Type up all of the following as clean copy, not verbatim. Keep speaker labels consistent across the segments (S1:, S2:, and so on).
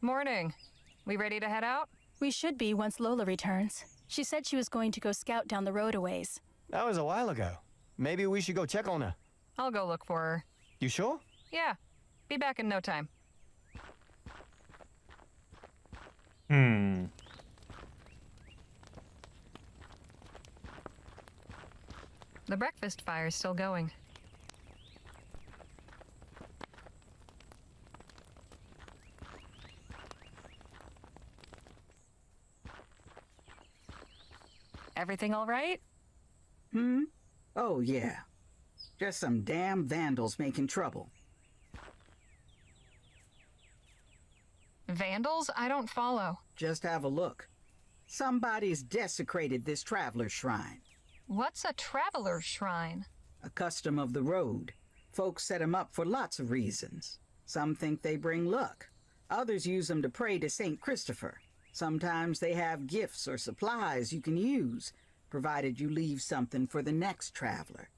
S1: Morning. We ready to head out?
S2: We should be once Lola returns. She said she was going to go scout down the road a ways.
S3: That was a while ago. Maybe we should go check on her.
S1: I'll go look for her.
S3: You sure?
S1: Yeah. Be back in no time. The breakfast fire's still going. Everything all right?
S4: Oh, yeah. Just some damn vandals making trouble.
S1: Vandals? I don't follow.
S4: Just have a look. Somebody's desecrated this traveler's shrine.
S1: What's a traveler's shrine?
S4: A custom of the road. Folks set 'em up for lots of reasons. Some think they bring luck. Others use them to pray to St. Christopher. Sometimes they have gifts or supplies you can use, provided you leave something for the next traveler.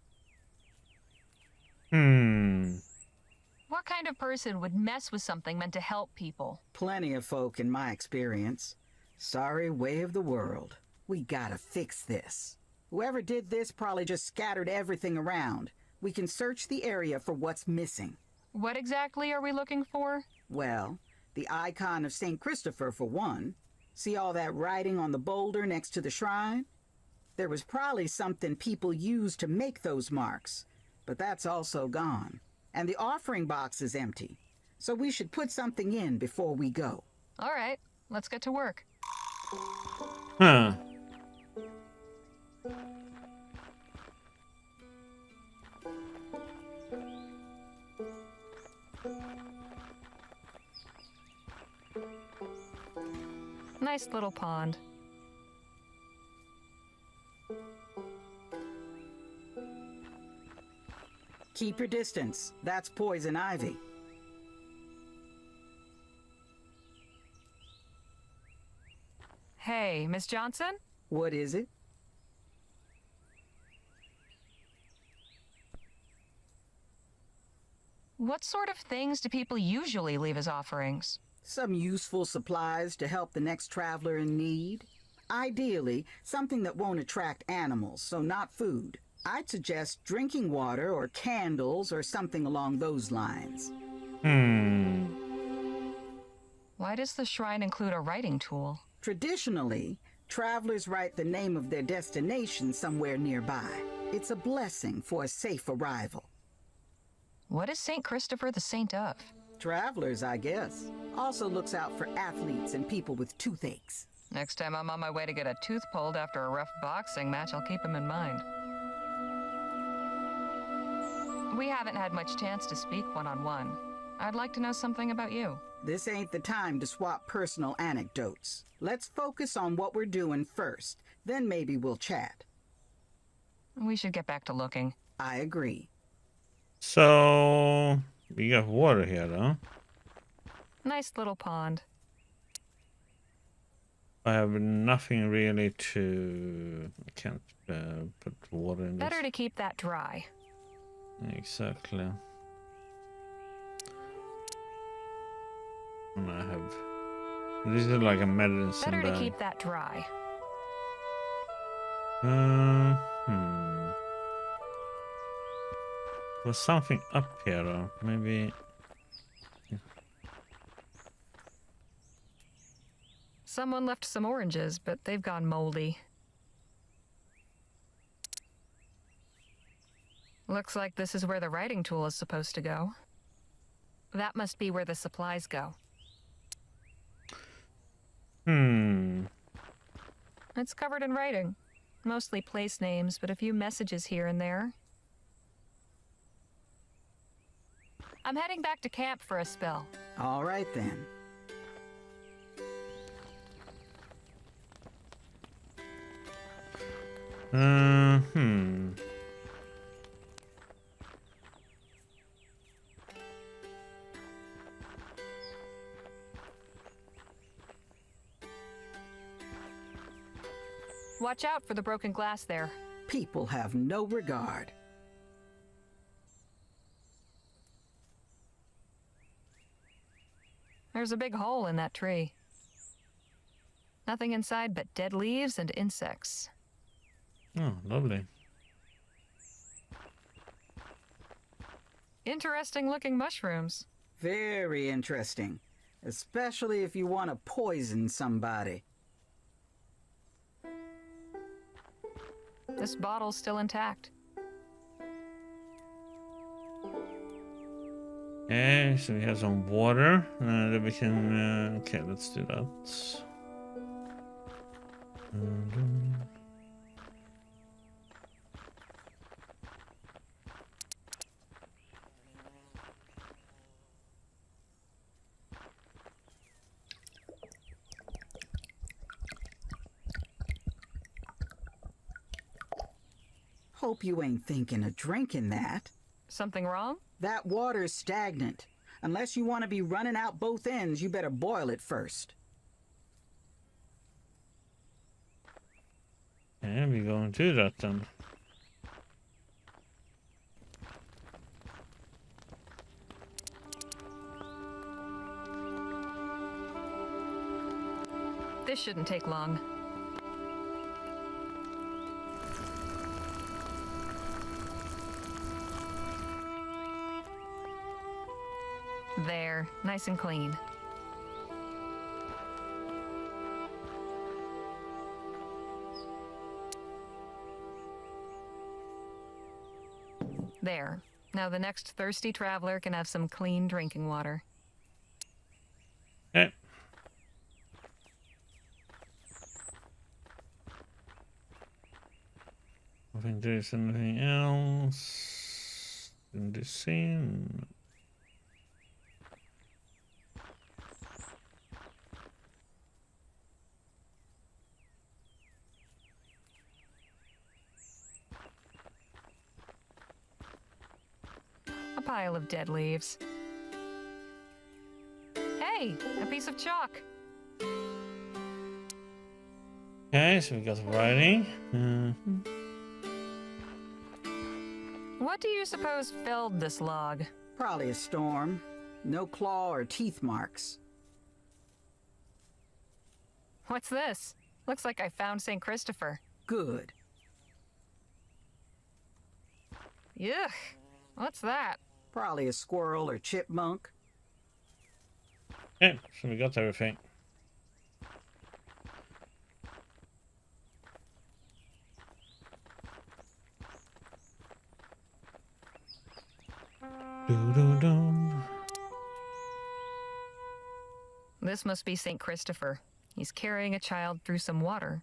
S1: What kind of person would mess with something meant to help people?
S4: Plenty of folk in my experience. Sorry way of the world. We gotta fix this. Whoever did this probably just scattered everything around. We can search the area for what's missing.
S1: What exactly are we looking for?
S4: Well, the icon of St. Christopher for one. See all that writing on the boulder next to the shrine? There was probably something people used to make those marks, but that's also gone. And the offering box is empty, so we should put something in before we go.
S1: All right, let's get to work. Nice little pond.
S4: Keep your distance. That's poison ivy.
S1: Hey, Miss Johnson?
S4: What is it?
S1: What sort of things do people usually leave as offerings?
S4: Some useful supplies to help the next traveler in need. Ideally, something that won't attract animals, so not food. I'd suggest drinking water or candles or something along those lines.
S1: Why does the shrine include a writing tool?
S4: Traditionally, travelers write the name of their destination somewhere nearby. It's a blessing for a safe arrival.
S1: What is St. Christopher the saint of?
S4: Travelers, I guess. Also looks out for athletes and people with toothaches.
S1: Next time I'm on my way to get a tooth pulled after a rough boxing match, I'll keep him in mind. We haven't had much chance to speak one-on-one. I'd like to know something about you.
S4: This ain't the time to swap personal anecdotes. Let's focus on what we're doing first, then maybe we'll chat.
S1: We should get back to looking.
S4: I agree.
S5: So, we got water here, though.
S1: Nice little pond.
S5: I have nothing really to... I can't put water in this.
S1: Better to keep that dry.
S5: Exactly. And I have... This is like a medicine
S1: Better to
S5: bag.
S1: keep that dry.
S5: There's something up here, though. Maybe...
S1: Someone left some oranges, but they've gone moldy. Looks like this is where the writing tool is supposed to go. That must be where the supplies go. It's covered in writing. Mostly place names, but a few messages here and there. I'm heading back to camp for a spell.
S4: All right, then.
S1: Watch out for the broken glass there.
S4: People have no regard.
S1: There's a big hole in that tree. Nothing inside but dead leaves and insects.
S5: Oh, lovely.
S1: Interesting looking mushrooms.
S4: Very interesting. Especially if you want to poison somebody.
S1: This bottle's still intact.
S5: Okay, so we have some water that we can. Okay, let's do that.
S4: Hope you ain't thinking of drinking that.
S1: Something wrong?
S4: That water's stagnant. Unless you want to be running out both ends, you better boil it first.
S5: Okay, we're going to do that then.
S1: This shouldn't take long. There, nice and clean. There. Now the next thirsty traveler can have some clean drinking water.
S5: Okay. I think there's anything else in this scene.
S1: A pile of dead leaves. Hey, a piece of chalk.
S5: Okay, so we got writing.
S1: What do you suppose felled this log?
S4: Probably a storm. No claw or teeth marks.
S1: What's this? Looks like I found St. Christopher.
S4: Good.
S1: Yuck. What's that?
S4: Probably a squirrel or chipmunk.
S5: Okay, so we got everything. Doo-doo-dum.
S1: This must be St. Christopher. He's carrying a child through some water.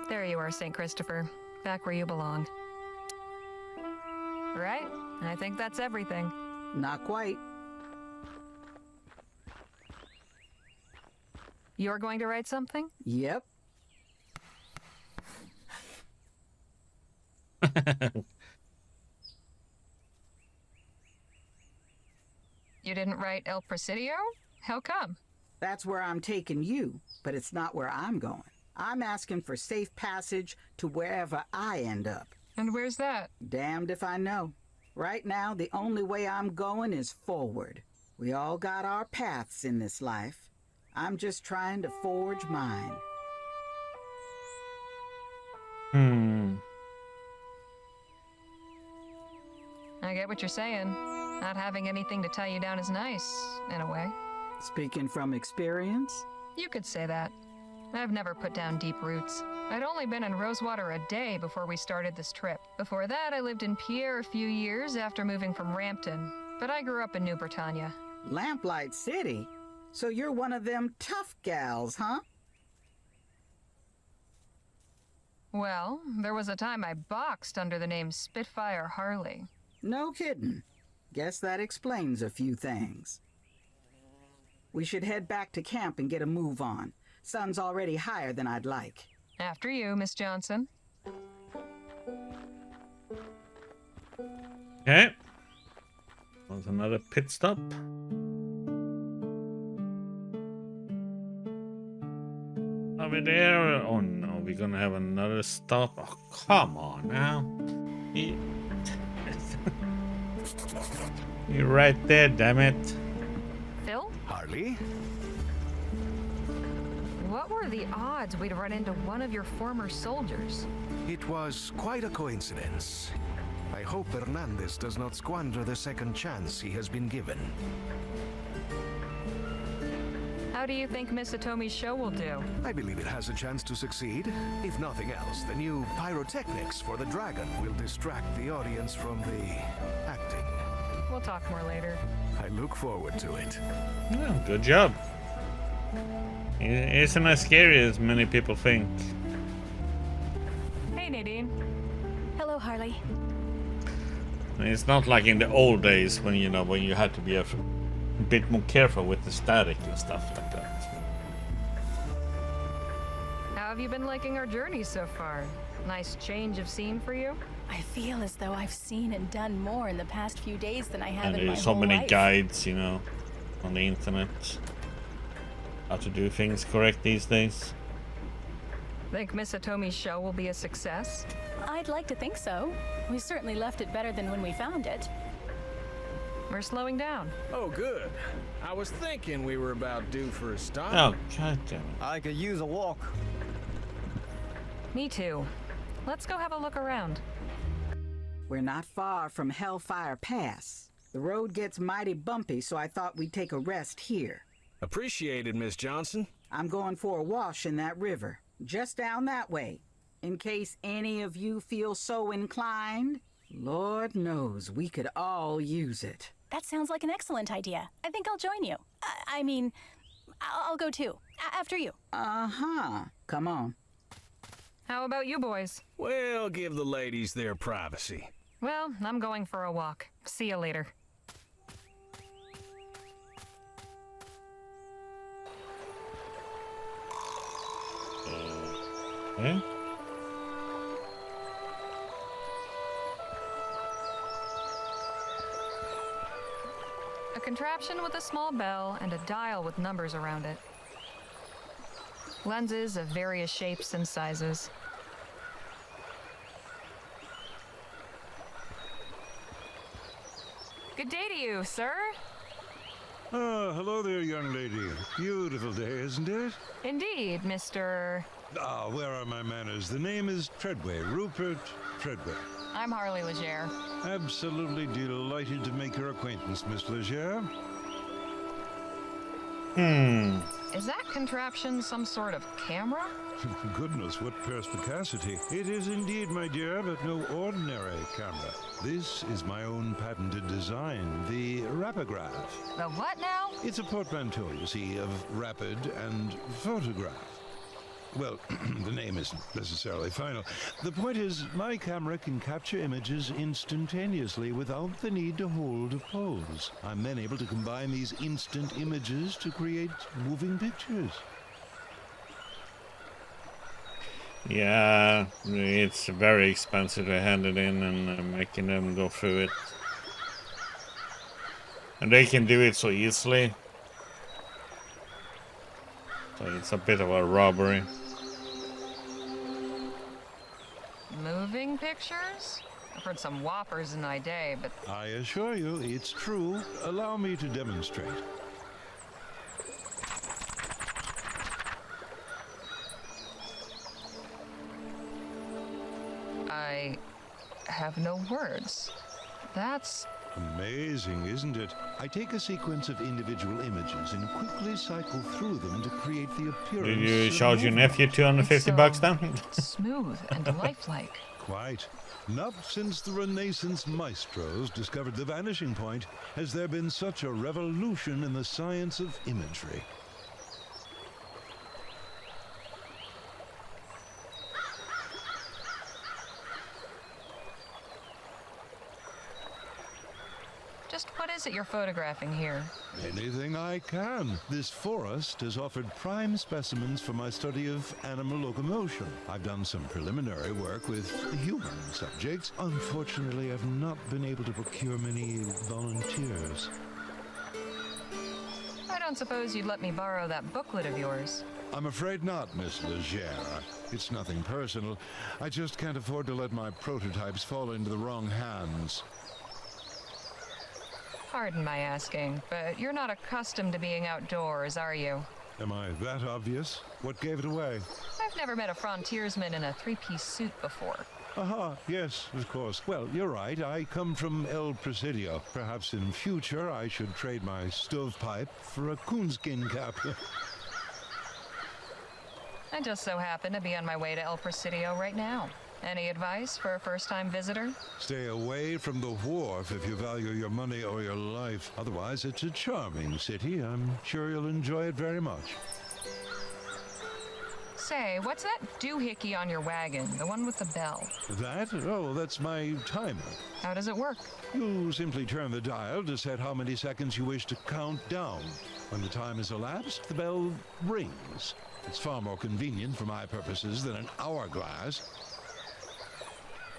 S1: There you are, St. Christopher. Back where you belong. Right? I think that's everything.
S4: Not quite.
S1: You're going to write something?
S4: Yep.
S1: You didn't write El Presidio? How come?
S4: That's where I'm taking you, but it's not where I'm going. I'm asking for safe passage to wherever I end up.
S1: And where's that?
S4: Damned if I know. Right now, the only way I'm going is forward. We all got our paths in this life. I'm just trying to forge mine.
S1: I get what you're saying. Not having anything to tie you down is nice, in a way.
S4: Speaking from experience?
S1: You could say that. I've never put down deep roots. I'd only been in Rosewater a day before we started this trip. Before that, I lived in Pierre a few years after moving from Rampton. But I grew up in New Britannia.
S4: Lamplight City? So you're one of them tough gals, huh?
S1: Well, there was a time I boxed under the name Spitfire Harley.
S4: No kidding. Guess that explains a few things. We should head back to camp and get a move on. Sun's already higher than I'd like.
S1: After you, Miss Johnson.
S5: Okay. Was another pit stop. Over there. Oh no, we gonna have another stop? Oh, come on now. You're right there, damn it.
S1: Phil?
S3: Harley?
S1: What were the odds we'd run into one of your former soldiers?
S6: It was quite a coincidence. I hope Hernandez does not squander the second chance he has been given.
S1: How do you think Miss Atomi's show will do?
S6: I believe it has a chance to succeed. If nothing else, the new pyrotechnics for the dragon will distract the audience from the acting.
S1: We'll talk more later.
S6: I look forward to it.
S5: Yeah, good job. It isn't as scary as many people think.
S1: Hey, Nadine.
S2: Hello, Harley.
S5: It's not like in the old days when you had to be a bit more careful with the static and stuff like that.
S1: How have you been liking our journey so far? Nice change of scene for you?
S2: I feel as though I've seen and done more in the past few days than I have
S5: And
S2: in my
S5: there's so
S2: whole
S5: many
S2: life.
S5: guides, on the internet. How to do things correct these days.
S1: Think Miss Atomi's show will be a success?
S2: I'd like to think so. We certainly left it better than when we found it.
S1: We're slowing down.
S7: Oh, good. I was thinking we were about due for a stop.
S5: Oh, god damn it.
S3: I could use a walk.
S1: Me too. Let's go have a look around.
S4: We're not far from Hellfire Pass. The road gets mighty bumpy, so I thought we'd take a rest here.
S7: Appreciated, Miss Johnson.
S4: I'm going for a wash in that river, just down that way, in case any of you feel so inclined. Lord knows we could all use it.
S2: That sounds like an excellent idea. I think I'll join you. I'll go too. After you.
S4: Uh-huh. Come on.
S1: How about you boys?
S7: Well, give the ladies their privacy.
S1: Well, I'm going for a walk. See you later.
S5: Eh?
S1: A contraption with a small bell and a dial with numbers around it. Lenses of various shapes and sizes. Good day to you, sir.
S8: Hello there, young lady. Beautiful day, isn't it?
S1: Indeed, Mr.
S8: Where are my manners? The name is Treadway, Rupert Treadway.
S1: I'm Harley Legere.
S8: Absolutely delighted to make your acquaintance, Miss Legere.
S1: Is that contraption some sort of camera?
S8: Goodness, what perspicacity. It is indeed, my dear, but no ordinary camera. This is my own patented design, the Rapograph.
S1: The what now?
S8: It's a portmanteau, you see, of rapid and photograph. Well, the name isn't necessarily final. The point is, my camera can capture images instantaneously without the need to hold a pose. I'm then able to combine these instant images to create moving pictures.
S5: Yeah, it's very expensive to hand it in and making them go through it. And they can do it so easily. So it's a bit of a robbery.
S1: Moving pictures? I've heard some whoppers in my day, but
S8: I assure you, it's true. Allow me to demonstrate.
S1: I have no words. That's...
S8: Amazing, isn't it? I take a sequence of individual images and quickly cycle through them to create the appearance.
S5: Did you
S8: of
S5: charge your
S8: movement.
S5: nephew 250
S1: It's so
S5: bucks then?
S1: smooth and lifelike.
S8: Quite. Not since the Renaissance maestros discovered the vanishing point has there been such a revolution in the science of imagery.
S1: Just what is it you're photographing here?
S8: Anything I can. This forest has offered prime specimens for my study of animal locomotion. I've done some preliminary work with human subjects. Unfortunately, I've not been able to procure many volunteers.
S1: I don't suppose you'd let me borrow that booklet of yours.
S8: I'm afraid not, Miss Legere. It's nothing personal. I just can't afford to let my prototypes fall into the wrong hands.
S1: Pardon my asking, but you're not accustomed to being outdoors, are you?
S8: Am I that obvious? What gave it away?
S1: I've never met a frontiersman in a three-piece suit before.
S8: Aha, yes, of course. Well, you're right. I come from El Presidio. Perhaps in future I should trade my stovepipe for a coonskin cap.
S1: I just so happen to be on my way to El Presidio right now. Any advice for a first-time visitor?
S8: Stay away from the wharf if you value your money or your life. Otherwise, it's a charming city. I'm sure you'll enjoy it very much.
S1: Say, what's that doohickey on your wagon, the one with the bell?
S8: That? Oh, that's my timer.
S1: How does it work?
S8: You simply turn the dial to set how many seconds you wish to count down. When the time has elapsed, the bell rings. It's far more convenient for my purposes than an hourglass.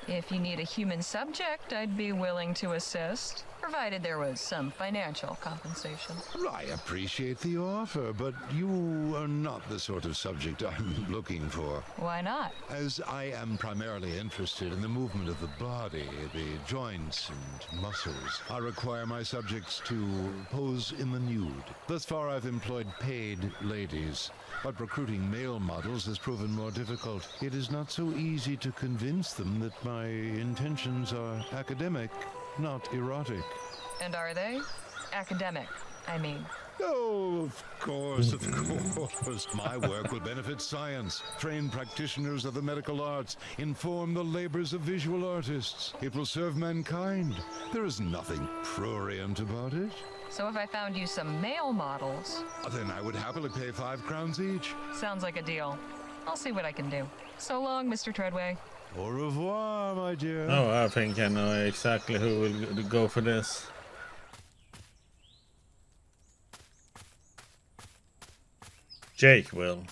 S1: If you need a human subject, I'd be willing to assist, provided there was some financial compensation.
S8: I appreciate the offer, but you are not the sort of subject I'm looking for.
S1: Why not?
S8: As I am primarily interested in the movement of the body, the joints and muscles, I require my subjects to pose in the nude. Thus far, I've employed paid ladies, but recruiting male models has proven more difficult. It is not so easy to convince them that my intentions are academic, not erotic.
S1: And are they? Academic, I mean.
S8: Oh, of course. My work will benefit science, train practitioners of the medical arts, inform the labors of visual artists. It will serve mankind. There is nothing prurient about it.
S1: So if I found you some male models...
S8: Then I would happily pay 5 crowns each.
S1: Sounds like a deal. I'll see what I can do. So long, Mr. Treadway.
S8: Au revoir, my dear.
S5: Oh, I think I know exactly who will go for this. Jake will.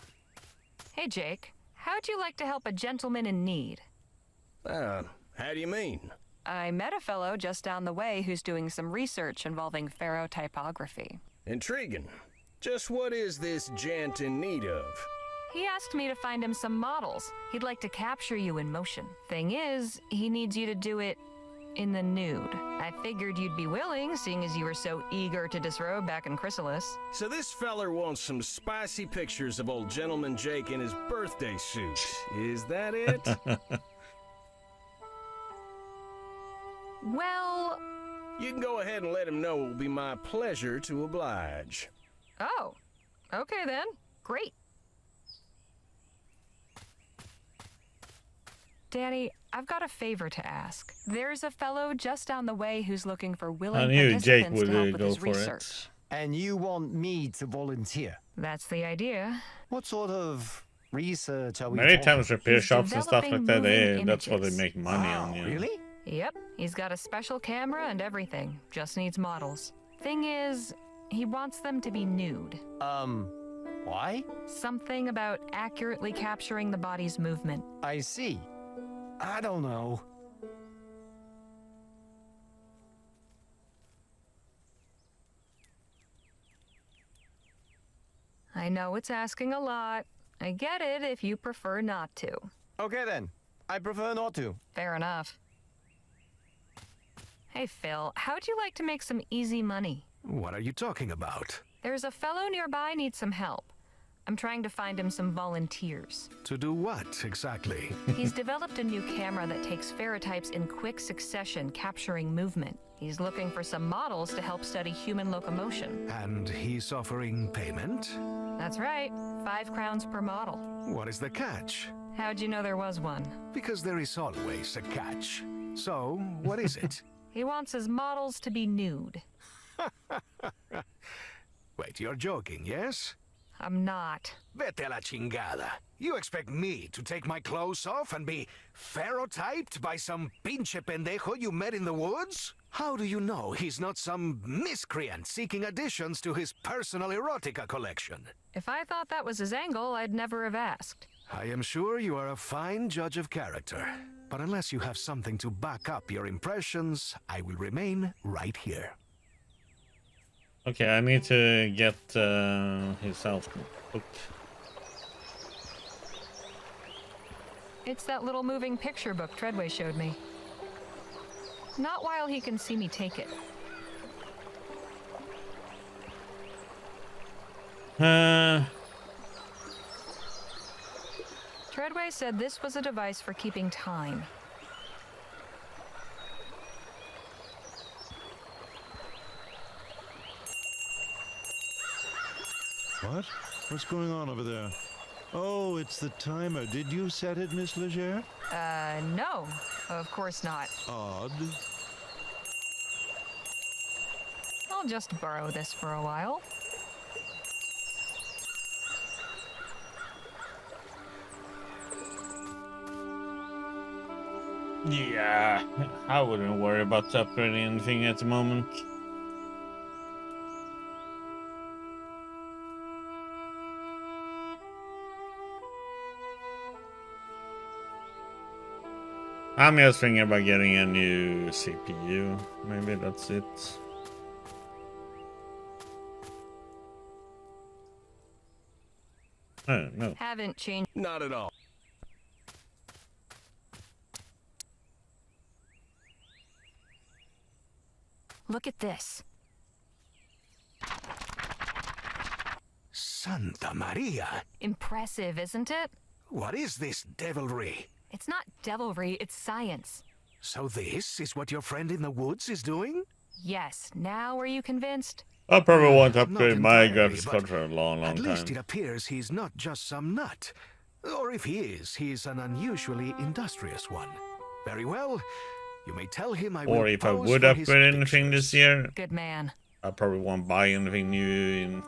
S1: Hey, Jake. How'd you like to help a gentleman in need?
S7: How do you mean?
S1: I met a fellow just down the way who's doing some research involving ferrotypography.
S7: Intriguing. Just what is this gent in need of?
S1: He asked me to find him some models. He'd like to capture you in motion. Thing is, he needs you to do it in the nude. I figured you'd be willing, seeing as you were so eager to disrobe back in Chrysalis.
S7: So this feller wants some spicy pictures of old Gentleman Jake in his birthday suit. Is that it?
S1: Well...
S7: You can go ahead and let him know it will be my pleasure to oblige.
S1: Oh. Okay then. Great. Danny, I've got a favor to ask. There's a fellow just down the way who's looking for willing
S5: I knew Jake
S1: participants
S5: would
S1: to help with
S5: go
S1: his
S5: for
S1: research.
S5: it.
S3: And you want me to volunteer?
S1: That's the idea.
S3: What sort of research are we
S5: Many
S3: talking?
S5: times repair
S1: He's
S5: shops and stuff like that,
S1: developing
S5: that's what they
S1: moving
S5: make money
S3: Wow,
S5: on. You know.
S3: really?
S1: Yep, he's got a special camera and everything. Just needs models. Thing is, he wants them to be nude.
S3: Why?
S1: Something about accurately capturing the body's movement.
S3: I see. I don't know.
S1: I know it's asking a lot. I get it if you prefer not to.
S3: Okay then. I prefer not to.
S1: Fair enough. Hey Phil, how'd you like to make some easy money?
S6: What are you talking about?
S1: There's a fellow nearby needs some help. I'm trying to find him some volunteers.
S6: To do what, exactly?
S1: He's developed a new camera that takes ferrotypes in quick succession, capturing movement. He's looking for some models to help study human locomotion.
S6: And he's offering payment?
S1: That's right, 5 crowns per model.
S6: What is the catch?
S1: How'd you know there was one?
S6: Because there is always a catch. So, what is it?
S1: He wants his models to be nude.
S6: Wait, you're joking, yes?
S1: I'm not.
S6: Vete a la chingada. You expect me to take my clothes off and be ferrotyped by some pinche pendejo you met in the woods? How do you know he's not some miscreant seeking additions to his personal erotica collection?
S1: If I thought that was his angle, I'd never have asked.
S6: I am sure you are a fine judge of character. But unless you have something to back up your impressions, I will remain right here.
S5: Okay, I need to get his outbook.
S1: It's that little moving picture book Treadway showed me. Not while he can see me take it. Treadway said this was a device for keeping time.
S8: What? What's going on over there? Oh, it's the timer. Did you set it, Miss Leger?
S1: No, of course not.
S8: Odd.
S1: I'll just borrow this for a while.
S5: Yeah, I wouldn't worry about upgrading anything at the moment. I'm just thinking about getting a new CPU. Maybe that's it. Oh, no.
S1: Haven't changed.
S7: Not at all.
S1: Look at this.
S6: Santa Maria!
S1: Impressive, isn't it?
S6: What is this devilry?
S1: It's not devilry, it's science.
S6: So this is what your friend in the woods is doing?
S1: Yes, now are you convinced?
S5: I probably want to
S6: Not
S5: upgrade my
S6: entirely,
S5: graphics
S6: but
S5: card for a long
S6: At least
S5: time.
S6: it appears he's not just some nut. Or if he is, he's an unusually industrious one. Very well. You may tell him I will
S5: Or if I
S6: pose
S5: would
S6: for his
S5: upgrade anything
S6: pictures.
S5: this year,
S1: Good man.
S5: I probably won't buy anything new in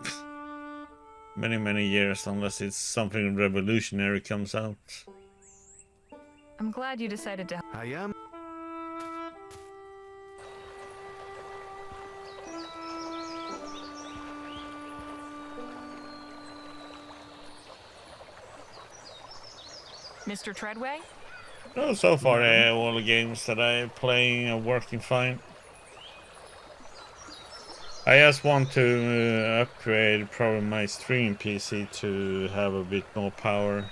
S5: many years unless it's something revolutionary comes out.
S1: I'm glad you decided to.
S6: I am.
S1: Mr. Treadway?
S5: No, so far all the games that I'm playing are working fine. I just want to upgrade probably my stream PC to have a bit more power.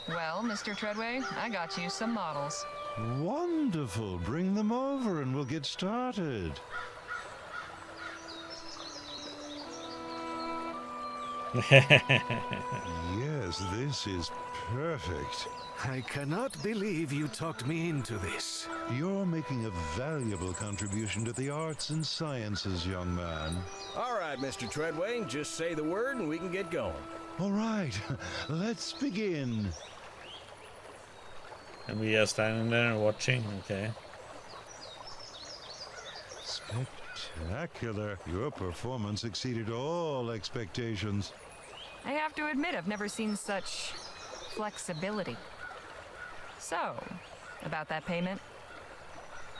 S1: Well, Mr. Treadway, I got you some models.
S8: Wonderful. Bring them over and we'll get started. Yes, this is perfect.
S6: I cannot believe you talked me into this.
S8: You're making a valuable contribution to the arts and sciences, young man.
S7: All right, Mr. Treadway, just say the word and we can get going.
S8: All right, let's begin.
S5: And we are standing there watching, okay.
S8: Spectacular. Your performance exceeded all expectations.
S1: I have to admit, I've never seen such flexibility. So, about that payment?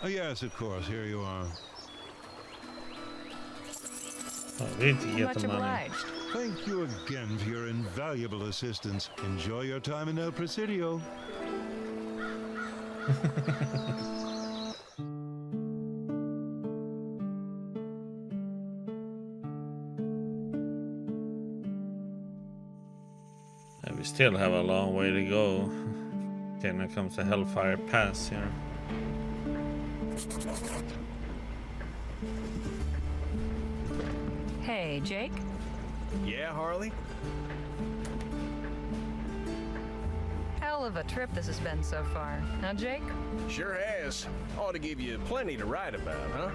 S8: Oh, yes, of course. Here you are.
S5: Oh, we need to get
S1: Much
S5: the money.
S1: obliged.
S8: Thank you again for your invaluable assistance. Enjoy your time in El Presidio.
S5: And we still have a long way to go. Okay, now comes the Hellfire Pass here.
S1: Hey, Jake?
S7: Yeah, Harley?
S1: Hell of a trip this has been so far. Now, Jake?
S7: Sure has. Ought to give you plenty to write about, huh?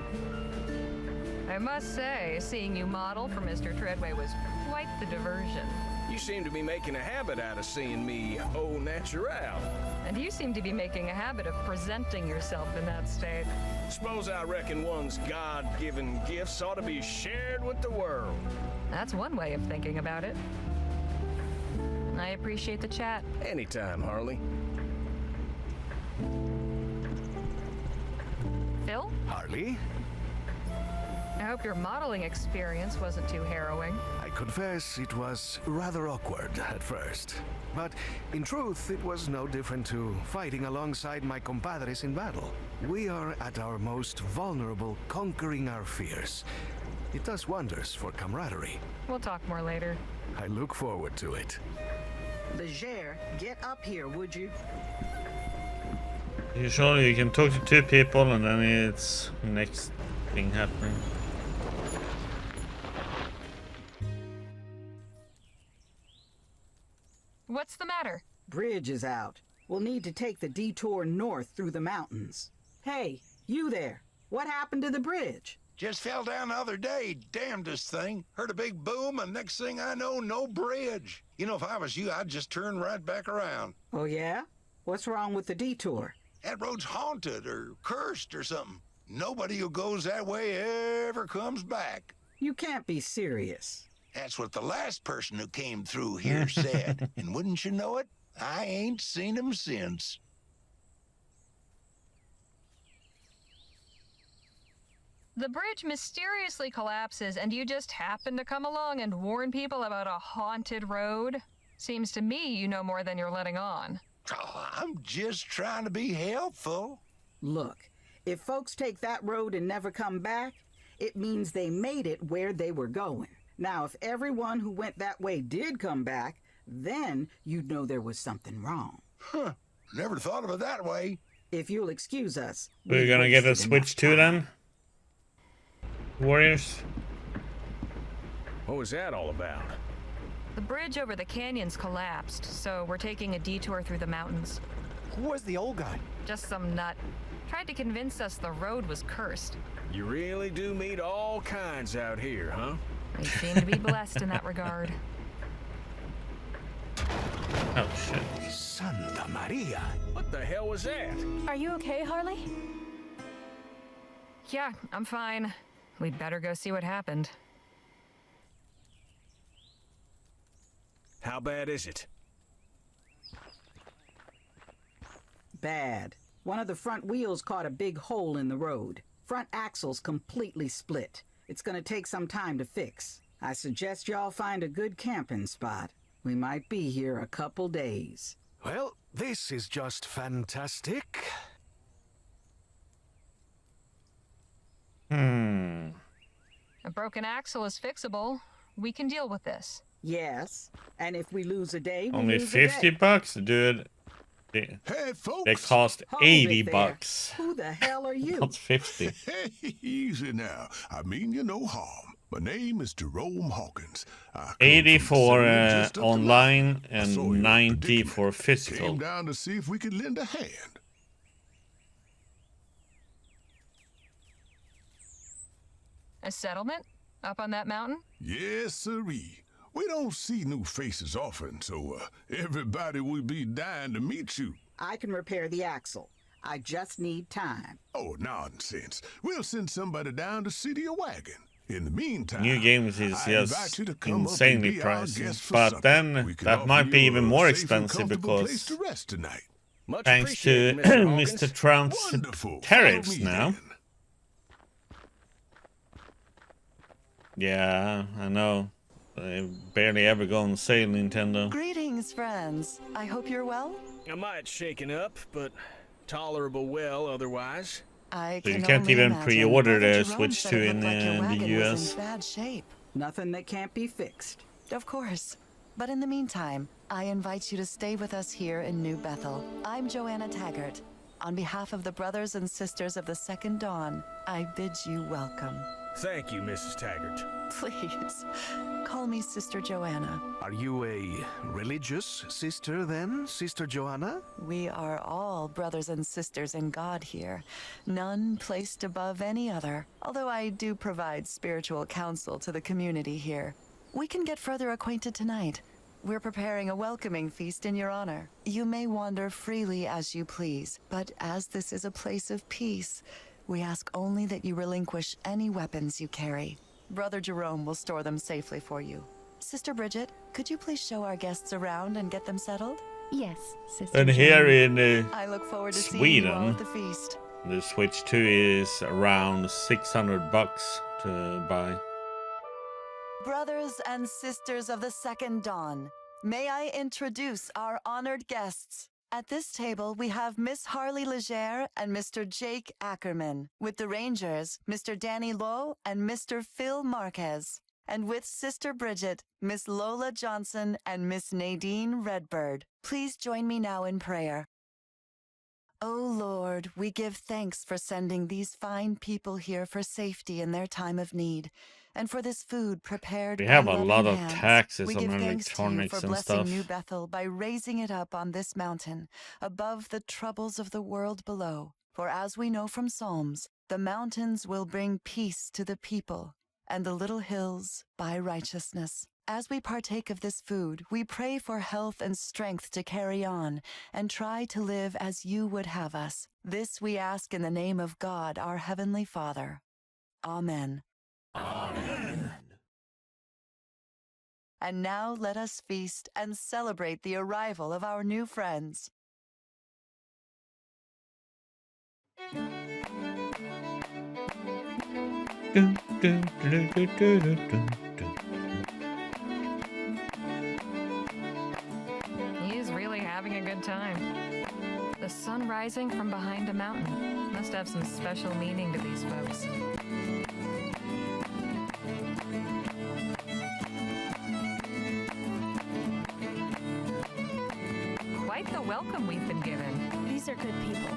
S1: I must say, seeing you model for Mr. Treadway was quite the diversion.
S7: You seem to be making a habit out of seeing me au natural.
S1: And you seem to be making a habit of presenting yourself in that state.
S7: Suppose I reckon one's God-given gifts ought to be shared with the world.
S1: That's one way of thinking about it. I appreciate the chat.
S7: Anytime, Harley.
S1: Phil?
S6: Harley?
S1: hope your modeling experience wasn't too harrowing.
S6: I confess it was rather awkward at first. But in truth, it was no different to fighting alongside my compadres in battle. We are at our most vulnerable, conquering our fears. It does wonders for camaraderie.
S1: We'll talk more later.
S6: I look forward to it.
S4: Leger, get up here, would you?
S5: Usually you can talk to two people and then it's next thing happening.
S1: What's the matter?
S4: Bridge is out. We'll need to take the detour north through the mountains. Hey, you there. What happened to the bridge?
S8: Just fell down the other day. Damnedest thing. Heard a big boom, and next thing I know, no bridge. You know, if I was you, I'd just turn right back around.
S4: Oh, yeah? What's wrong with the detour?
S8: That road's haunted or cursed or something. Nobody who goes that way ever comes back.
S4: You can't be serious.
S8: That's what the last person who came through here said. And wouldn't you know it, I ain't seen him since.
S1: The bridge mysteriously collapses and you just happen to come along and warn people about a haunted road? Seems to me you know more than you're letting on.
S8: Oh, I'm just trying to be helpful.
S4: Look, if folks take that road and never come back, it means they made it where they were going. Now, if everyone who went that way did come back, then you'd know there was something wrong.
S8: Huh. Never thought of it that way.
S4: If you'll excuse us...
S5: We're gonna get a switch too then? Warriors?
S7: What was that all about?
S1: The bridge over the canyon's collapsed, so we're taking a detour through the mountains.
S3: Who was the old guy?
S1: Just some nut. Tried to convince us the road was cursed.
S7: You really do meet all kinds out here, huh?
S1: We seem to be blessed in that regard.
S5: Oh shit.
S6: Santa Maria.
S7: What the hell was that?
S2: Are you okay, Harley?
S1: Yeah, I'm fine. We'd better go see what happened.
S7: How bad is it?
S4: Bad. One of the front wheels caught a big hole in the road. Front axle's completely split. It's gonna take some time to fix. I suggest y'all find a good camping spot. We might be here a couple days.
S6: Well, this is just fantastic.
S1: A broken axle is fixable. We can deal with this.
S4: Yes, and if we lose a day, we
S5: Only
S4: lose
S5: 50
S4: a day.
S5: bucks, dude.
S8: Hey, folks.
S5: They cost
S4: Hold
S5: 80
S4: it there.
S5: bucks.
S4: Who the hell are you?
S5: Not 50.
S8: Hey, easy now. I mean you no harm. My name is Jerome Hawkins. I come
S5: 80
S8: from the
S5: for
S8: settlement just up the line.
S5: online
S8: I saw
S5: and
S8: your
S5: 90
S8: predicament.
S5: for physical.
S8: Came down to see if we could lend a hand.
S1: A settlement? Up on that mountain?
S8: Yes, sirree. We don't see new faces often, so everybody will be dying to meet you.
S4: I can repair the axle. I just need time.
S8: Oh, nonsense. We'll send somebody down to see to your wagon. In the meantime,
S5: New games is
S8: I invite
S5: just
S8: you to come up and
S5: insanely
S8: be our
S5: pricey.
S8: guest for
S5: But
S8: supper.
S5: then
S8: We can
S5: that
S8: offer
S5: might be
S8: you
S5: even
S8: a
S5: more
S8: safe and
S5: expensive
S8: comfortable place
S5: because
S8: to rest tonight.
S7: Much
S5: thanks to
S7: appreciated, Mr. Hawkins.
S5: Mr. Trump's
S8: Wonderful.
S5: tariffs
S8: Follow me
S5: now.
S8: then.
S5: Yeah, I know. They barely ever go on sale, Nintendo.
S9: Greetings, friends. I hope you're well.
S7: I might shaken up, but tolerable well otherwise.
S9: I
S5: So you
S9: can
S5: can't
S9: only
S5: even
S9: imagine.
S5: pre-order
S9: Brother
S5: the
S9: Jerome
S5: Switch
S9: said
S5: 2
S9: it
S5: in
S9: looked like your
S5: the
S9: wagon was
S5: US.
S9: in bad shape.
S4: Nothing that can't be fixed.
S9: Of course. But in the meantime, I invite you to stay with us here in New Bethel. I'm Joanna Taggart. On behalf of the brothers and sisters of the Second Dawn, I bid you welcome.
S7: Thank you, Mrs. Taggart.
S9: Please, call me Sister Joanna.
S6: Are you a religious sister then, Sister Joanna?
S9: We are all brothers and sisters in God here, none placed above any other, although I do provide spiritual counsel to the community here. We can get further acquainted tonight. We're preparing a welcoming feast in your honor. You may wander freely as you please, but as this is a place of peace, we ask only that you relinquish any weapons you carry. Brother Jerome will store them safely for you. Sister Bridget, could you please show our guests around and get them settled?
S2: Yes, Sister
S5: And here
S2: Jane.
S5: in
S9: I look forward to seeing you all
S5: Sweden,
S9: at the feast.
S5: the Switch 2 is around 600 bucks. to buy.
S9: Brothers and sisters of the Second Dawn, may I introduce our honored guests. At this table, we have Miss Harley Legere and Mr. Jake Ackerman. With the Rangers, Mr. Danny Lowe and Mr. Phil Marquez. And with Sister Bridget, Miss Lola Johnson and Miss Nadine Redbird. Please join me now in prayer. O Lord, we give thanks for sending these fine people here for safety in their time of need, and for this food prepared
S5: We
S9: by
S5: have a
S9: loving
S5: lot of
S9: hands.
S5: taxes
S9: We
S5: on
S9: give thanks to you
S5: electronics
S9: for
S5: and
S9: blessing
S5: stuff.
S9: New Bethel by raising it up on this mountain, above the troubles of the world below. For as we know from Psalms, the mountains will bring peace to the people, and the little hills by righteousness. As we partake of this food, we pray for health and strength to carry on and try to live as you would have us. This we ask in the name of God, our Heavenly Father. Amen.
S6: Amen.
S9: And now let us feast and celebrate the arrival of our new friends.
S1: He's really having a good time. The sun rising from behind a mountain must have some special meaning to these folks. Quite the welcome we've been given.
S2: These are good people.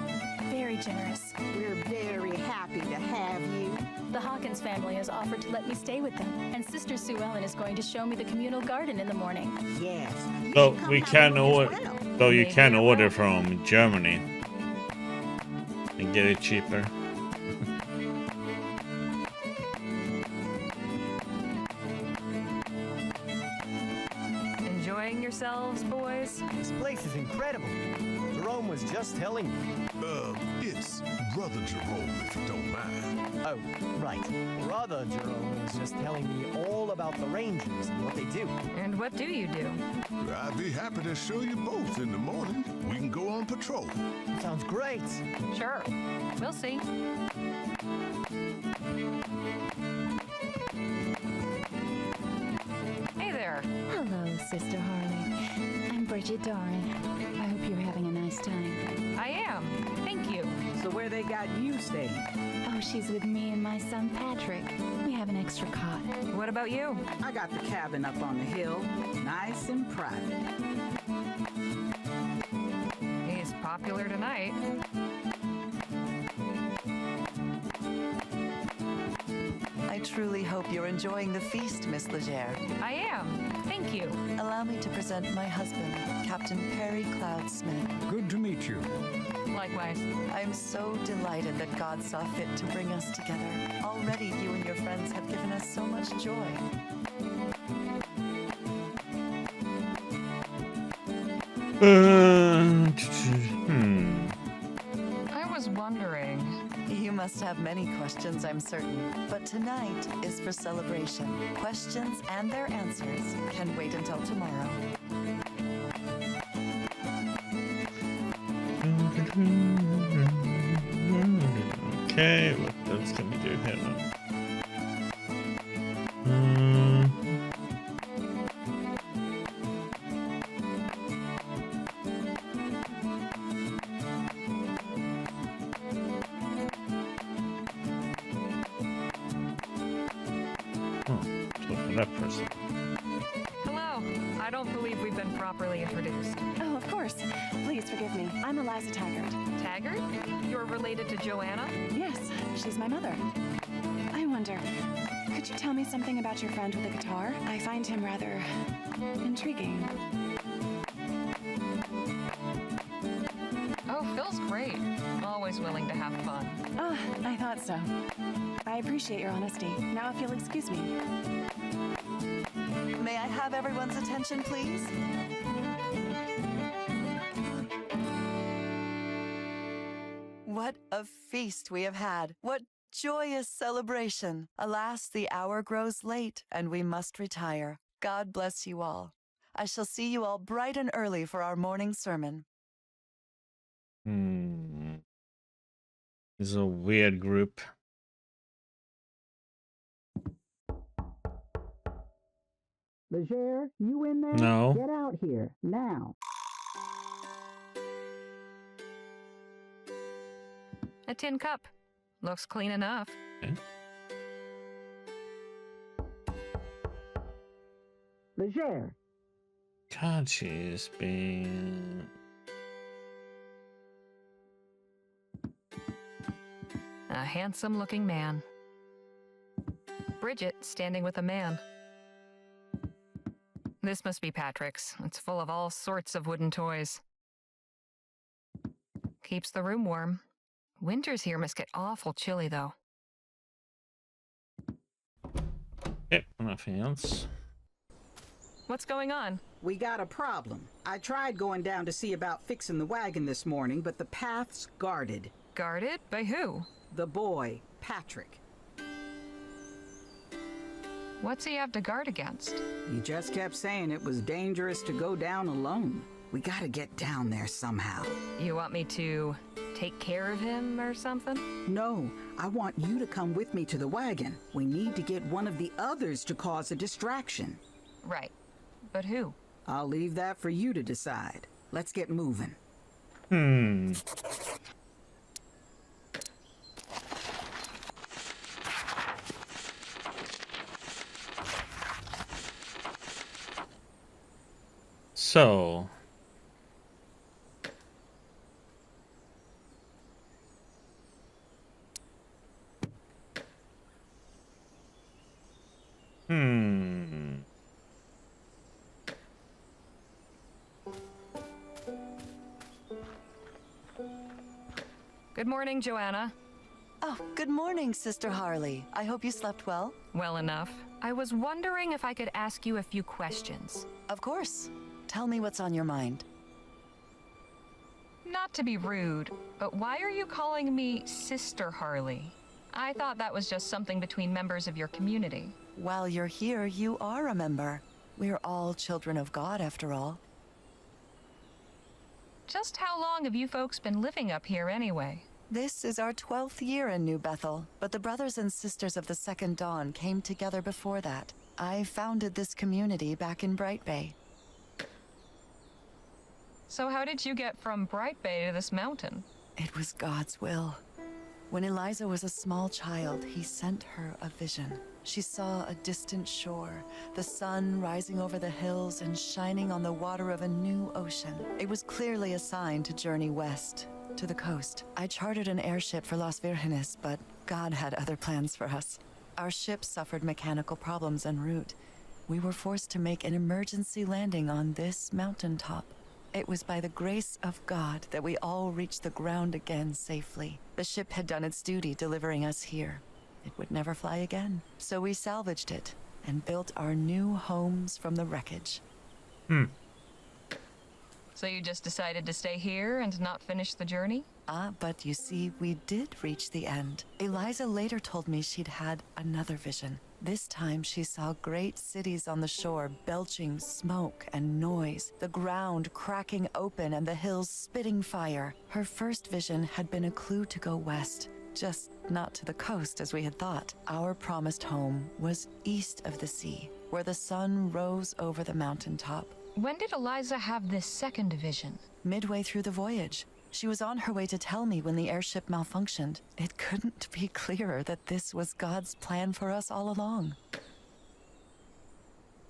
S2: Very generous.
S4: We're very happy to have you.
S2: The Hawkins family has offered to let me stay with them, and Sister Sue Ellen is going to show me the communal garden in the morning.
S4: Yes. You
S5: Though
S4: should come
S5: we
S4: have a
S5: can
S4: look
S5: order,
S4: as well.
S5: though you
S1: Maybe
S5: can
S1: I
S5: order
S1: will.
S5: from Germany and get it cheaper.
S1: Enjoying yourselves, boys?
S3: This place is incredible. Jerome was just telling me.
S10: It's Brother Jerome, if you don't mind.
S3: Oh, right. Brother Jerome was just telling me all about the Rangers and what they do.
S1: And what do you do?
S10: I'd be happy to show you both in the morning. We can go on patrol.
S3: Sounds great.
S1: Sure. We'll see. Hey there.
S11: Hello, Sister Harley. I'm Bridget Doran. I hope you're having a nice time.
S1: I am. Thank you.
S4: So where they got you staying?
S11: Oh, she's with me and my son Patrick. We have an extra cot.
S1: What about you?
S4: I got the cabin up on the hill, nice and private.
S1: He's popular tonight.
S9: I truly hope you're enjoying the feast, Miss Legere.
S1: I am. Thank you.
S9: Allow me to present my husband, Captain Perry Cloud Smith.
S10: Good to meet you.
S1: Likewise.
S9: I'm so delighted that God saw fit to bring us together. Already you and your friends have given us so much joy.
S1: I was wondering.
S9: You must have many questions, I'm certain. But tonight is for celebration. Questions and their answers can wait until tomorrow.
S5: Okay, what else can we do here now? Talk to that person.
S1: Hello. I don't believe we've been properly introduced.
S2: Oh, of course. Please forgive me. I'm Eliza Taggart.
S1: Taggart? You're related to Joanna?
S2: Yes, she's my mother. I wonder, could you tell me something about your friend with the guitar? I find him rather intriguing.
S1: Oh, Phil's great. Always willing to have fun.
S2: Ah, I thought so. I appreciate your honesty. Now if you'll excuse me.
S9: May I have everyone's attention, please? What a feast we have had. What joyous celebration. Alas, the hour grows late, and we must retire. God bless you all. I shall see you all bright and early for our morning sermon.
S5: This is a weird group.
S4: Leger, you in there?
S5: No.
S4: Get out here, now.
S1: A tin cup. Looks clean enough.
S5: Okay.
S4: Leger.
S5: God, she's been...
S1: A handsome-looking man. Bridget standing with a man. This must be Patrick's. It's full of all sorts of wooden toys. Keeps the room warm. Winters here must get awful chilly, though.
S5: Yep, nothing else.
S1: What's going on?
S4: We got a problem. I tried going down to see about fixing the wagon this morning, but the path's guarded.
S1: Guarded? By who?
S4: The boy, Patrick.
S1: What's he have to guard against?
S4: He just kept saying it was dangerous to go down alone. We gotta get down there somehow.
S1: You want me to take care of him or something?
S4: No, I want you to come with me to the wagon. We need to get one of the others to cause a distraction.
S1: Right. But who?
S4: I'll leave that for you to decide. Let's get moving.
S5: So...
S1: Good morning, Joanna.
S9: Oh, good morning, Sister Harley. I hope you slept well.
S1: Well enough. I was wondering if I could ask you a few questions.
S9: Of course. Tell me what's on your mind.
S1: Not to be rude, but why are you calling me Sister Harley? I thought that was just something between members of your community.
S9: While you're here, you are a member. We're all children of God, after all.
S1: Just how long have you folks been living up here anyway?
S9: This is our 12th year in New Bethel, but the brothers and sisters of the Second Dawn came together before that. I founded this community back in Bright Bay.
S1: So how did you get from Bright Bay to this mountain?
S9: It was God's will. When Eliza was a small child, he sent her a vision. She saw a distant shore, the sun rising over the hills and shining on the water of a new ocean. It was clearly a sign to journey west, to the coast. I chartered an airship for Las Virgenes, but God had other plans for us. Our ship suffered mechanical problems en route. We were forced to make an emergency landing on this mountaintop. It was by the grace of God that we all reached the ground again safely. The ship had done its duty delivering us here. It would never fly again. So we salvaged it and built our new homes from the wreckage.
S1: So you just decided to stay here and not finish the journey?
S9: But you see, we did reach the end. Eliza later told me she'd had another vision. This time she saw great cities on the shore belching smoke and noise, the ground cracking open and the hills spitting fire. Her first vision had been a clue to go west, just not to the coast as we had thought. Our promised home was east of the sea, where the sun rose over the mountaintop.
S1: When did Eliza have this second vision?
S9: Midway through the voyage. She was on her way to tell me when the airship malfunctioned. It couldn't be clearer that this was God's plan for us all along.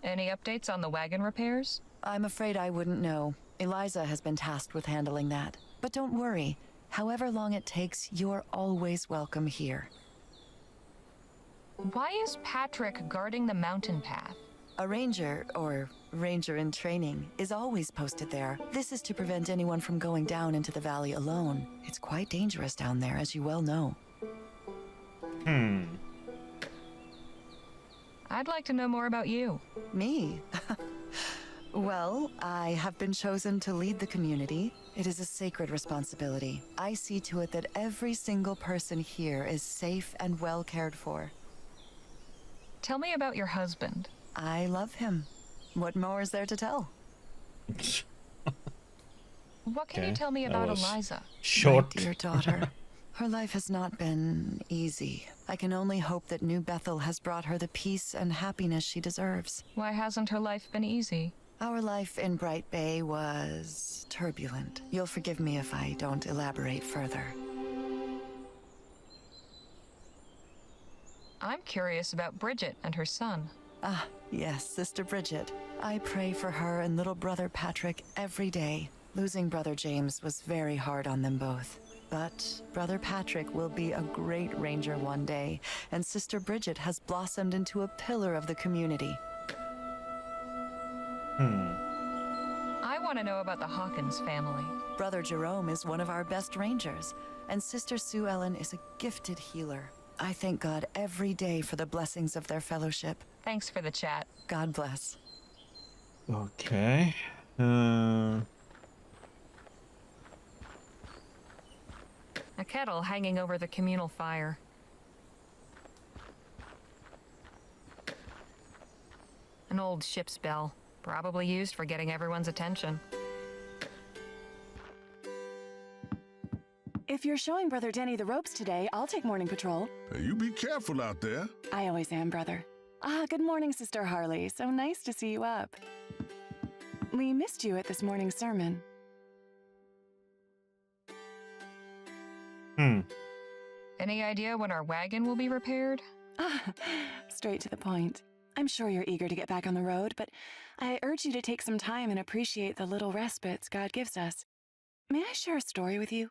S1: Any updates on the wagon repairs?
S9: I'm afraid I wouldn't know. Eliza has been tasked with handling that. But don't worry. However long it takes, you're always welcome here.
S1: Why is Patrick guarding the mountain path?
S9: A ranger, or ranger in training, is always posted there. This is to prevent anyone from going down into the valley alone. It's quite dangerous down there, as you well know.
S1: I'd like to know more about you.
S9: Me? Well, I have been chosen to lead the community. It is a sacred responsibility. I see to it that every single person here is safe and well cared for.
S1: Tell me about your husband.
S9: I love him. What more is there to tell?
S1: What can you tell me about Eliza?
S5: Short.
S9: My dear daughter. Her life has not been easy. I can only hope that New Bethel has brought her the peace and happiness she deserves.
S1: Why hasn't her life been easy?
S9: Our life in Bright Bay was turbulent. You'll forgive me if I don't elaborate further.
S1: I'm curious about Bridget and her son.
S9: Ah, yes, Sister Bridget. I pray for her and little brother Patrick every day. Losing Brother James was very hard on them both. But Brother Patrick will be a great ranger one day, and Sister Bridget has blossomed into a pillar of the community.
S1: I want to know about the Hawkins family.
S9: Brother Jerome is one of our best rangers, and Sister Sue Ellen is a gifted healer. I thank God every day for the blessings of their fellowship.
S1: Thanks for the chat.
S9: God bless.
S5: Okay.
S1: A kettle hanging over the communal fire. An old ship's bell, probably used for getting everyone's attention.
S2: If you're showing Brother Denny the ropes today, I'll take morning patrol.
S10: You be careful out there.
S2: I always am, brother. Ah, good morning, Sister Harley. So nice to see you up. We missed you at this morning's sermon.
S1: Any idea when our wagon will be repaired?
S2: Ah, straight to the point. I'm sure you're eager to get back on the road, but I urge you to take some time and appreciate the little respites God gives us. May I share a story with you?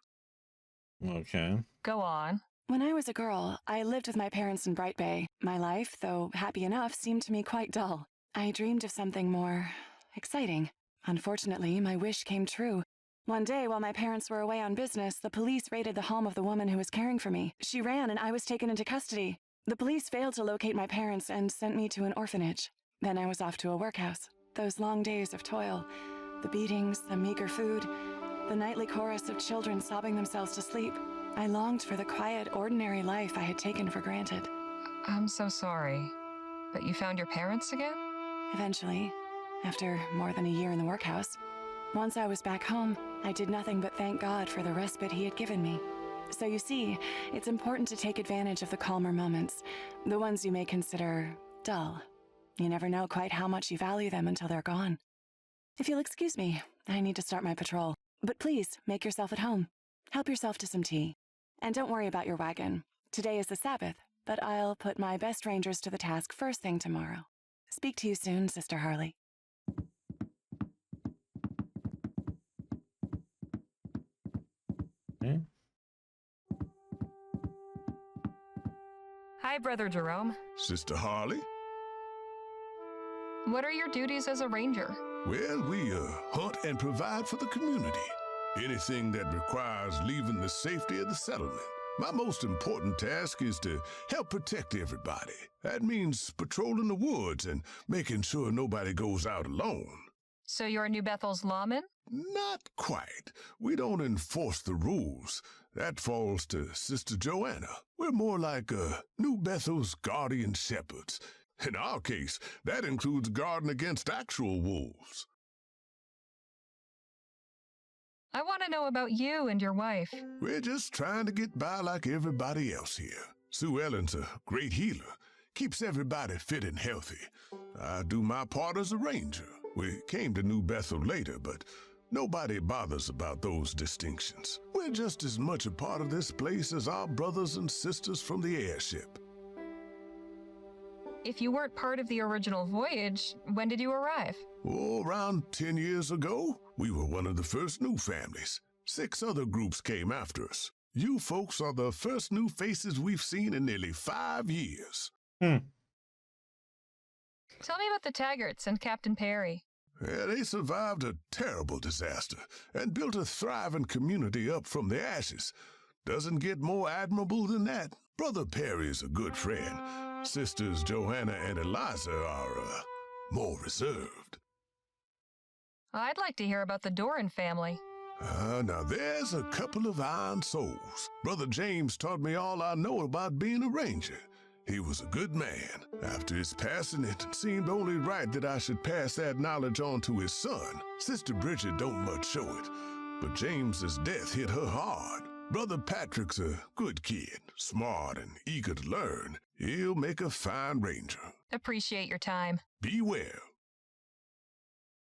S5: Okay.
S1: Go on.
S2: When I was a girl, I lived with my parents in Bright Bay. My life, though happy enough, seemed to me quite dull. I dreamed of something more exciting. Unfortunately, my wish came true. One day, while my parents were away on business, the police raided the home of the woman who was caring for me. She ran and I was taken into custody. The police failed to locate my parents and sent me to an orphanage. Then I was off to a workhouse. Those long days of toil, the beatings, the meager food, the nightly chorus of children sobbing themselves to sleep. I longed for the quiet, ordinary life I had taken for granted.
S1: I'm so sorry. But you found your parents again?
S2: Eventually, after more than a year in the workhouse. Once I was back home, I did nothing but thank God for the respite He had given me. So you see, it's important to take advantage of the calmer moments, the ones you may consider dull. You never know quite how much you value them until they're gone. If you'll excuse me, I need to start my patrol. But please, make yourself at home. Help yourself to some tea. And don't worry about your wagon. Today is the Sabbath, but I'll put my best rangers to the task first thing tomorrow. Speak to you soon, Sister Harley.
S5: Okay.
S1: Hi, Brother Jerome.
S10: Sister Harley?
S1: What are your duties as a ranger?
S10: Well, we hunt and provide for the community. Anything that requires leaving the safety of the settlement. My most important task is to help protect everybody. That means patrolling the woods and making sure nobody goes out alone.
S1: So you're New Bethel's lawman?
S10: Not quite. We don't enforce the rules. That falls to Sister Joanna. We're more like New Bethel's guardian shepherds. In our case, that includes guarding against actual wolves.
S1: I want to know about you and your wife.
S10: We're just trying to get by like everybody else here. Sue Ellen's a great healer. Keeps everybody fit and healthy. I do my part as a ranger. We came to New Bethel later, but nobody bothers about those distinctions. We're just as much a part of this place as our brothers and sisters from the airship.
S1: If you weren't part of the original voyage, when did you arrive?
S10: Oh, around 10 years ago, we were one of the first new families. 6 other groups came after us. You folks are the first new faces we've seen in nearly 5 years.
S1: Tell me about the Taggarts and Captain Perry.
S10: Yeah, they survived a terrible disaster and built a thriving community up from the ashes. Doesn't get more admirable than that. Brother Perry's a good friend. Sisters Johanna and Eliza are, more reserved.
S1: I'd like to hear about the Doran family.
S10: Now there's a couple of iron souls. Brother James taught me all I know about being a ranger. He was a good man. After his passing, it seemed only right that I should pass that knowledge on to his son. Sister Bridget don't much show it, but James's death hit her hard. Brother Patrick's a good kid, smart and eager to learn. He'll make a fine ranger.
S1: Appreciate your time.
S10: Beware.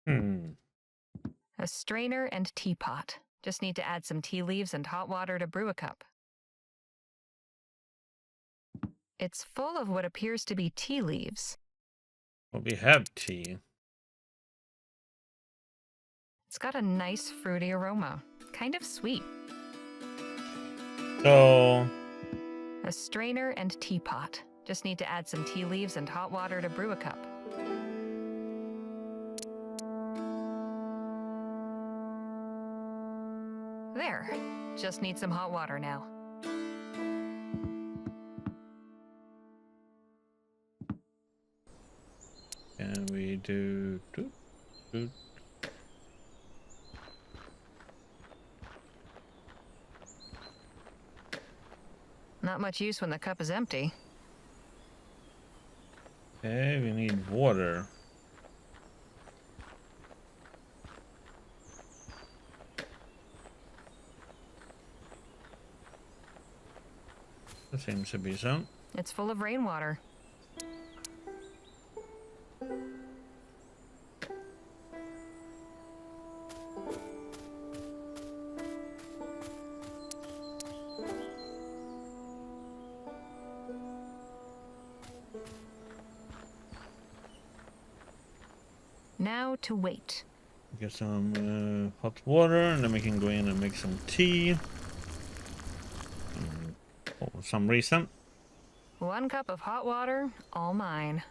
S1: A strainer and teapot. Just need to add some tea leaves and hot water to brew a cup. It's full of what appears to be tea leaves.
S5: Well, we have tea.
S1: It's got a nice fruity aroma. Kind of sweet.
S5: So...
S1: A strainer and teapot. Just need to add some tea leaves and hot water to brew a cup. There. Just need some hot water now.
S5: Can we do...
S1: Not much use when the cup is empty.
S5: Okay, we need water. There seems to be some.
S1: It's full of rainwater. Now to wait.
S5: Get some hot water, and then we can go in and make some tea. For some reason.
S1: 1 cup of hot water, all mine.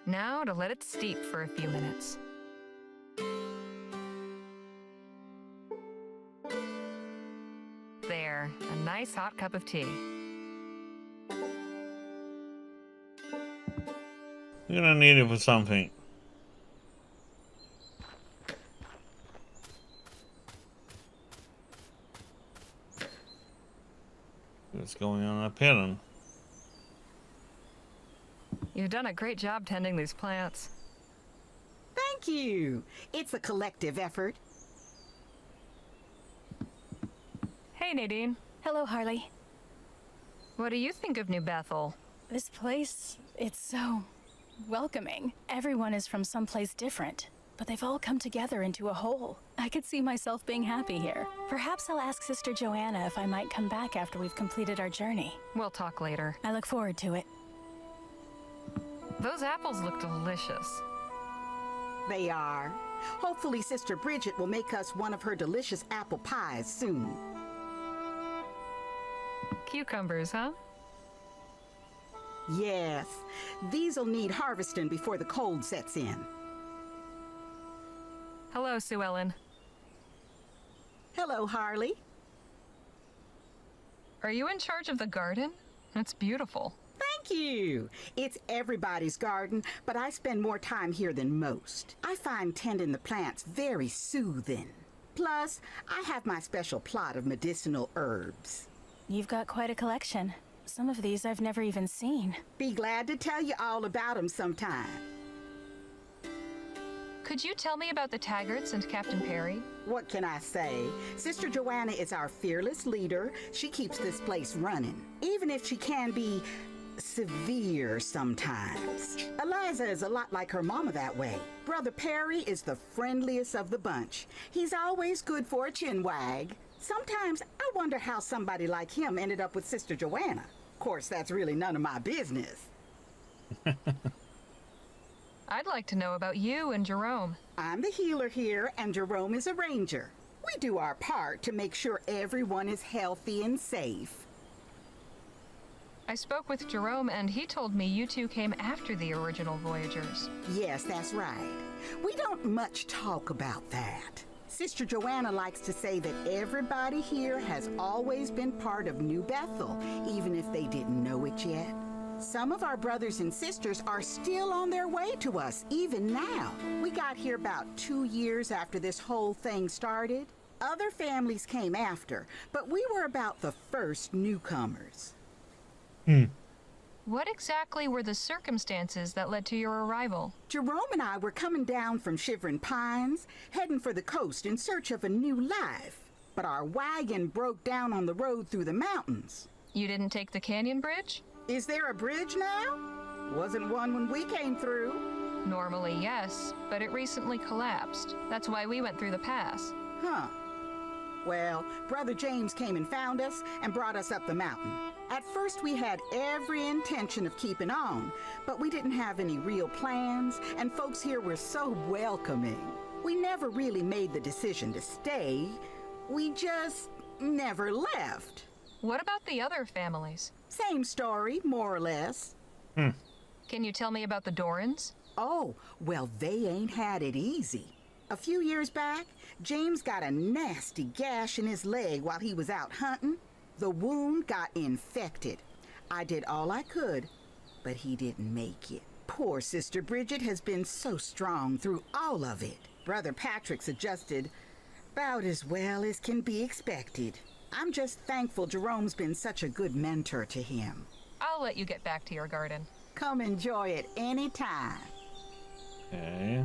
S1: Now to let it steep for a few minutes. There, a nice hot cup of tea.
S5: We're gonna need it for something. What's going on up here then?
S1: You've done a great job tending these plants.
S4: Thank you. It's a collective effort.
S1: Hey, Nadine.
S11: Hello, Harley.
S1: What do you think of New Bethel?
S11: This place, it's so welcoming. Everyone is from someplace different, but they've all come together into a whole. I could see myself being happy here. Perhaps I'll ask Sister Joanna if I might come back after we've completed our journey.
S1: We'll talk later.
S11: I look forward to it.
S1: Those apples look delicious.
S4: They are. Hopefully Sister Bridget will make us one of her delicious apple pies soon.
S1: Cucumbers, huh?
S4: Yes. These'll need harvesting before the cold sets in.
S1: Hello, Sue Ellen.
S4: Hello, Harley.
S1: Are you in charge of the garden? It's beautiful.
S4: Thank you. It's everybody's garden, but I spend more time here than most. I find tending the plants very soothing. Plus, I have my special plot of medicinal herbs.
S11: You've got quite a collection. Some of these I've never even seen.
S4: Be glad to tell you all about them sometime.
S1: Could you tell me about the Taggarts and Captain Perry?
S4: What can I say? Sister Joanna is our fearless leader. She keeps this place running, even if she can be severe sometimes. Eliza is a lot like her mama that way. Brother Perry is the friendliest of the bunch. He's always good for a chin wag. Sometimes I wonder how somebody like him ended up with Sister Joanna. Of course, that's really none of my business.
S1: I'd like to know about you and Jerome.
S4: I'm the healer here, and Jerome is a ranger. We do our part to make sure everyone is healthy and safe.
S1: I spoke with Jerome, and he told me you two came after the original Voyagers.
S4: Yes, that's right. We don't much talk about that. Sister Joanna likes to say that everybody here has always been part of New Bethel, even if they didn't know it yet. Some of our brothers and sisters are still on their way to us, even now. We got here about 2 years after this whole thing started. Other families came after, but we were about the first newcomers.
S1: What exactly were the circumstances that led to your arrival?
S4: Jerome and I were coming down from Shivering Pines, heading for the coast in search of a new life. But our wagon broke down on the road through the mountains.
S1: You didn't take the canyon bridge?
S4: Is there a bridge now? Wasn't one when we came through.
S1: Normally, yes, but it recently collapsed. That's why we went through the pass.
S4: Huh. Well, Brother James came and found us and brought us up the mountain. At first, we had every intention of keeping on, but we didn't have any real plans, and folks here were so welcoming. We never really made the decision to stay. We just never left.
S1: What about the other families?
S4: Same story, more or less.
S1: Can you tell me about the Dorans?
S4: Oh, well, they ain't had it easy. A few years back, James got a nasty gash in his leg while he was out hunting. The wound got infected. I did all I could, but he didn't make it. Poor Sister Bridget has been so strong through all of it. Brother Patrick's adjusted about as well as can be expected. I'm just thankful Jerome's been such a good mentor to him.
S1: I'll let you get back to your garden.
S4: Come enjoy it anytime.
S5: Okay.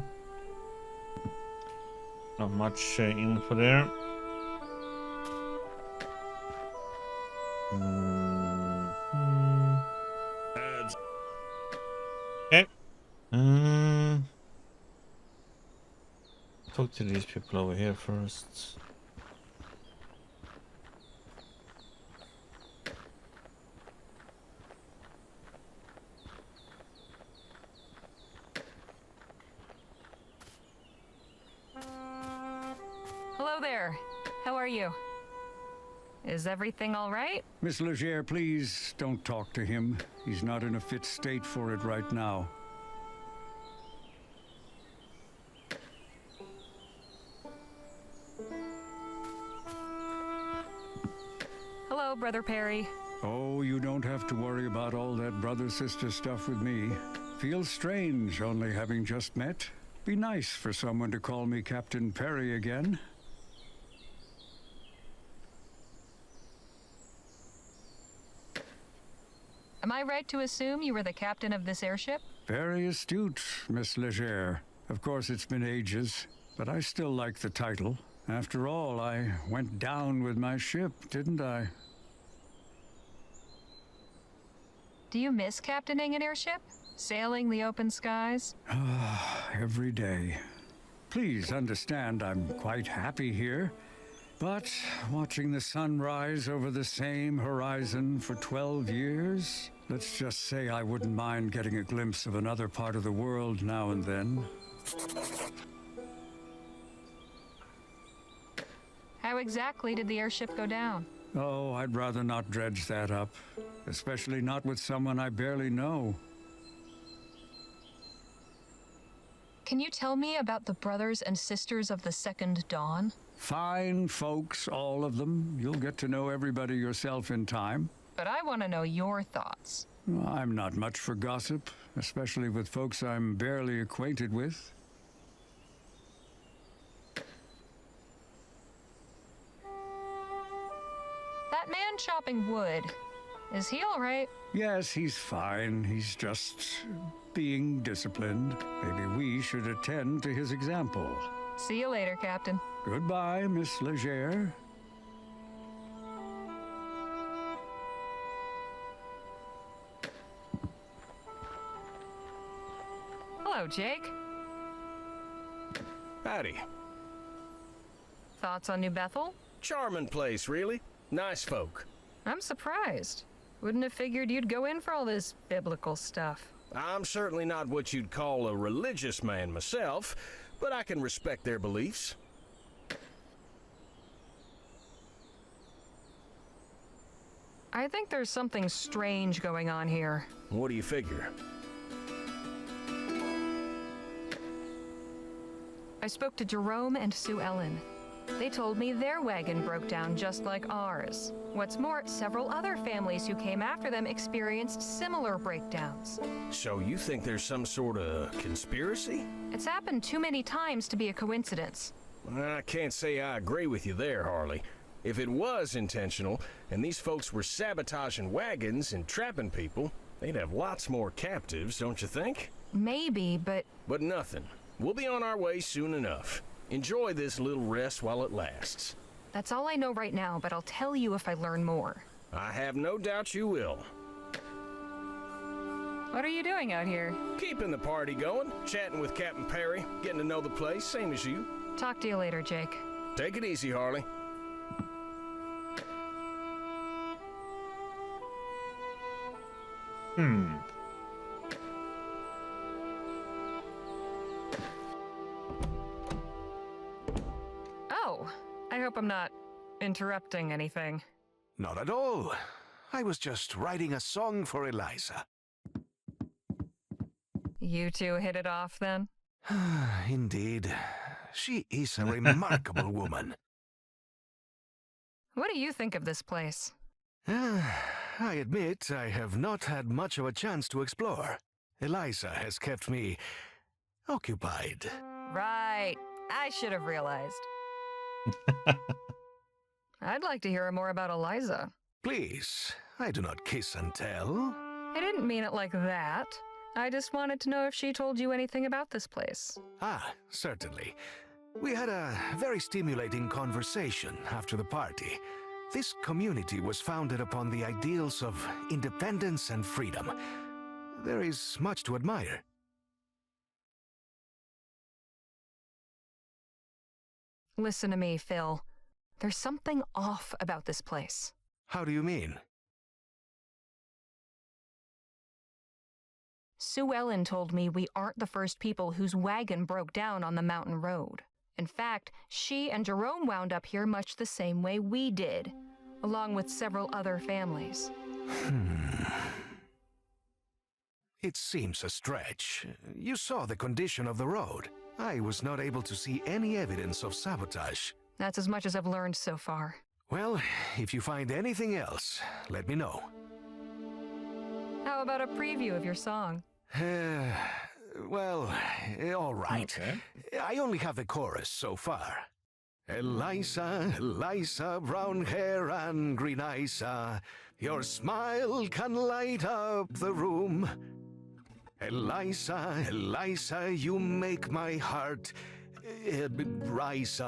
S5: Not much info there. Okay. Talk to these people over here first.
S1: Hello there. How are you? Is everything all right?
S12: Miss Leger, please don't talk to him. He's not in a fit state for it right now.
S1: Hello, Brother Perry.
S12: Oh, you don't have to worry about all that brother-sister stuff with me. Feels strange only having just met. Be nice for someone to call me Captain Perry again.
S1: Am I right to assume you were the captain of this airship?
S12: Very astute, Miss Leger. Of course, it's been ages, but I still like the title. After all, I went down with my ship, didn't I?
S1: Do you miss captaining an airship? Sailing the open skies?
S12: Every day. Please understand I'm quite happy here. But watching the sun rise over the same horizon for 12 years, let's just say I wouldn't mind getting a glimpse of another part of the world now and then.
S1: How exactly did the airship go down?
S12: Oh, I'd rather not dredge that up, especially not with someone I barely know.
S1: Can you tell me about the brothers and sisters of the Second Dawn?
S12: Fine folks, all of them. You'll get to know everybody yourself in time.
S1: But I want to know your thoughts.
S12: I'm not much for gossip, especially with folks I'm barely acquainted with.
S1: That man chopping wood, is he all right?
S12: Yes, he's fine. He's just being disciplined. Maybe we should attend to his example.
S1: See you later, Captain.
S12: Goodbye, Miss Leger.
S1: Hello, Jake.
S7: Howdy.
S1: Thoughts on New Bethel?
S7: Charming place, really. Nice folk.
S1: I'm surprised. Wouldn't have figured you'd go in for all this biblical stuff.
S7: I'm certainly not what you'd call a religious man myself, but I can respect their beliefs.
S1: I think there's something strange going on here.
S7: What do you figure?
S1: I spoke to Jerome and Sue Ellen. They told me their wagon broke down just like ours. What's more, several other families who came after them experienced similar breakdowns.
S7: So you think there's some sort of conspiracy?
S1: It's happened too many times to be a coincidence.
S7: I can't say I agree with you there, Harley. If it was intentional, and these folks were sabotaging wagons and trapping people, they'd have lots more captives, don't you think?
S1: Maybe, but...
S7: But nothing. We'll be on our way soon enough. Enjoy this little rest while it lasts.
S1: That's all I know right now, but I'll tell you if I learn more.
S7: I have no doubt you will.
S1: What are you doing out here?
S7: Keeping the party going, chatting with Captain Perry, getting to know the place, same as you.
S1: Talk to you later, Jake.
S7: Take it easy, Harley.
S1: Oh, I hope I'm not interrupting anything.
S6: Not at all. I was just writing a song for Eliza.
S1: You two hit it off then?
S6: Indeed. She is a remarkable woman.
S1: What do you think of this place?
S6: I admit I have not had much of a chance to explore. Eliza has kept me occupied.
S1: Right. I should have realized. I'd like to hear more about Eliza.
S6: Please, I do not kiss and tell.
S1: I didn't mean it like that. I just wanted to know if she told you anything about this place.
S6: Ah, certainly. We had a very stimulating conversation after the party. This community was founded upon the ideals of independence and freedom. There is much to admire.
S1: Listen to me, Phil. There's something off about this place.
S6: How do you mean?
S1: Sue Ellen told me we aren't the first people whose wagon broke down on the mountain road. In fact, she and Jerome wound up here much the same way we did, along with several other families.
S6: It seems a stretch. You saw the condition of the road. I was not able to see any evidence of sabotage.
S1: That's as much as I've learned so far.
S6: Well, if you find anything else, let me know.
S1: How about a preview of your song?
S6: Well, all right.
S5: Okay.
S6: I only have the chorus so far. Eliza, Eliza, brown hair and green eyes, your smile can light up the room. Eliza, Eliza, you make my heart rise.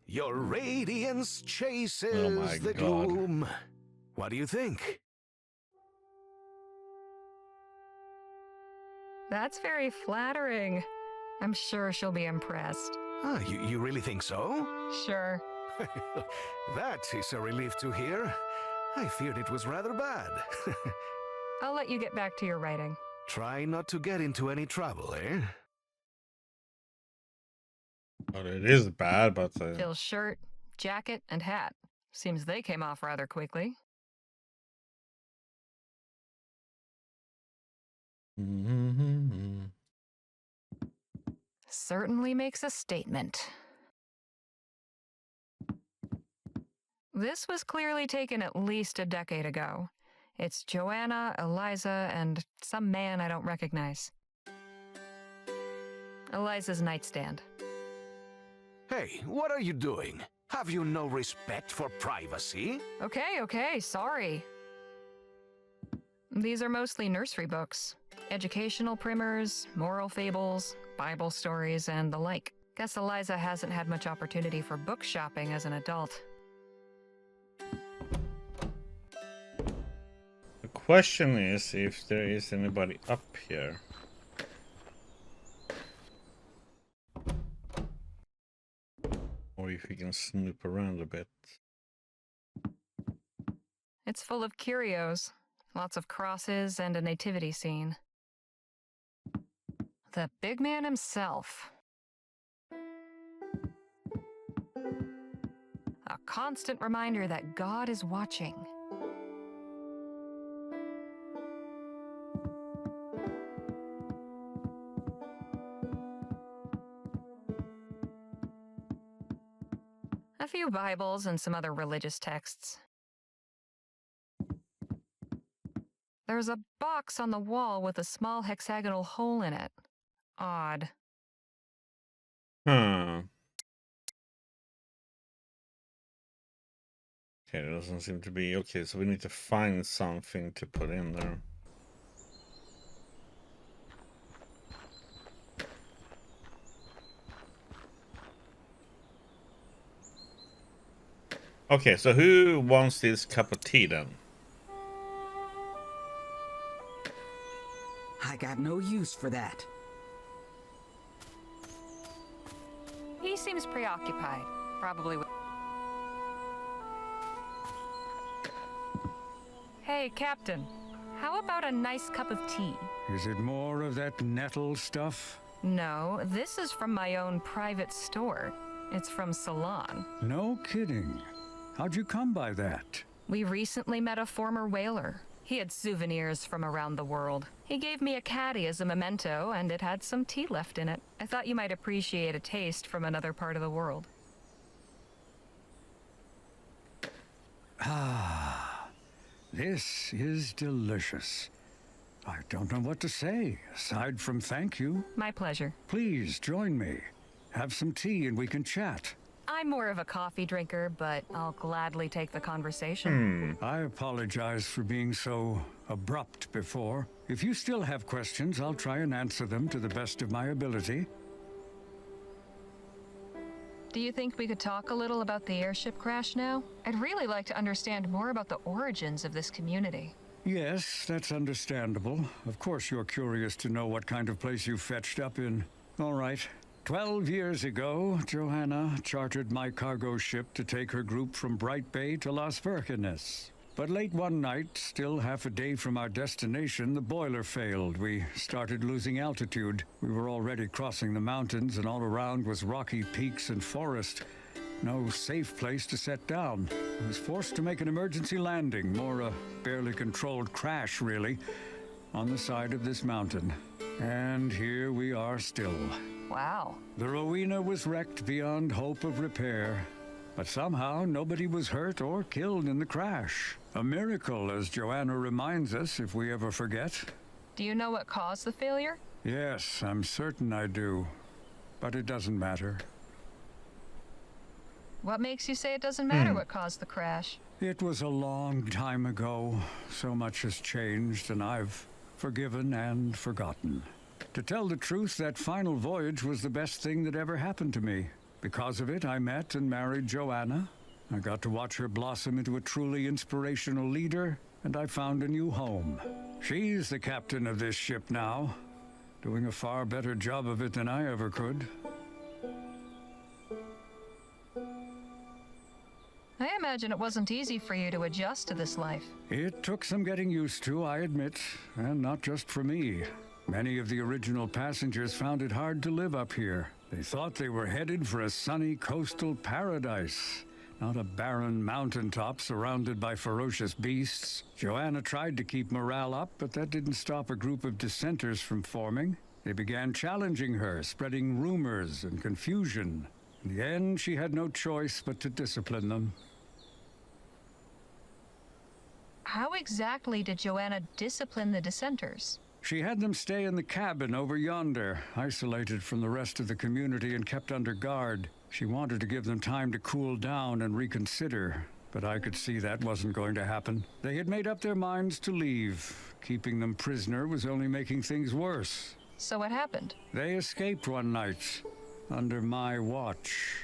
S6: Your radiance chases the gloom. What do you think?
S1: That's very flattering. I'm sure she'll be impressed.
S6: Ah, you really think so?
S1: Sure.
S6: That is a relief to hear. I feared it was rather bad.
S1: I'll let you get back to your writing.
S6: Try not to get into any trouble, eh?
S5: Well, it is bad, but...
S1: Phil's shirt, jacket, and hat. Seems they came off rather quickly. Certainly makes a statement. This was clearly taken at least a decade ago. It's Joanna, Eliza, and some man I don't recognize. Eliza's nightstand.
S6: Hey, what are you doing? Have you no respect for privacy?
S1: Okay, sorry. These are mostly nursery books. Educational primers, moral fables, Bible stories, and the like. Guess Eliza hasn't had much opportunity for book shopping as an adult.
S5: The question is if there is anybody up here. Or if we can snoop around a bit.
S1: It's full of curios, lots of crosses, and a nativity scene. The big man himself. A constant reminder that God is watching. A few Bibles and some other religious texts. There's a box on the wall with a small hexagonal hole in it. Odd.
S5: Okay, there doesn't seem to be. Okay, so we need to find something to put in there. Okay, so who wants this cup of tea then?
S4: I got no use for that.
S1: He seems preoccupied. Probably with... Hey, Captain. How about a nice cup of tea?
S12: Is it more of that nettle stuff?
S1: No, this is from my own private store. It's from Ceylon.
S12: No kidding. How'd you come by that?
S1: We recently met a former whaler. He had souvenirs from around the world. He gave me a caddy as a memento, and it had some tea left in it. I thought you might appreciate a taste from another part of the world.
S12: Ah, this is delicious. I don't know what to say, aside from thank you.
S1: My pleasure.
S12: Please join me. Have some tea and we can chat.
S1: I'm more of a coffee drinker, but I'll gladly take the conversation.
S12: I apologize for being so abrupt before. If you still have questions, I'll try and answer them to the best of my ability.
S1: Do you think we could talk a little about the airship crash now? I'd really like to understand more about the origins of this community.
S12: Yes, that's understandable. Of course you're curious to know what kind of place you fetched up in. All right. 12 years ago, Joanna chartered my cargo ship to take her group from Bright Bay to Las Virgenes. But late one night, still half a day from our destination, the boiler failed. We started losing altitude. We were already crossing the mountains, and all around was rocky peaks and forest. No safe place to set down. I was forced to make an emergency landing, more a barely controlled crash, really, on the side of this mountain. And here we are still.
S1: Wow.
S12: The Rowena was wrecked beyond hope of repair, but somehow nobody was hurt or killed in the crash. A miracle, as Joanna reminds us if we ever forget.
S1: Do you know what caused the failure?
S12: Yes, I'm certain I do, but it doesn't matter.
S1: What makes you say it doesn't matter what caused the crash?
S12: It was a long time ago. So much has changed, and I've forgiven and forgotten. To tell the truth, that final voyage was the best thing that ever happened to me. Because of it, I met and married Joanna. I got to watch her blossom into a truly inspirational leader, and I found a new home. She's the captain of this ship now, doing a far better job of it than I ever could.
S1: I imagine it wasn't easy for you to adjust to this life.
S12: It took some getting used to, I admit, and not just for me. Many of the original passengers found it hard to live up here. They thought they were headed for a sunny coastal paradise, not a barren mountaintop surrounded by ferocious beasts. Joanna tried to keep morale up, but that didn't stop a group of dissenters from forming. They began challenging her, spreading rumors and confusion. In the end, she had no choice but to discipline them.
S1: How exactly did Joanna discipline the dissenters?
S12: She had them stay in the cabin over yonder, isolated from the rest of the community and kept under guard. She wanted to give them time to cool down and reconsider, but I could see that wasn't going to happen. They had made up their minds to leave. Keeping them prisoner was only making things worse.
S1: So what happened?
S12: They escaped one night, under my watch.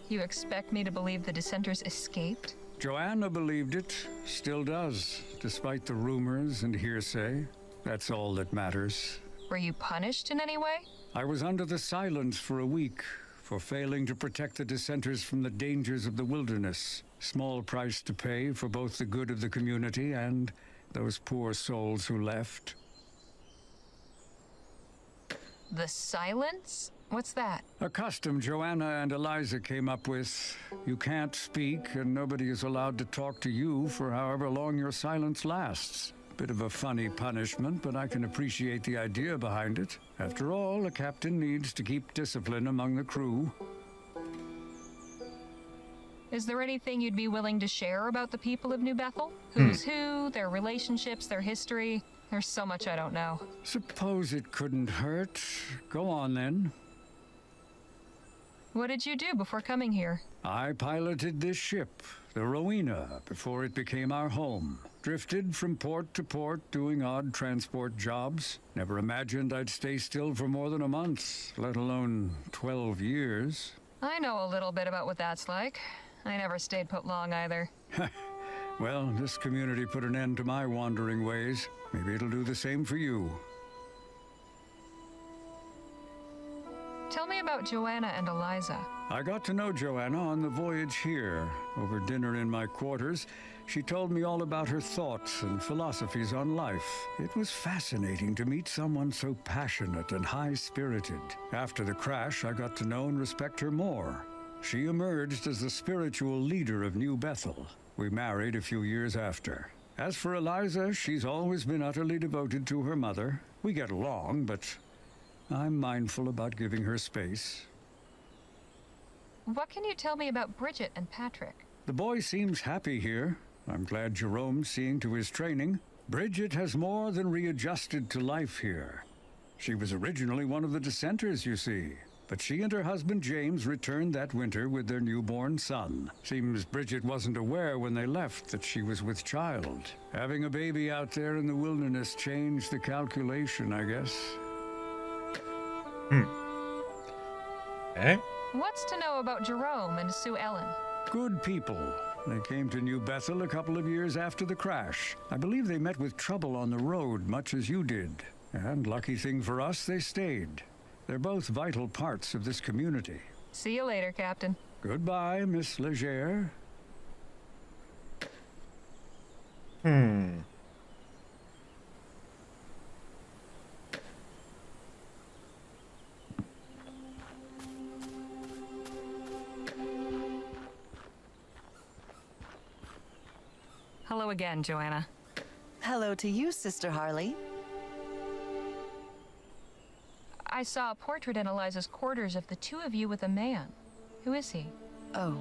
S1: You expect me to believe the dissenters escaped?
S12: Joanna believed it, still does, despite the rumors and hearsay. That's all that matters.
S1: Were you punished in any way?
S12: I was under the silence for a week for failing to protect the dissenters from the dangers of the wilderness. Small price to pay for both the good of the community and those poor souls who left.
S1: The silence? What's that?
S12: A custom Joanna and Eliza came up with. You can't speak, and nobody is allowed to talk to you for however long your silence lasts. Bit of a funny punishment, but I can appreciate the idea behind it. After all, a captain needs to keep discipline among the crew.
S1: Is there anything you'd be willing to share about the people of New Bethel? Who's who, their relationships, their history? There's so much I don't know.
S12: Suppose it couldn't hurt. Go on, then.
S1: What did you do before coming here?
S12: I piloted this ship, the Rowena, before it became our home. Drifted from port to port doing odd transport jobs. Never imagined I'd stay still for more than a month, let alone 12 years.
S1: I know a little bit about what that's like. I never stayed put long either.
S12: Well, this community put an end to my wandering ways. Maybe it'll do the same for you.
S1: Tell me about Joanna and Eliza.
S12: I got to know Joanna on the voyage here. Over dinner in my quarters, she told me all about her thoughts and philosophies on life. It was fascinating to meet someone so passionate and high-spirited. After the crash, I got to know and respect her more. She emerged as the spiritual leader of New Bethel. We married a few years after. As for Eliza, she's always been utterly devoted to her mother. We get along, but I'm mindful about giving her space.
S1: What can you tell me about Bridget and Patrick?
S12: The boy seems happy here. I'm glad Jerome's seeing to his training. Bridget has more than readjusted to life here. She was originally one of the dissenters, you see. But she and her husband James returned that winter with their newborn son. Seems Bridget wasn't aware when they left that she was with child. Having a baby out there in the wilderness changed the calculation, I guess.
S5: Eh?
S1: What's to know about Jerome and Sue Ellen?
S12: Good people. They came to New Bethel a couple of years after the crash. I believe they met with trouble on the road, much as you did. And lucky thing for us, they stayed. They're both vital parts of this community.
S1: See you later, Captain.
S12: Goodbye, Miss Legere.
S1: Hello again, Joanna.
S9: Hello to you, Sister Harley.
S1: I saw a portrait in Eliza's quarters of the two of you with a man. Who is he?
S9: Oh,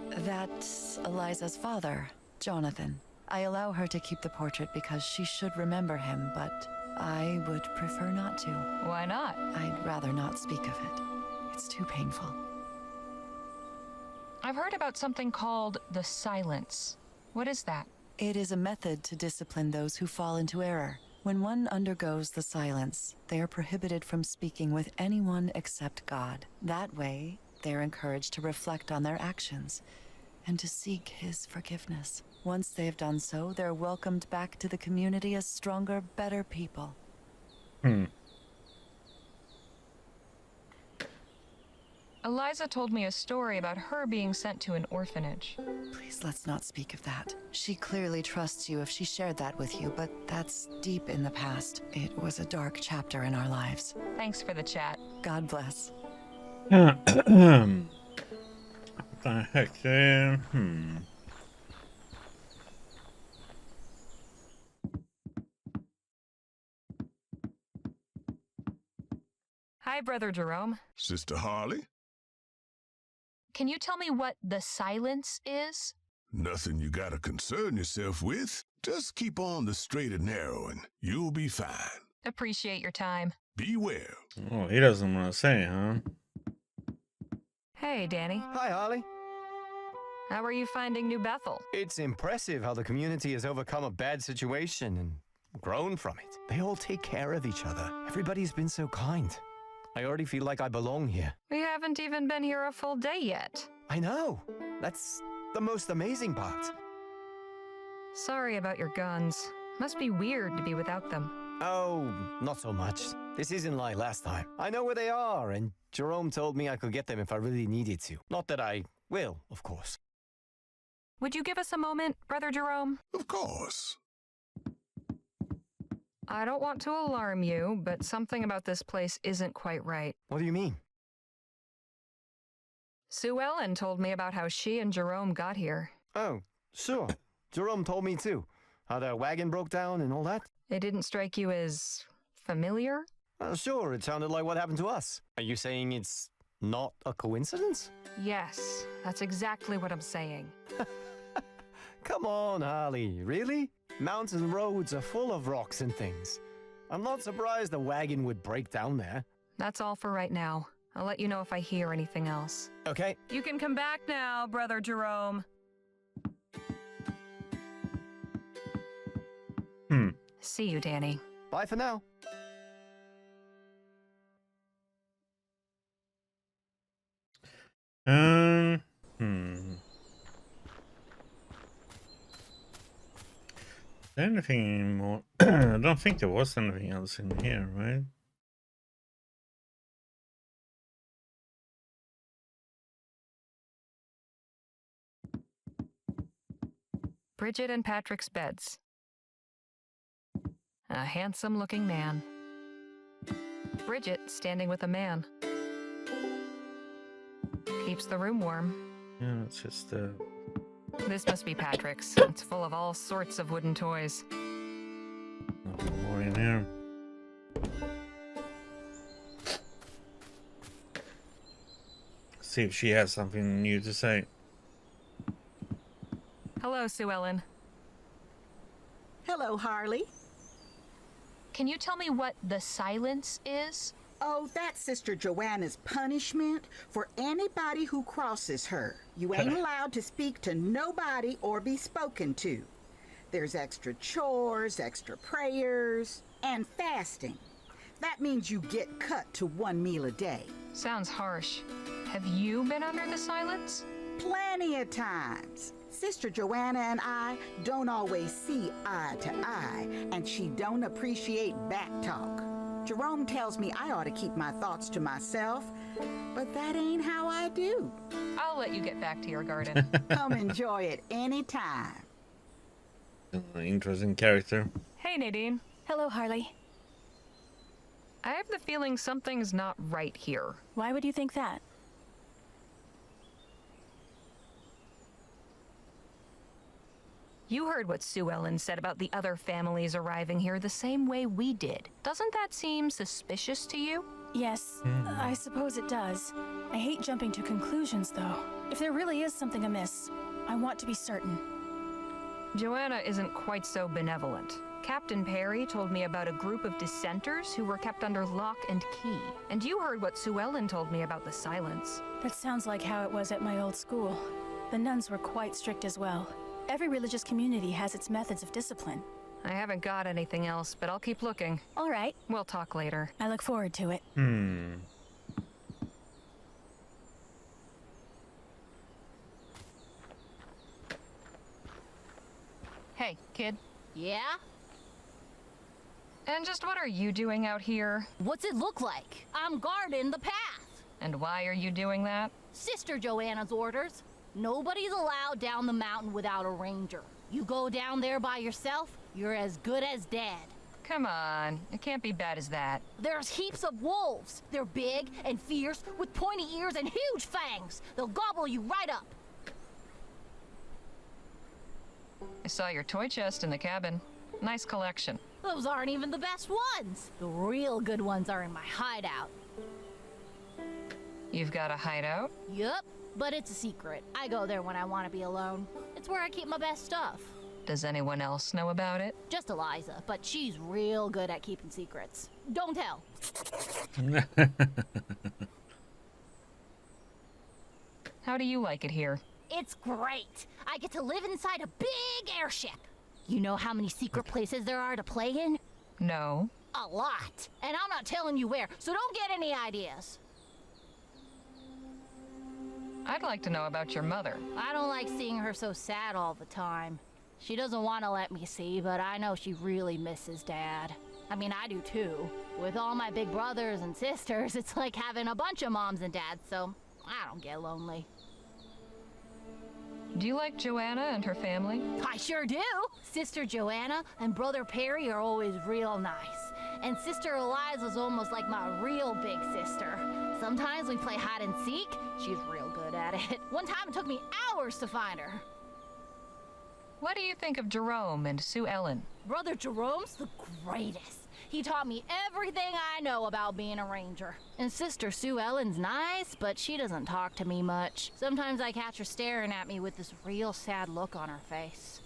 S9: that's Eliza's father, Jonathan. I allow her to keep the portrait because she should remember him, but I would prefer not to.
S1: Why not?
S9: I'd rather not speak of it. It's too painful.
S1: I've heard about something called the silence. What is that?
S9: It is a method to discipline those who fall into error. When one undergoes the silence, they are prohibited from speaking with anyone except God. That way, they're encouraged to reflect on their actions and to seek His forgiveness. Once they have done so, they're welcomed back to the community as stronger, better people.
S1: Eliza told me a story about her being sent to an orphanage.
S9: Please, let's not speak of that. She clearly trusts you if she shared that with you, but that's deep in the past. It was a dark chapter in our lives.
S1: Thanks for the chat.
S9: God bless.
S5: What the heck?
S1: Hi, Brother Jerome.
S10: Sister Harley?
S1: Can you tell me what the silence is?
S10: Nothing you gotta concern yourself with. Just keep on the straight and narrow and you'll be fine.
S1: Appreciate your time.
S10: Be well.
S5: Oh, he doesn't want to say, huh?
S1: Hey, Danny.
S3: Hi, Harley.
S1: How are you finding New Bethel?
S3: It's impressive how the community has overcome a bad situation and grown from it. They all take care of each other. Everybody's been so kind. I already feel like I belong here.
S1: We haven't even been here a full day yet.
S3: I know. That's the most amazing part.
S1: Sorry about your guns. Must be weird to be without them.
S3: Oh, not so much. This isn't like last time. I know where they are, and Jerome told me I could get them if I really needed to. Not that I will, of course.
S1: Would you give us a moment, Brother Jerome?
S10: Of course.
S1: I don't want to alarm you, but something about this place isn't quite right.
S3: What do you mean?
S1: Sue Ellen told me about how she and Jerome got here.
S3: Oh, sure. Jerome told me too. How their wagon broke down and all that.
S1: It didn't strike you as familiar?
S3: Sure, it sounded like what happened to us. Are you saying it's not a coincidence?
S1: Yes, that's exactly what I'm saying.
S3: Come on, Harley. Really? Mountain roads are full of rocks and things. I'm not surprised the wagon would break down there.
S1: That's all for right now. I'll let you know if I hear anything else.
S3: Okay.
S1: You can come back now, Brother Jerome. See you, Danny.
S3: Bye for now.
S5: Anything more? I don't think there was anything else in here, right?
S1: Bridget and Patrick's beds. A handsome-looking man. Bridget standing with a man. Keeps the room warm.
S5: Yeah, it's just
S1: This must be Patrick's. It's full of all sorts of wooden toys.
S5: nothing more in here. See if she has something new to say.
S1: Hello, Sue Ellen.
S4: Hello, Harley.
S1: Can you tell me what the silence is?
S4: Oh, that's Sister Joanna's punishment for anybody who crosses her. You ain't allowed to speak to nobody or be spoken to. There's extra chores, extra prayers, and fasting. That means you get cut to 1 meal a day.
S1: Sounds harsh. Have you been under the silence?
S4: Plenty of times. Sister Joanna and I don't always see eye to eye, and she don't appreciate back talk. Jerome tells me I ought to keep my thoughts to myself, but that ain't how I do.
S1: I'll let you get back to your garden.
S4: Come enjoy it anytime.
S5: Interesting character.
S1: Hey, Nadine.
S11: Hello, Harley.
S1: I have the feeling something's not right here.
S11: Why would you think that?
S1: You heard what Sue Ellen said about the other families arriving here the same way we did. Doesn't that seem suspicious to you?
S11: Yes, I suppose it does. I hate jumping to conclusions, though. If there really is something amiss, I want to be certain.
S1: Joanna isn't quite so benevolent. Captain Perry told me about a group of dissenters who were kept under lock and key. And you heard what Sue Ellen told me about the silence.
S11: That sounds like how it was at my old school. The nuns were quite strict as well. Every religious community has its methods of discipline.
S1: I haven't got anything else, but I'll keep looking.
S11: All right.
S1: We'll talk later.
S11: I look forward to it.
S1: Hey, kid.
S13: Yeah?
S1: And just what are you doing out here?
S13: What's it look like? I'm guarding the path.
S1: And why are you doing that?
S13: Sister Joanna's orders. Nobody's allowed down the mountain without a ranger. You go down there by yourself, you're as good as dead.
S1: Come on, it can't be bad as that.
S13: There's heaps of wolves. They're big and fierce with pointy ears and huge fangs. They'll gobble you right up.
S1: I saw your toy chest in the cabin. Nice collection.
S13: Those aren't even the best ones. The real good ones are in my hideout.
S1: You've got a hideout?
S13: Yup, but it's a secret. I go there when I want to be alone. It's where I keep my best stuff.
S1: Does anyone else know about it?
S13: Just Eliza, but she's real good at keeping secrets. Don't tell.
S1: How do you like it here?
S13: It's great. I get to live inside a big airship. You know how many secret places there are to play in?
S1: No.
S13: A lot. And I'm not telling you where, so don't get any ideas.
S1: I'd like to know about your mother.
S13: I don't like seeing her so sad all the time. She doesn't want to let me see, but I know she really misses Dad. I mean, I do too. With all my big brothers and sisters, it's like having a bunch of moms and dads, so I don't get lonely.
S1: Do you like Joanna and her family?
S13: I sure do! Sister Joanna and Brother Perry are always real nice. And Sister Eliza's almost like my real big sister. Sometimes we play hide and seek. She's real good at it. One time it took me hours to find her.
S1: What do you think of Jerome and Sue Ellen?
S13: Brother Jerome's the greatest. He taught me everything I know about being a ranger. And Sister Sue Ellen's nice, but she doesn't talk to me much. Sometimes I catch her staring at me with this real sad look on her face.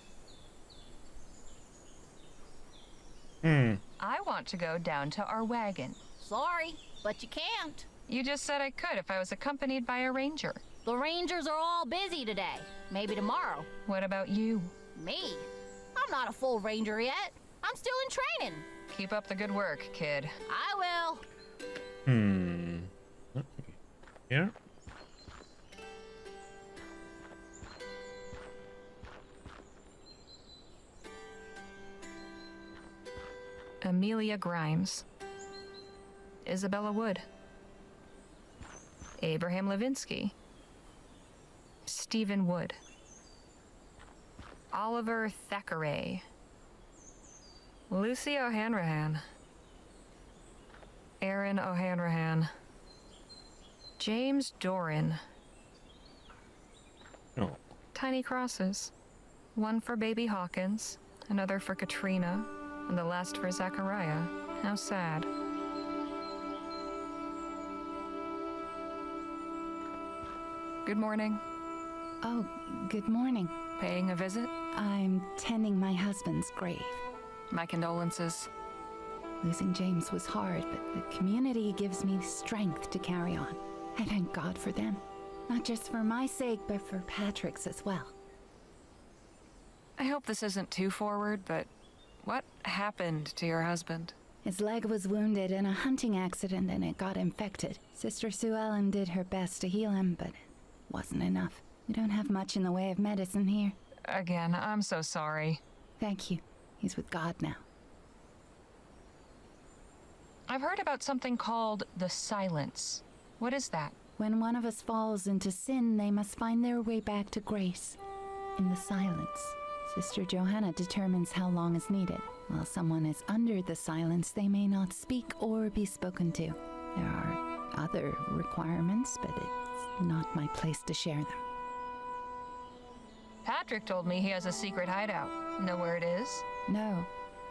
S1: I want to go down to our wagon.
S13: Sorry, but you can't.
S1: You just said I could if I was accompanied by a ranger.
S13: The rangers are all busy today. Maybe tomorrow.
S1: What about you?
S13: Me? I'm not a full ranger yet. I'm still in training.
S1: Keep up the good work, kid.
S13: I will.
S5: Here?
S1: Amelia Grimes. Isabella Wood. Abraham Levinsky. Stephen Wood. Oliver Thackeray. Lucy O'Hanrahan. Aaron O'Hanrahan. James Doran.
S5: Oh.
S1: Tiny crosses. One for baby Hawkins, another for Katrina, and the last for Zachariah. How sad. Good morning.
S14: Oh, good morning.
S1: Paying a visit?
S14: I'm tending my husband's grave.
S1: My condolences.
S14: Losing James was hard, but the community gives me strength to carry on. I thank God for them. Not just for my sake, but for Patrick's as well.
S1: I hope this isn't too forward, but what happened to your husband?
S14: His leg was wounded in a hunting accident and it got infected. Sister Sue Ellen did her best to heal him, but it wasn't enough. We don't have much in the way of medicine here.
S1: Again, I'm so sorry.
S14: Thank you. He's with God now.
S1: I've heard about something called the silence. What is that?
S14: When one of us falls into sin, they must find their way back to grace. In the silence, Sister Johanna determines how long is needed. While someone is under the silence, they may not speak or be spoken to. There are other requirements, but it's not my place to share them.
S1: Patrick told me he has a secret hideout. Know where it is?
S14: No.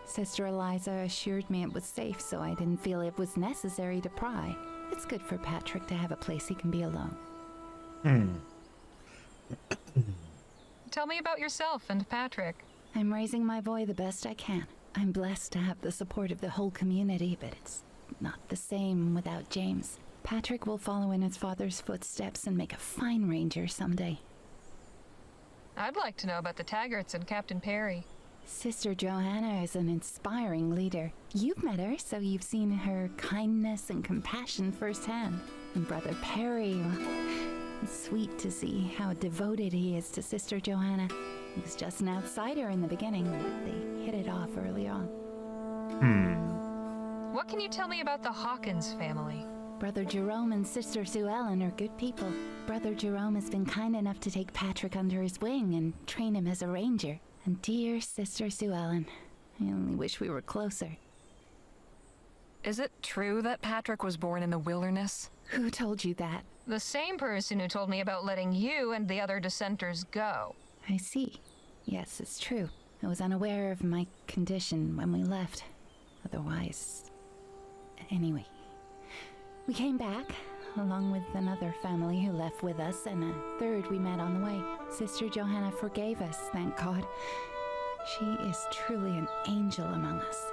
S14: Sister Eliza assured me it was safe, so I didn't feel it was necessary to pry. It's good for Patrick to have a place he can be alone.
S1: Tell me about yourself and Patrick.
S14: I'm raising my boy the best I can. I'm blessed to have the support of the whole community, but it's not the same without James. Patrick will follow in his father's footsteps and make a fine ranger someday.
S1: I'd like to know about the Taggarts and Captain Perry.
S14: Sister Johanna is an inspiring leader. You've met her, so you've seen her kindness and compassion firsthand. And Brother Perry, well, it's sweet to see how devoted he is to Sister Johanna. He was just an outsider in the beginning, but they hit it off early on.
S1: What can you tell me about the Hawkins family?
S14: Brother Jerome and Sister Sue Ellen are good people. Brother Jerome has been kind enough to take Patrick under his wing and train him as a ranger. And dear Sister Sue Ellen, I only wish we were closer.
S1: Is it true that Patrick was born in the wilderness?
S14: Who told you that?
S1: The same person who told me about letting you and the other dissenters go.
S14: I see. Yes, it's true. I was unaware of my condition when we left. Otherwise... Anyway. We came back, along with another family who left with us, and a third we met on the way. Sister Johanna forgave us, thank God. She is truly an angel among us.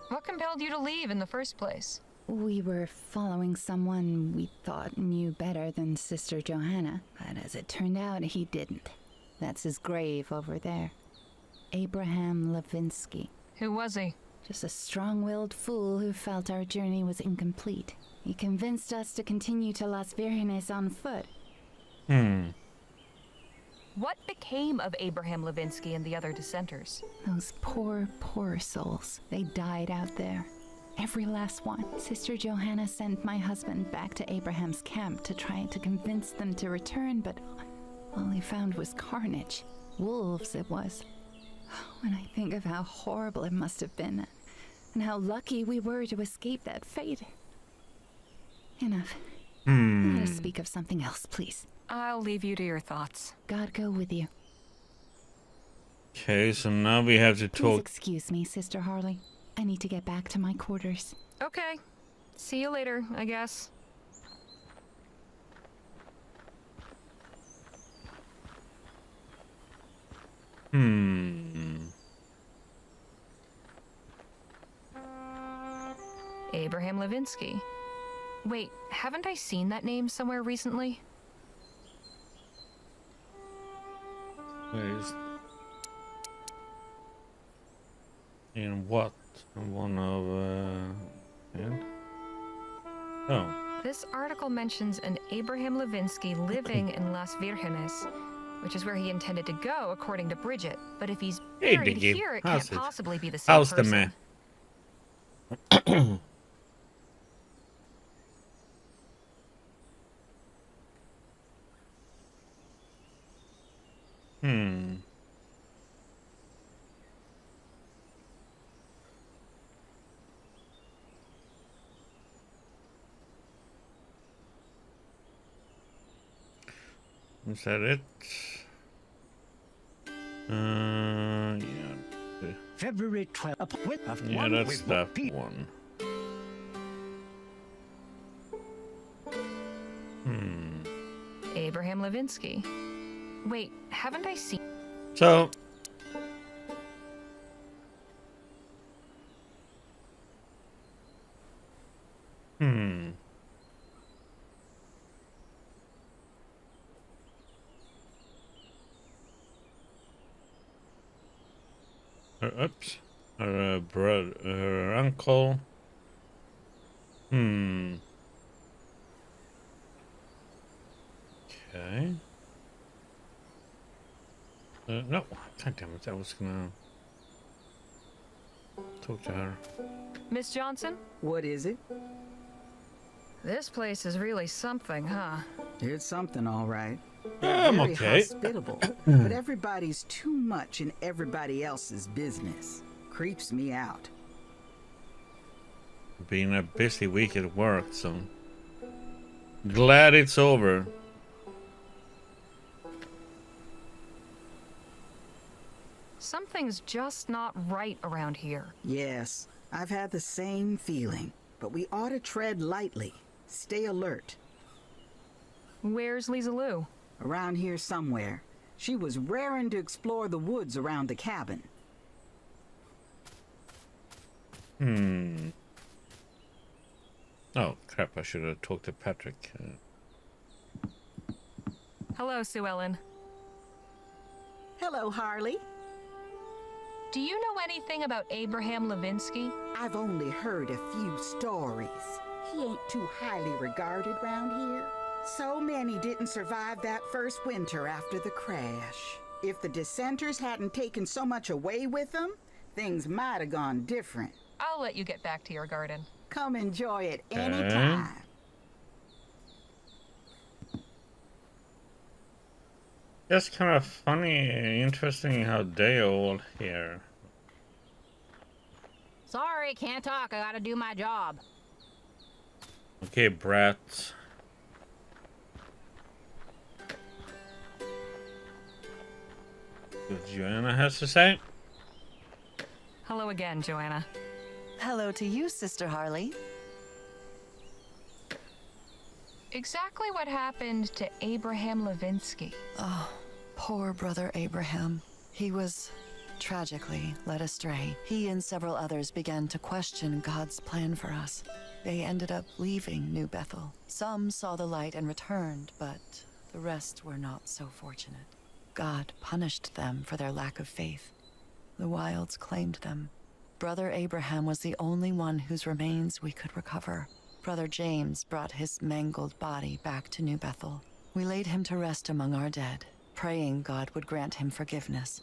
S1: What compelled you to leave in the first place?
S14: We were following someone we thought knew better than Sister Johanna, but as it turned out, he didn't. That's his grave over there. Abraham Levinsky.
S1: Who was he?
S14: Just a strong-willed fool who felt our journey was incomplete. He convinced us to continue to Las Virgenes on foot.
S1: What became of Abraham Levinsky and the other dissenters?
S14: Those poor, poor souls. They died out there. Every last one. Sister Johanna sent my husband back to Abraham's camp to try to convince them to return, but all he found was carnage. Wolves, it was. When I think of how horrible it must have been, and how lucky we were to escape that fate. Enough. Let us speak of something else, please.
S1: I'll leave you to your thoughts.
S14: God go with you.
S5: Okay, so now we have to
S14: Please
S5: talk.
S14: excuse me, Sister Harley. I need to get back to my quarters.
S1: Okay. See you later, I guess. Abraham Levinsky. Wait, haven't I seen that name somewhere recently?
S5: Wait, in what? One of and? Oh.
S1: This article mentions an Abraham Levinsky living in Las Virgenes, which is where he intended to go, according to Bridget. But if he's
S5: Hey,
S1: buried
S5: Diggy.
S1: here, it
S5: How's
S1: can't
S5: it?
S1: possibly be the same
S5: How's the
S1: person.
S5: man? Is that it? Yeah.
S12: February 12th.
S5: Yeah, that's that one.
S1: Abraham Levinsky. Wait, haven't I seen...
S5: So... Oops. Her brother, her uncle. Okay. No. God damn it, I was gonna talk to her.
S1: Miss Johnson?
S4: What is it?
S1: This place is really something, huh?
S4: It's something, all right.
S5: I'm
S4: Very
S5: okay.
S4: hospitable, but everybody's too much in everybody else's business. Creeps me out.
S5: Been a busy week at work, so glad it's over.
S1: Something's just not right around here.
S4: Yes, I've had the same feeling, but we ought to tread lightly. Stay alert.
S1: Where's Lisa Lou?
S4: Around here somewhere. She was raring to explore the woods around the cabin.
S5: Oh, crap, I should have talked to Patrick.
S1: Hello, Sue Ellen.
S4: Hello, Harley.
S1: Do you know anything about Abraham Levinsky?
S4: I've only heard a few stories. He ain't too highly regarded round here. So many didn't survive that first winter after the crash. If the dissenters hadn't taken so much away with them, things might have gone different.
S1: I'll let you get back to your garden.
S4: Come enjoy it anytime.
S5: That's kind of funny, interesting how they all here.
S13: Sorry, can't talk. I gotta do my job.
S5: Okay, brats. What Joanna has to say?
S1: Hello again, Joanna.
S9: Hello to you, Sister Harley.
S1: Exactly what happened to Abraham Levinsky?
S9: Oh, poor brother Abraham. He was tragically led astray. He and several others began to question God's plan for us. They ended up leaving New Bethel. Some saw the light and returned, but the rest were not so fortunate. God punished them for their lack of faith. The wilds claimed them. Brother Abraham was the only one whose remains we could recover. Brother James brought his mangled body back to New Bethel. We laid him to rest among our dead, praying God would grant him forgiveness.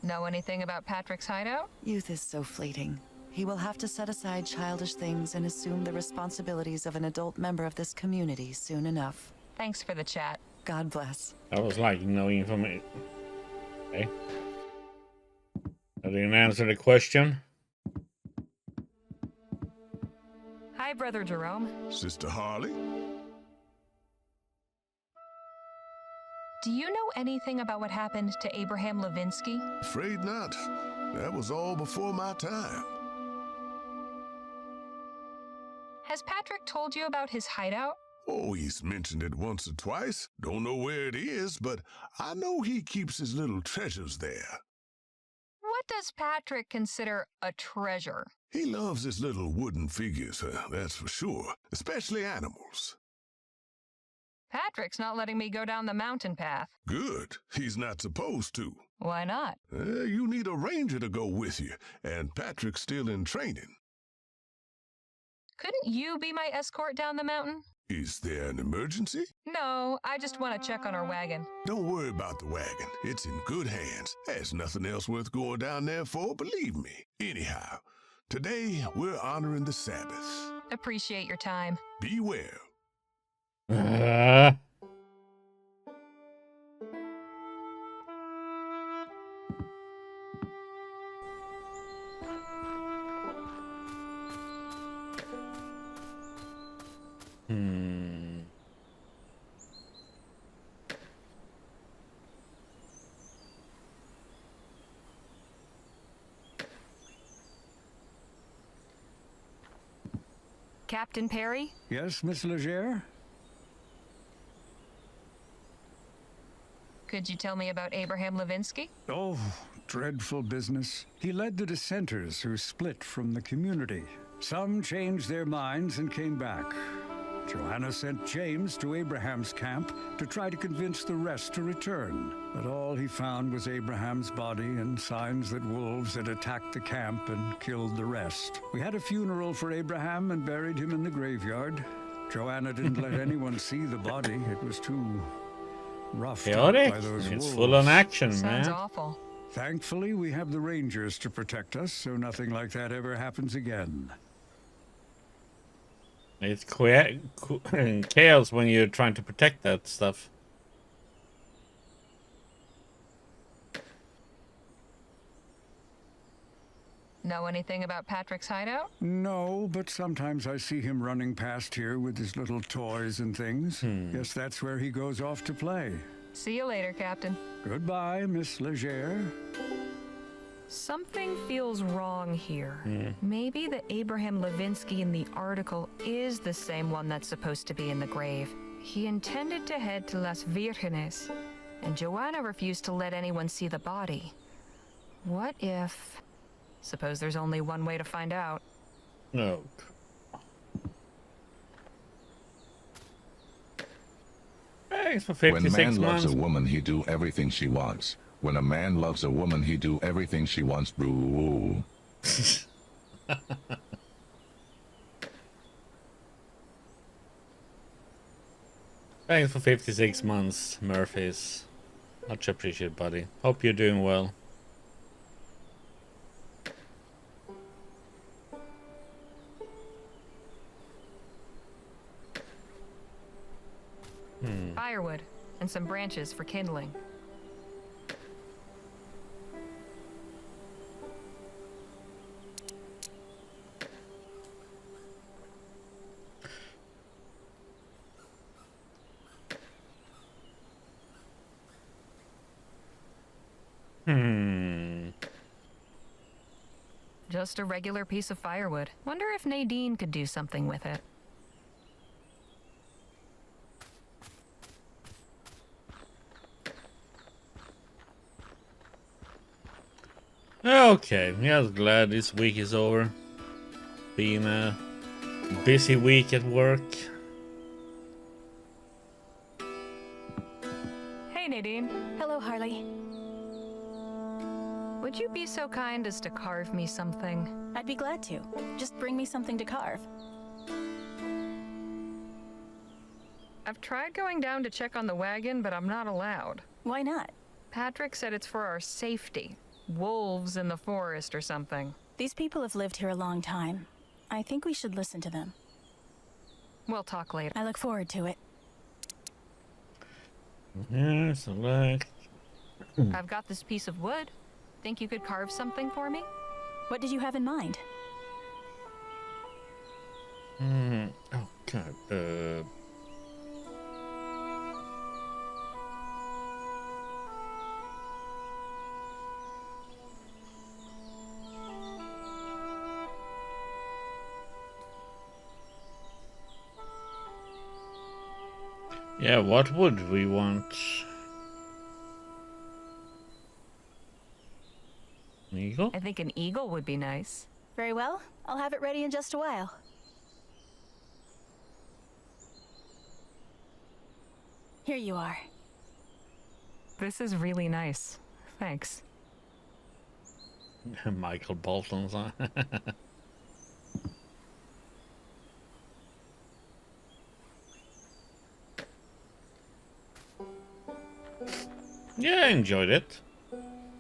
S1: Know anything about Patrick's hideout?
S9: Youth is so fleeting. He will have to set aside childish things and assume the responsibilities of an adult member of this community soon enough.
S1: Thanks for the chat.
S9: God bless.
S5: That was like no information. Okay. I didn't answer the question.
S1: Hi, Brother Jerome.
S10: Sister Harley?
S1: Do you know anything about what happened to Abraham Levinsky?
S10: Afraid not. That was all before my time.
S1: Has Patrick told you about his hideout?
S10: Oh, he's mentioned it once or twice. Don't know where it is, but I know he keeps his little treasures there.
S1: What What does Patrick consider a treasure?
S10: He loves his little wooden figures, that's for sure, especially animals.
S1: Patrick's not letting me go down the mountain path.
S10: Good. He's not supposed to.
S1: Why not?
S10: You need a ranger to go with you, and Patrick's still in training.
S1: Couldn't you be my escort down the mountain?
S10: Is there an emergency?
S1: No, I just want to check on our wagon.
S10: Don't worry about the wagon. It's in good hands. There's nothing else worth going down there for, believe me. Anyhow, today we're honoring the Sabbath.
S1: Appreciate your time.
S10: Be well.
S1: Captain Perry?
S12: Yes, Miss Legere?
S1: Could you tell me about Abraham Levinsky?
S12: Oh, dreadful business. He led the dissenters who split from the community. Some changed their minds and came back. Joanna sent James to Abraham's camp to try to convince the rest to return. But all he found was Abraham's body and signs that wolves had attacked the camp and killed the rest. We had a funeral for Abraham and buried him in the graveyard. Joanna didn't let anyone see the body. It was too roughed up
S5: Chaotic.
S12: by those
S5: It's
S12: wolves.
S5: full on action,
S1: Sounds
S5: man.
S1: awful.
S12: Thankfully, we have the Rangers to protect us, so nothing like that ever happens again.
S5: It's chaos when you're trying to protect that stuff.
S1: Know anything about Patrick's hideout?
S12: No, but sometimes I see him running past here with his little toys and things. Guess that's where he goes off to play.
S1: See you later, Captain.
S12: Goodbye, Miss Legere.
S1: Something feels wrong here. Maybe the Abraham Levinsky in the article is the same one that's supposed to be in the grave. He intended to head to Las Virgenes, and Joanna refused to let anyone see the body. What if... Suppose there's only one way to find out.
S5: No. Thanks for 56
S15: When man
S5: months.
S15: loves a woman, he do everything she wants. When a man loves a woman, he do everything she wants. Boo.
S5: Thanks for 56 months, Murphys. Much appreciated, buddy. Hope you're doing well.
S1: Firewood and some branches for kindling. Just a regular piece of firewood. Wonder if Nadine could do something with it.
S5: Okay, yeah, I was glad this week is over. Been a busy week at work.
S1: Hey, Nadine.
S11: Hello, Harley.
S1: Would you be so kind as to carve me something?
S11: I'd be glad to. Just bring me something to carve.
S1: I've tried going down to check on the wagon, but I'm not allowed.
S11: Why not?
S1: Patrick said it's for our safety. Wolves in the forest or something.
S11: These people have lived here a long time. I think we should listen to them.
S1: We'll talk later.
S11: I look forward to it.
S5: Yeah, select.
S1: I've got this piece of wood. Think you could carve something for me?
S11: What did you have in mind?
S5: Oh god. Yeah, what would we want? An eagle?
S1: I think an eagle would be nice.
S11: Very well. I'll have it ready in just a while. Here you are.
S1: This is really nice. Thanks.
S5: Michael Bolton's on. Yeah, I enjoyed it.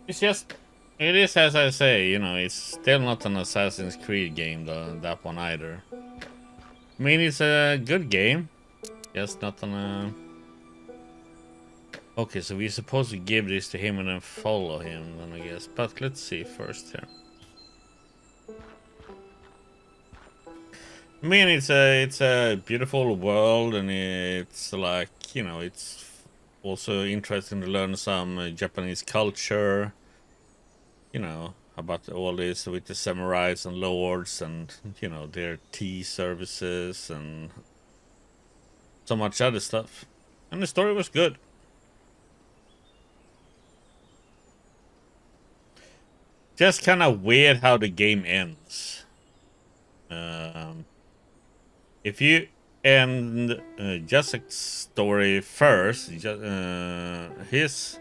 S5: It's just, it is as I say, you know, it's still not an Assassin's Creed game, though, that one either. I mean, it's a good game, just not on a... Okay, so we're supposed to give this to him and then follow him, then I guess. But let's see first here. I mean, it's a beautiful world, and it's like, you know, it's also interesting to learn some Japanese culture, you know, about all this with the samurais and lords and, you know, their tea services and so much other stuff. And the story was good. Just kind of weird how the game ends. If you end Jasek's story first, his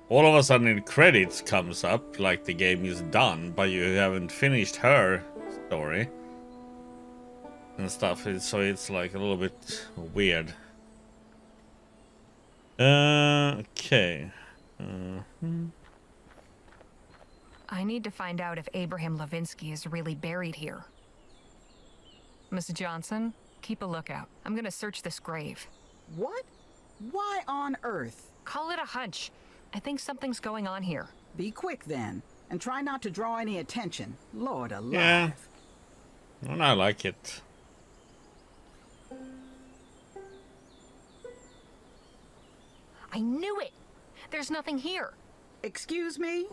S5: all of a sudden the credits comes up like the game is done, but you haven't finished her story and stuff. So it's like a little bit weird. Okay.
S1: I need to find out if Abraham Levinsky is really buried here. Miss Johnson, keep a lookout. I'm gonna search this grave.
S4: What? Why on earth?
S1: Call it a hunch. I think something's going on here.
S4: Be quick then, and try not to draw any attention. Lord alive.
S5: Yeah. And I like it.
S1: I knew it! There's nothing here.
S4: Excuse me?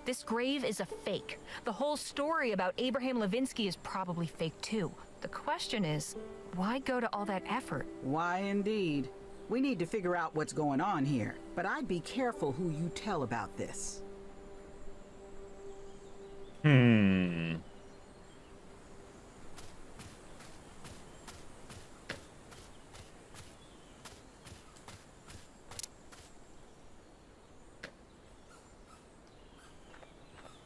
S1: This grave is a fake. The whole story about Abraham Levinsky is probably fake too. The question is, why go to all that effort?
S4: Why indeed. We need to figure out what's going on here, but I'd be careful who you tell about this.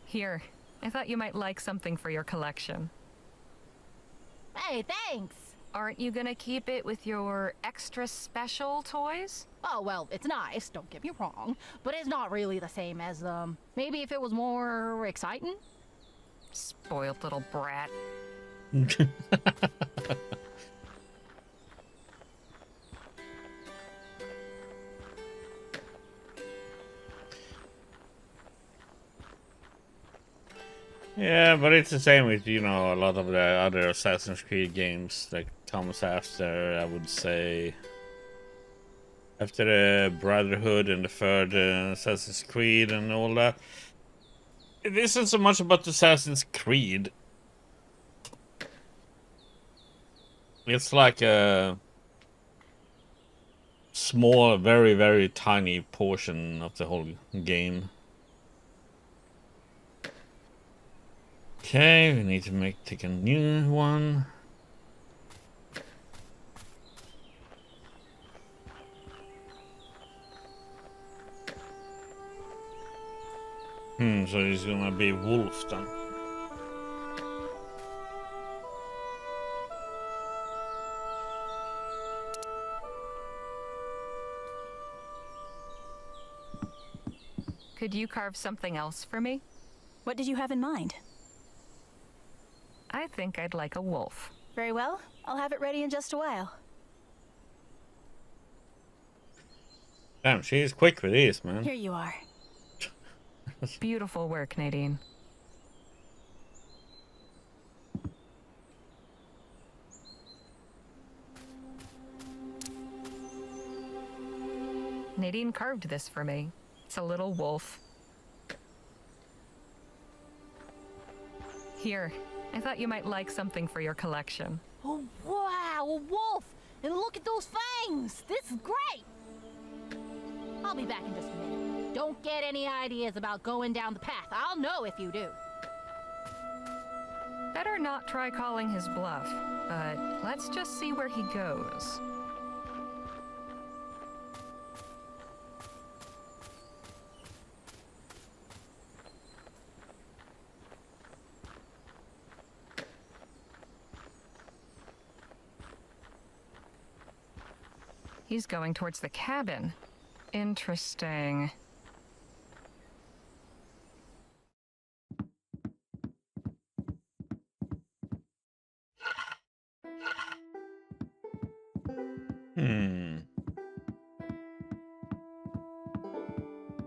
S1: Here, I thought you might like something for your collection.
S13: Hey, thanks.
S1: Aren't you gonna keep it with your extra special toys?
S13: Oh, well, it's nice, don't get me wrong, but it's not really the same as them. Maybe if it was more exciting?
S1: Spoiled little brat.
S5: Yeah, but it's the same with, you know, a lot of the other Assassin's Creed games that comes after, I would say, after the Brotherhood and the third Assassin's Creed and all that. It isn't so much about Assassin's Creed. It's like a small, very, very tiny portion of the whole game. Okay, we need to take a new one. So he's gonna be wolf then.
S1: Could you carve something else for me?
S11: What did you have in mind?
S1: I think I'd like a wolf.
S11: Very well. I'll have it ready in just a while.
S5: Damn, she's quick with these, man.
S11: Here you are.
S1: Beautiful work, Nadine. Nadine carved this for me. It's a little wolf. Here, I thought you might like something for your collection.
S13: Oh, wow, a wolf! And look at those fangs! This is great! I'll be back in just a minute. Don't get any ideas about going down the path. I'll know if you do.
S1: Better not try calling his bluff, but let's just see where he goes. He's going towards the cabin. Interesting.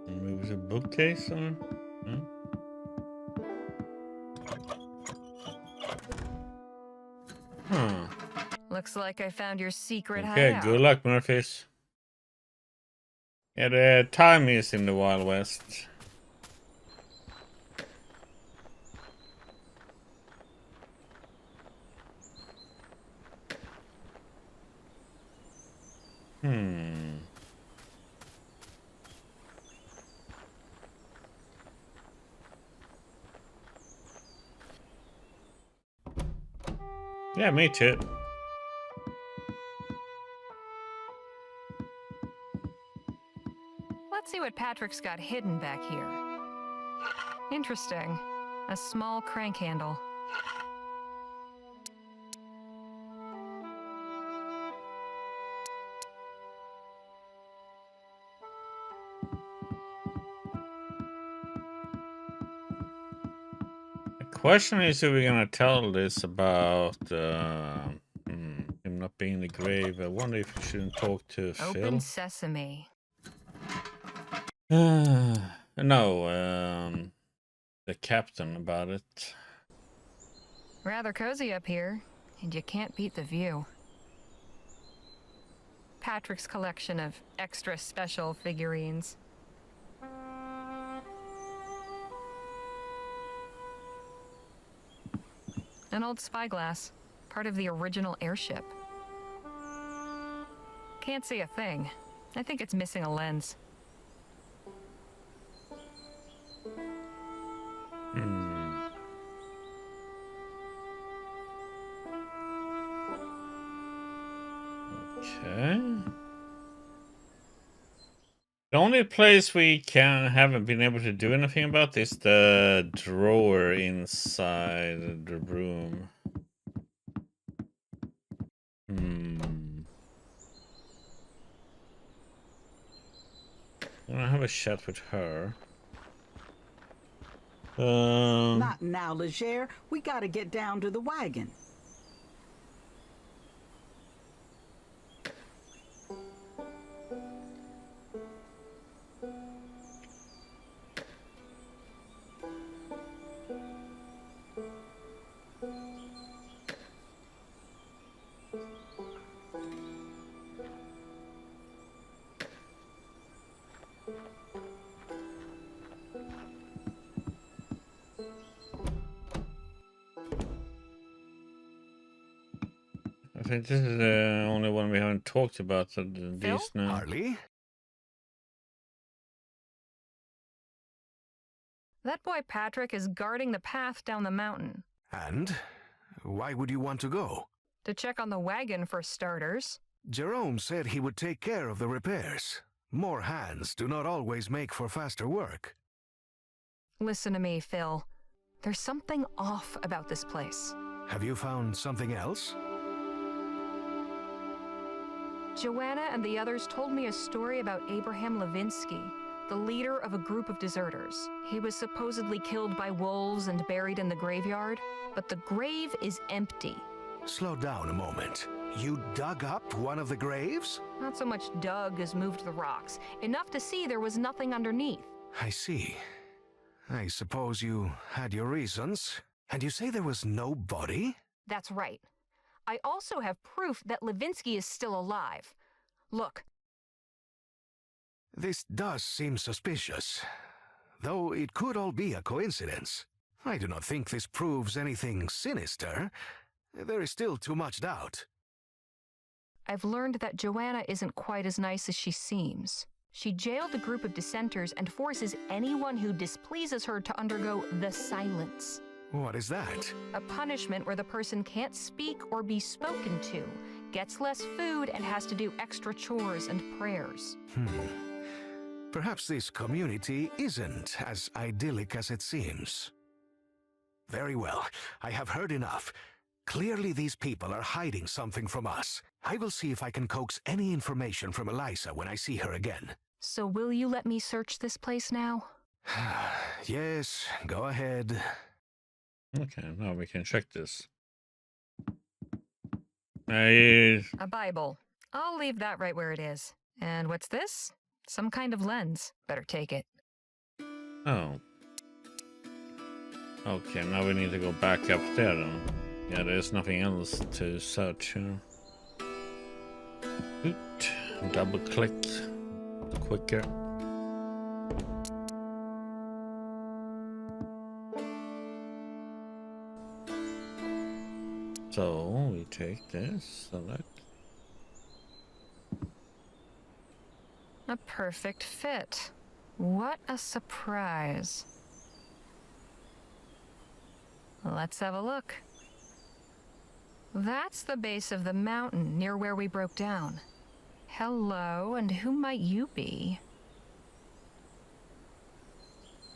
S5: Maybe it was a bookcase or?
S1: Looks like I found your secret
S5: Okay,
S1: hideout.
S5: good luck, Murphys. Yeah, the time is in the Wild West. Yeah, me too.
S1: Let's see what Patrick's got hidden back here. Interesting. A small crank handle.
S5: The question is if we're gonna tell this about him not being in the grave. I wonder if we shouldn't talk to
S1: Open
S5: Phil.
S1: sesame.
S5: No, the captain about it.
S1: Rather cozy up here, and you can't beat the view. Patrick's collection of extra special figurines. An old spyglass, part of the original airship. Can't see a thing. I think it's missing a lens.
S5: Okay. The only place we haven't been able to do anything about is the drawer inside the room. I'm gonna have a chat with her.
S4: Not now, Leger. We gotta get down to the wagon.
S5: I think this is the only one we haven't talked about. These now.
S6: Harley?
S1: That boy Patrick is guarding the path down the mountain.
S6: And? Why would you want to go?
S1: To check on the wagon for starters.
S6: Jerome said he would take care of the repairs. More hands do not always make for faster work.
S1: Listen to me, Phil. There's something off about this place.
S6: Have you found something else?
S1: Joanna and the others told me a story about Abraham Levinsky, the leader of a group of deserters. He was supposedly killed by wolves and buried in the graveyard, but the grave is empty.
S6: Slow down a moment. You dug up one of the graves?
S1: Not so much dug as moved the rocks, enough to see there was nothing underneath.
S6: I see. I suppose you had your reasons. And you say there was no body?
S1: That's right. I also have proof that Levinsky is still alive. Look.
S6: This does seem suspicious, though it could all be a coincidence. I do not think this proves anything sinister. There is still too much doubt.
S1: I've learned that Joanna isn't quite as nice as she seems. She jailed a group of dissenters and forces anyone who displeases her to undergo the silence.
S6: What is that?
S1: A punishment where the person can't speak or be spoken to, gets less food, and has to do extra chores and prayers.
S6: Perhaps this community isn't as idyllic as it seems. Very well, I have heard enough. Clearly these people are hiding something from us. I will see if I can coax any information from Eliza when I see her again.
S1: So will you let me search this place now?
S6: Yes, go ahead.
S5: Okay, now we can check this. I...
S1: A Bible. I'll leave that right where it is. And what's this? Some kind of lens. Better take it.
S5: Oh. Okay, now we need to go back up there then. Yeah, there's nothing else to search here. Oot. Double click. Quicker. So we take this, select.
S1: A perfect fit. What a surprise. Let's have a look. That's the base of the mountain near where we broke down. Hello, and who might you be?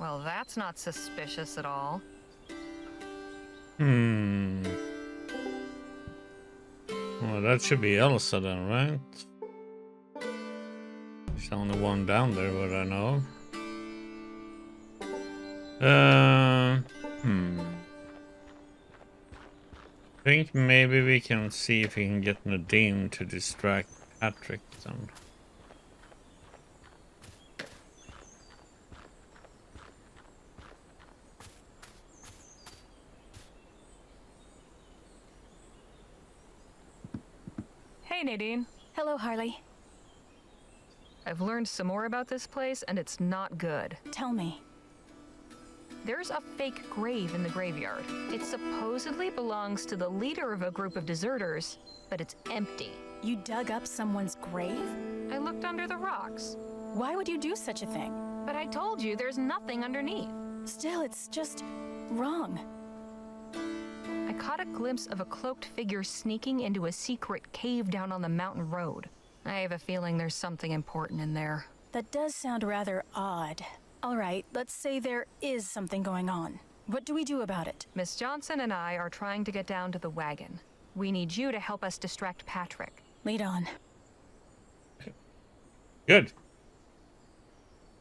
S1: Well, that's not suspicious at all.
S5: Well, that should be Elsa then, right? She's the only one down there what I know of. I think maybe we can see if we can get Nadine to distract Patrick then.
S1: Hey, Nadine.
S11: Hello, Harley.
S1: I've learned some more about this place, and it's not good.
S11: Tell me.
S1: There's a fake grave in the graveyard. It supposedly belongs to the leader of a group of deserters, but it's empty.
S11: You dug up someone's grave?
S1: I looked under the rocks.
S11: Why would you do such a thing?
S1: But I told you there's nothing underneath.
S11: Still, it's just wrong.
S1: I caught a glimpse of a cloaked figure sneaking into a secret cave down on the mountain road. I have a feeling there's something important in there.
S11: That does sound rather odd. All right, let's say there is something going on. What do we do about it?
S1: Miss Johnson and I are trying to get down to the wagon. We need you to help us distract Patrick.
S11: Lead on.
S5: Good.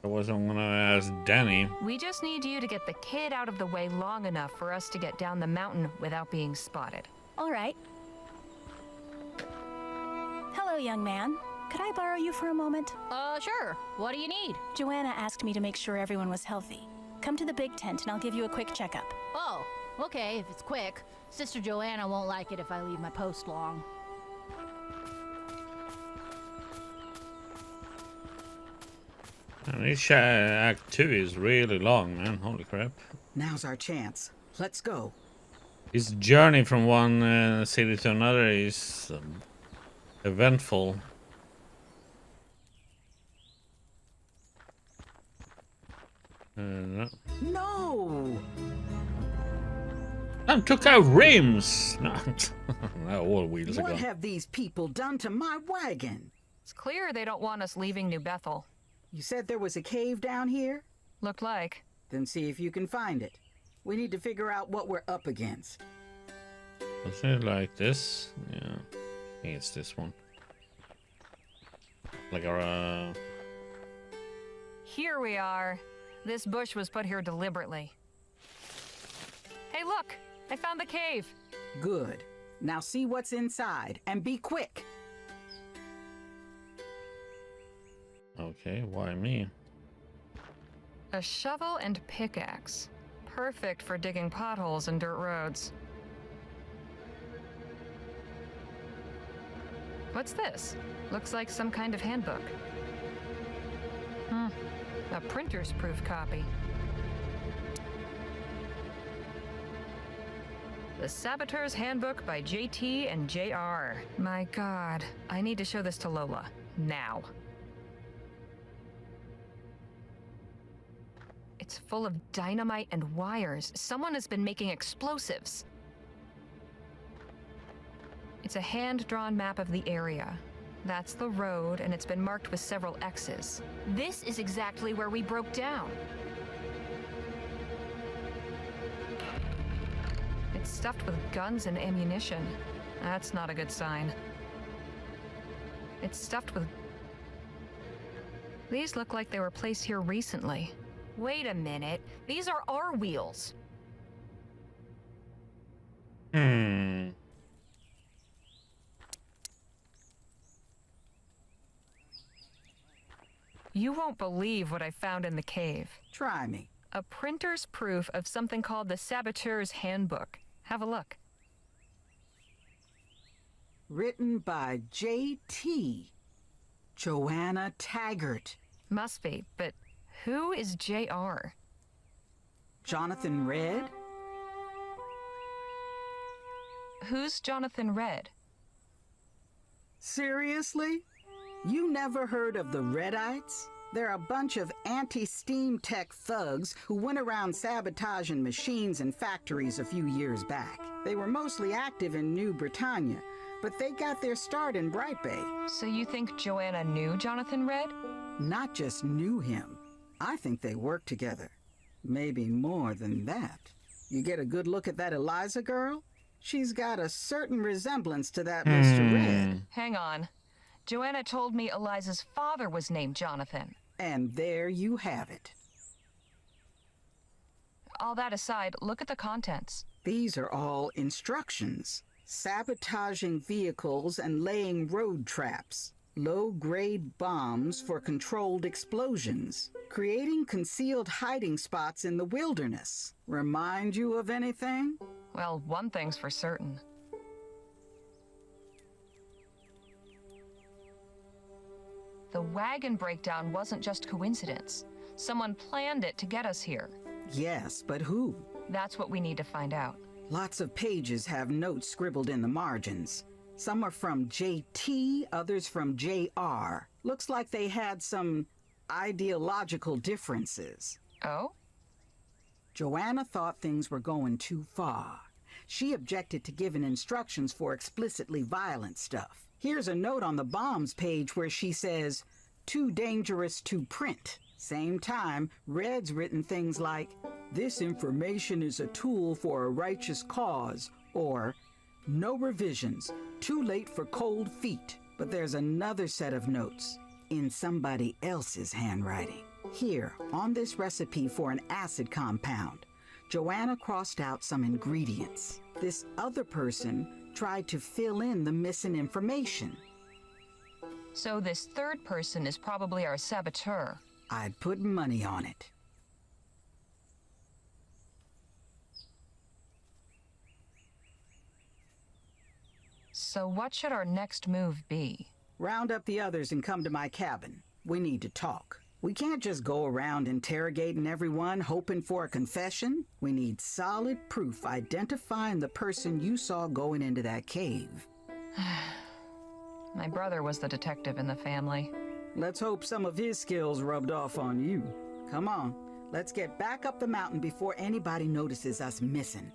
S5: I wasn't gonna ask Danny.
S1: We just need you to get the kid out of the way long enough for us to get down the mountain without being spotted.
S11: All right. Hello, young man. Could I borrow you for a moment?
S13: Sure. What do you need?
S11: Joanna asked me to make sure everyone was healthy. Come to the big tent and I'll give you a quick checkup.
S13: Oh, okay, if it's quick. Sister Joanna won't like it if I leave my post long.
S5: And this Act 2 is really long, man. Holy crap.
S4: Now's our chance. Let's go.
S5: His journey from one city to another is eventful.
S4: No!
S5: And took out rims! No, no, all wheels are
S4: What
S5: gone.
S4: have these people done to my wagon?
S1: It's clear they don't want us leaving New Bethel.
S4: You said there was a cave down here?
S1: Looked like.
S4: Then see if you can find it. We need to figure out what we're up against.
S5: Wasn't it like this? Yeah. I think it's this one. Like our...
S1: Here we are. This bush was put here deliberately. Hey, look! I found the cave!
S4: Good. Now see what's inside, and be quick!
S5: Okay, why me?
S1: A shovel and pickaxe. Perfect for digging potholes in dirt roads. What's this? Looks like some kind of handbook. A printer's proof copy. The Saboteur's Handbook by JT and JR. My God, I need to show this to Lola. Now. It's full of dynamite and wires. Someone has been making explosives. It's a hand-drawn map of the area. That's the road, and it's been marked with several X's. This is exactly where we broke down. It's stuffed with guns and ammunition. That's not a good sign. It's stuffed with... These look like they were placed here recently. Wait a minute. These are our wheels. You won't believe what I found in the cave.
S4: Try me.
S1: A printer's proof of something called the Saboteur's Handbook. Have a look.
S4: Written by J.T. Joanna Taggart.
S1: Must be, but who is J.R.?
S4: Jonathan Red?
S1: Who's Jonathan Red?
S4: Seriously? You never heard of the Redites? They're a bunch of anti-steam tech thugs who went around sabotaging machines and factories a few years back. They were mostly active in New Britannia, but they got their start in Bright Bay.
S1: So you think Joanna knew Jonathan Red?
S4: Not just knew him. I think they worked together. Maybe more than that. You get a good look at that Eliza girl? She's got a certain resemblance to that Mr. Red.
S1: Hang on. Joanna told me Eliza's father was named Jonathan.
S4: And there you have it.
S1: All that aside, look at the contents.
S4: These are all instructions. Sabotaging vehicles and laying road traps. Low-grade bombs for controlled explosions. Creating concealed hiding spots in the wilderness. Remind you of anything?
S1: Well, one thing's for certain. The wagon breakdown wasn't just coincidence. Someone planned it to get us here.
S4: Yes, but who?
S1: That's what we need to find out.
S4: Lots of pages have notes scribbled in the margins. Some are from JT, others from JR. Looks like they had some ideological differences.
S1: Oh?
S4: Joanna thought things were going too far. She objected to giving instructions for explicitly violent stuff. Here's a note on the bombs page where she says, "Too dangerous to print." Same time, Red's written things like, "This information is a tool for a righteous cause," or "No revisions, too late for cold feet." But there's another set of notes in somebody else's handwriting. Here, on this recipe for an acid compound, Joanna crossed out some ingredients. This other person tried to fill in the missing information.
S1: So this third person is probably our saboteur.
S4: I'd put money on it.
S1: So what should our next move be?
S4: Round up the others and come to my cabin. We need to talk. We can't just go around interrogating everyone, hoping for a confession. We need solid proof identifying the person you saw going into that cave.
S1: My brother was the detective in the family.
S4: Let's hope some of his skills rubbed off on you. Come on, let's get back up the mountain before anybody notices us missing.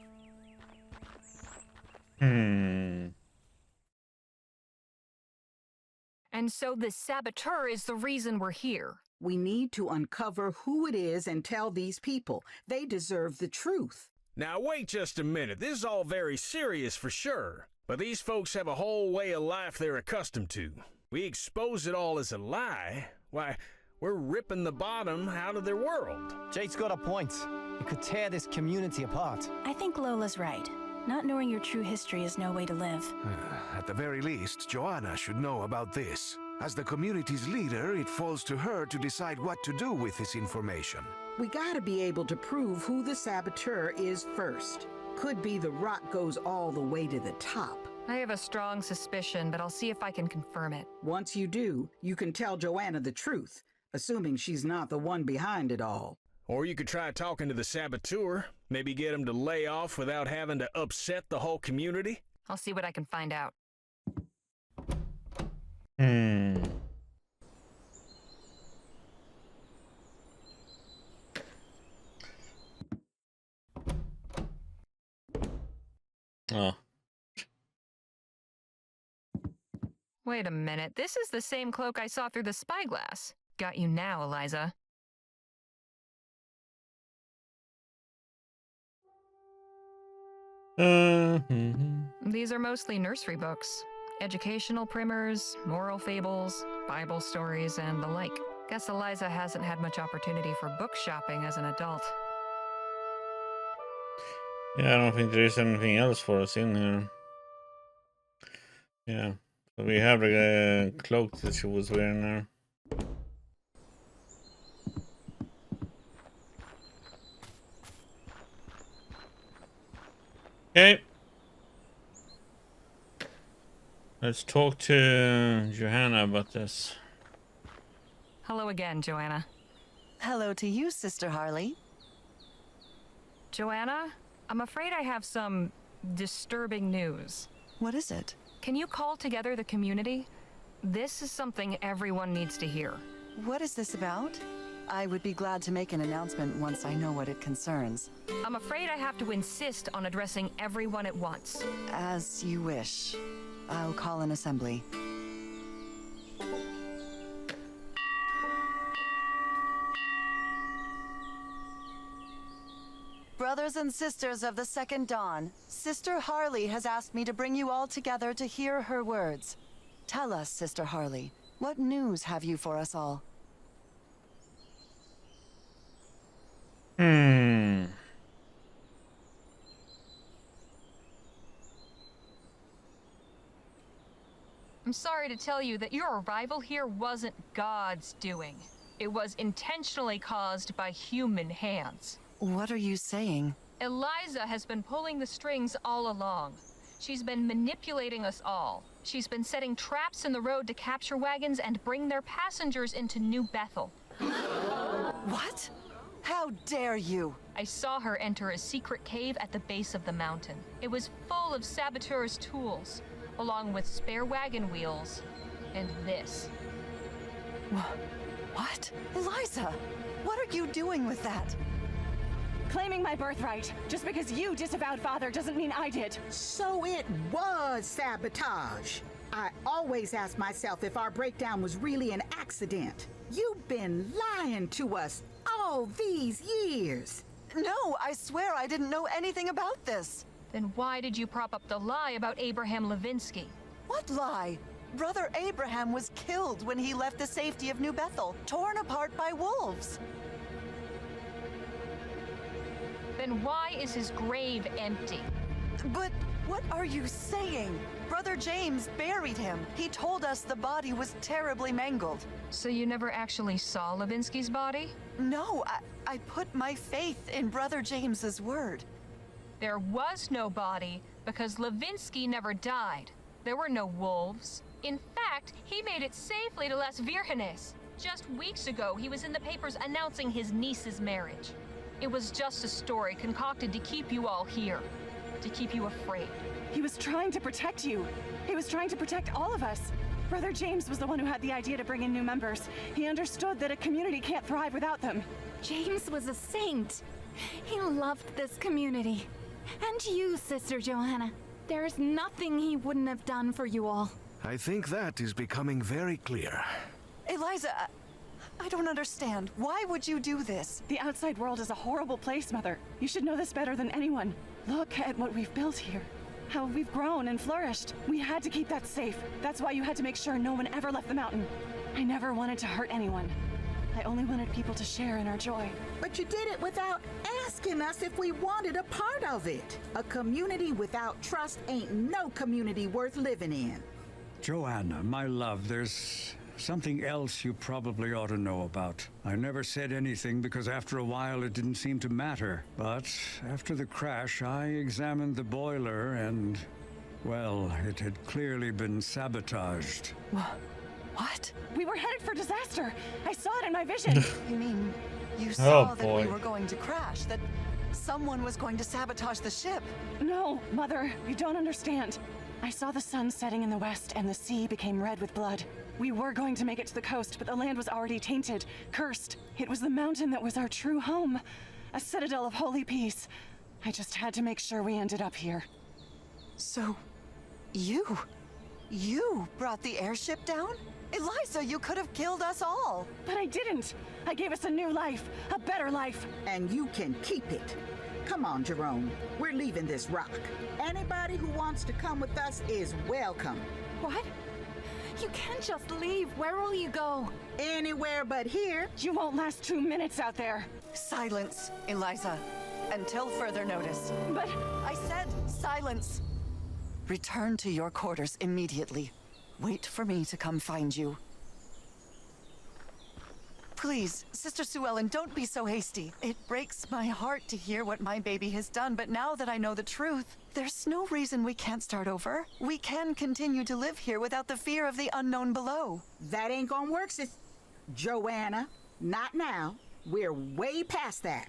S1: And so this saboteur is the reason we're here.
S4: We need to uncover who it is and tell these people. They deserve the truth.
S7: Now wait just a minute. This is all very serious for sure. But these folks have a whole way of life they're accustomed to. We expose it all as a lie. Why, we're ripping the bottom out of their world.
S3: Jake's got a point. It could tear this community apart.
S11: I think Lola's right. Not knowing your true history is no way to live.
S6: At the very least, Joanna should know about this. As the community's leader, it falls to her to decide what to do with this information.
S4: We gotta be able to prove who the saboteur is first. Could be the rot goes all the way to the top.
S1: I have a strong suspicion, but I'll see if I can confirm it.
S4: Once you do, you can tell Joanna the truth, assuming she's not the one behind it all.
S7: Or you could try talking to the saboteur. Maybe get him to lay off without having to upset the whole community.
S1: I'll see what I can find out.
S5: Oh.
S1: Wait a minute. This is the same cloak I saw through the spyglass. Got you now, Eliza. These are mostly nursery books. Educational primers, moral fables, Bible stories, and the like. Guess Eliza hasn't had much opportunity for book shopping as an adult.
S5: Yeah, I don't think there is anything else for us in here. Yeah, so we have the cloak that she was wearing there. Okay. Let's talk to Johanna about this.
S1: Hello again, Joanna.
S9: Hello to you, Sister Harley.
S1: Joanna, I'm afraid I have some disturbing news.
S9: What is it?
S1: Can you call together the community? This is something everyone needs to hear.
S9: What is this about? I would be glad to make an announcement once I know what it concerns.
S1: I'm afraid I have to insist on addressing everyone at once.
S9: As you wish. I'll call an assembly. Brothers and sisters of the Second Dawn, Sister Harley has asked me to bring you all together to hear her words. Tell us, Sister Harley, what news have you for us all?
S1: I'm sorry to tell you that your arrival here wasn't God's doing. It was intentionally caused by human hands.
S9: What are you saying?
S1: Eliza has been pulling the strings all along. She's been manipulating us all. She's been setting traps in the road to capture wagons and bring their passengers into New Bethel.
S9: What? How dare you?
S1: I saw her enter a secret cave at the base of the mountain. It was full of saboteurs' tools, along with spare wagon wheels, and this.
S9: What? Eliza, what are you doing with that?
S2: Claiming my birthright. Just because you disavowed father doesn't mean I did.
S4: So it was sabotage. I always ask myself if our breakdown was really an accident. You've been lying to us all these years.
S9: No, I swear I didn't know anything about this.
S1: Then why did you prop up the lie about Abraham Levinsky?
S9: What lie? Brother Abraham was killed when he left the safety of New Bethel, torn apart by wolves.
S1: Then why is his grave empty?
S9: But what are you saying? Brother James buried him. He told us the body was terribly mangled.
S1: So you never actually saw Levinsky's body?
S9: No, I put my faith in Brother James's word.
S1: There was no body because Levinsky never died. There were no wolves. In fact, he made it safely to Las Virgenes. Just weeks ago, he was in the papers announcing his niece's marriage. It was just a story concocted to keep you all here, to keep you afraid.
S2: He was trying to protect you. He was trying to protect all of us. Brother James was the one who had the idea to bring in new members. He understood that a community can't thrive without them.
S14: James was a saint. He loved this community. And you, Sister Johanna. There's nothing he wouldn't have done for you all.
S6: I think that is becoming very clear.
S9: Eliza, I don't understand. Why would you do this?
S2: The outside world is a horrible place, Mother. You should know this better than anyone. Look at what we've built here. How we've grown and flourished. We had to keep that safe. That's why you had to make sure no one ever left the mountain. I never wanted to hurt anyone. I only wanted people to share in our joy.
S4: But you did it without asking us if we wanted a part of it. A community without trust ain't no community worth living in.
S12: Joanna, my love, there's something else you probably ought to know about. I never said anything because after a while it didn't seem to matter. But after the crash, I examined the boiler and, well, it had clearly been sabotaged.
S9: What?
S2: We were headed for disaster. I saw it in my vision.
S9: You mean you saw that
S5: boy.
S9: we were going to crash, that someone was going to sabotage the ship?
S2: No, Mother, you don't understand. I saw the sun setting in the west and the sea became red with blood. We were going to make it to the coast, but the land was already tainted, cursed. It was the mountain that was our true home, a citadel of holy peace. I just had to make sure we ended up here.
S9: So, you brought the airship down? Eliza, you could have killed us all.
S2: But I didn't. I gave us a new life, a better life.
S4: And you can keep it. Come on, Jerome. We're leaving this rock. Anybody who wants to come with us is welcome.
S11: What? You can't just leave. Where will you go?
S4: Anywhere but here.
S2: You won't last 2 minutes out there.
S9: Silence, Eliza. Until further notice.
S2: But
S9: I said silence. Return to your quarters immediately. Wait for me to come find you. Please, Sister Sue Ellen, don't be so hasty. It breaks my heart to hear what my baby has done, but now that I know the truth, there's no reason we can't start over. We can continue to live here without the fear of the unknown below.
S4: That ain't gonna work, sis. Joanna, not now. We're way past that.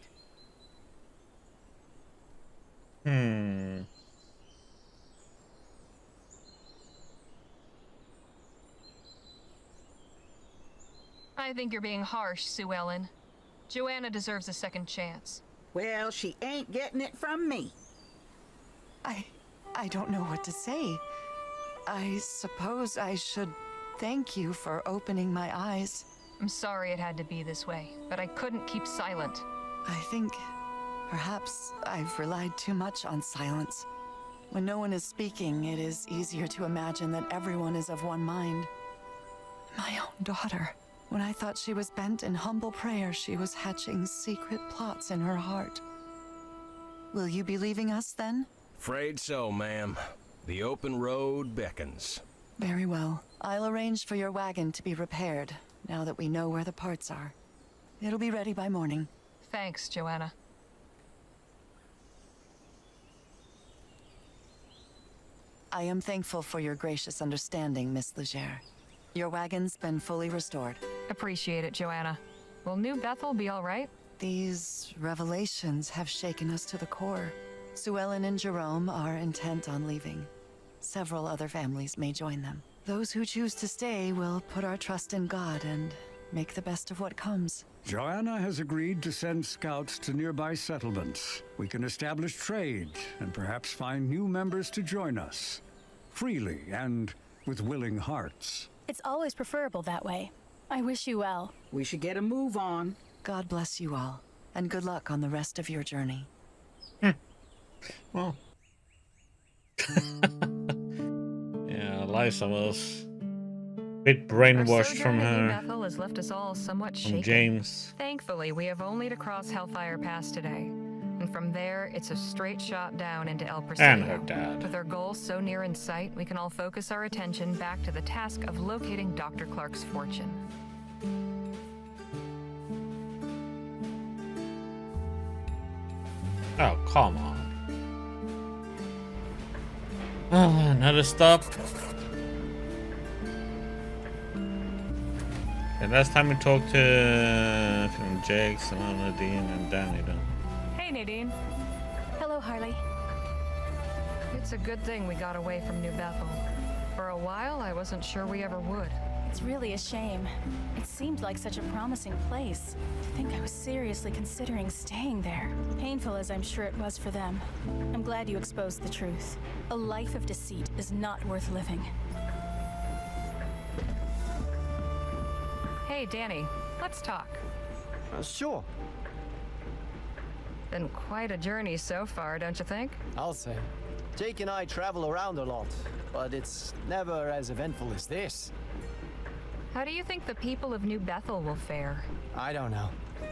S1: I think you're being harsh, Sue Ellen. Joanna deserves a second chance.
S4: Well, she ain't getting it from me.
S9: I don't know what to say. I suppose I should thank you for opening my eyes.
S1: I'm sorry it had to be this way, but I couldn't keep silent.
S9: I think perhaps I've relied too much on silence. When no one is speaking, it is easier to imagine that everyone is of one mind. My own daughter. When I thought she was bent in humble prayer, she was hatching secret plots in her heart. Will you be leaving us then?
S7: Afraid so, ma'am. The open road beckons.
S9: Very well. I'll arrange for your wagon to be repaired, now that we know where the parts are. It'll be ready by morning.
S1: Thanks, Joanna.
S9: I am thankful for your gracious understanding, Miss Legere. Your wagon's been fully restored.
S1: Appreciate it, Joanna. Will New Bethel be all right?
S9: These revelations have shaken us to the core. Sue Ellen and Jerome are intent on leaving. Several other families may join them. Those who choose to stay will put our trust in God and make the best of what comes.
S12: Joanna has agreed to send scouts to nearby settlements. We can establish trade and perhaps find new members to join us. Freely and with willing hearts.
S11: It's always preferable that way. I wish you well.
S4: We should get a move on.
S9: God bless you all, and good luck on the rest of your journey.
S5: Well. Yeah, Eliza was a bit brainwashed from her.
S1: Bethel has left us all somewhat
S5: From
S1: shaken.
S5: James.
S1: Thankfully, we have only to cross Hellfire Pass today. And from there, it's a straight shot down into El Presidio.
S5: And her dad.
S1: With our goals so near in sight, we can all focus our attention back to the task of locating Dr. Clark's fortune.
S5: Oh, come on. Another stop. And last time we talked to Jakes and Nadine and Danny then.
S11: Hey, Nadine. Hello, Harley.
S1: It's a good thing we got away from New Bethel. For a while, I wasn't sure we ever would.
S11: It's really a shame. It seemed like such a promising place. To think I was seriously considering staying there. Painful as I'm sure it was for them. I'm glad you exposed the truth. A life of deceit is not worth living.
S1: Hey, Danny, let's talk.
S3: Sure.
S1: Been quite a journey so far, don't you think?
S3: I'll say. Jake and I travel around a lot, but it's never as eventful as this.
S1: How do you think the people of New Bethel will fare?
S3: I don't know.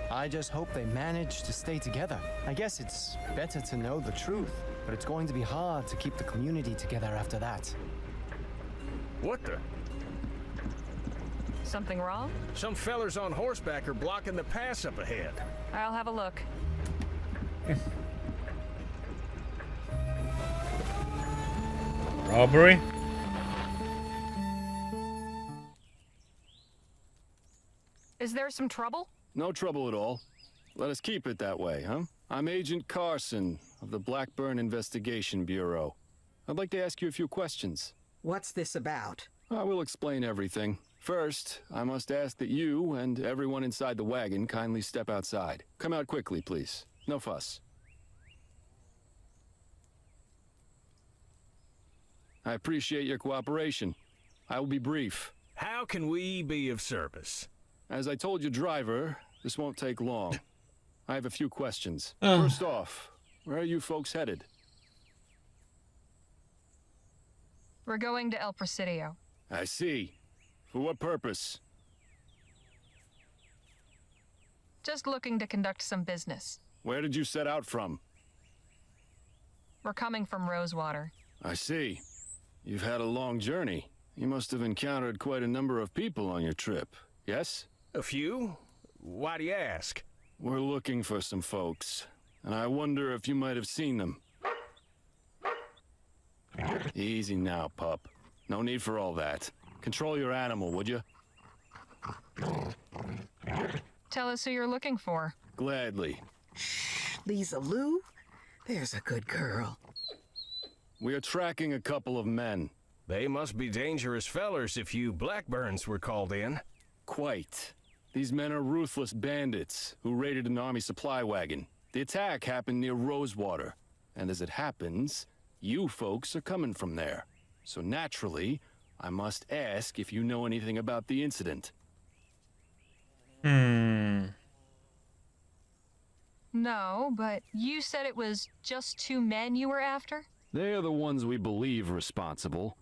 S3: I just hope they manage to stay together. I guess it's better to know the truth, but it's going to be hard to keep the community together after that.
S7: What the?
S1: Something wrong?
S7: Some fellers on horseback are blocking the pass up ahead.
S1: I'll have a look.
S5: Robbery?
S1: Is there some trouble?
S16: No trouble at all. Let us keep it that way, huh? I'm Agent Carson of the Blackburn Investigation Bureau. I'd like to ask you a few questions.
S4: What's this about?
S16: I will explain everything. First, I must ask that you and everyone inside the wagon kindly step outside. Come out quickly, please. No fuss. I appreciate your cooperation. I will be brief.
S7: How can we be of service?
S16: As I told your driver, this won't take long. I have a few questions.
S5: Oh.
S16: First off, where are you folks headed?
S1: We're going to El Presidio.
S16: I see. For what purpose?
S1: Just looking to conduct some business.
S16: Where did you set out from?
S1: We're coming from Rosewater.
S16: I see. You've had a long journey. You must have encountered quite a number of people on your trip, yes?
S7: A few? Why do you ask?
S16: We're looking for some folks, and I wonder if you might have seen them. Easy now, pup. No need for all that. Control your animal, would you?
S1: Tell us who you're looking for.
S16: Gladly.
S4: Lisa Lou? There's a good girl.
S16: We are tracking a couple of men.
S7: They must be dangerous fellers if you Blackburns were called in.
S16: Quite. These men are ruthless bandits who raided an army supply wagon. The attack happened near Rosewater, and as it happens, you folks are coming from there. So naturally, I must ask if you know anything about the incident.
S1: No, but you said it was just 2 men you were after?
S16: They are the ones we believe responsible.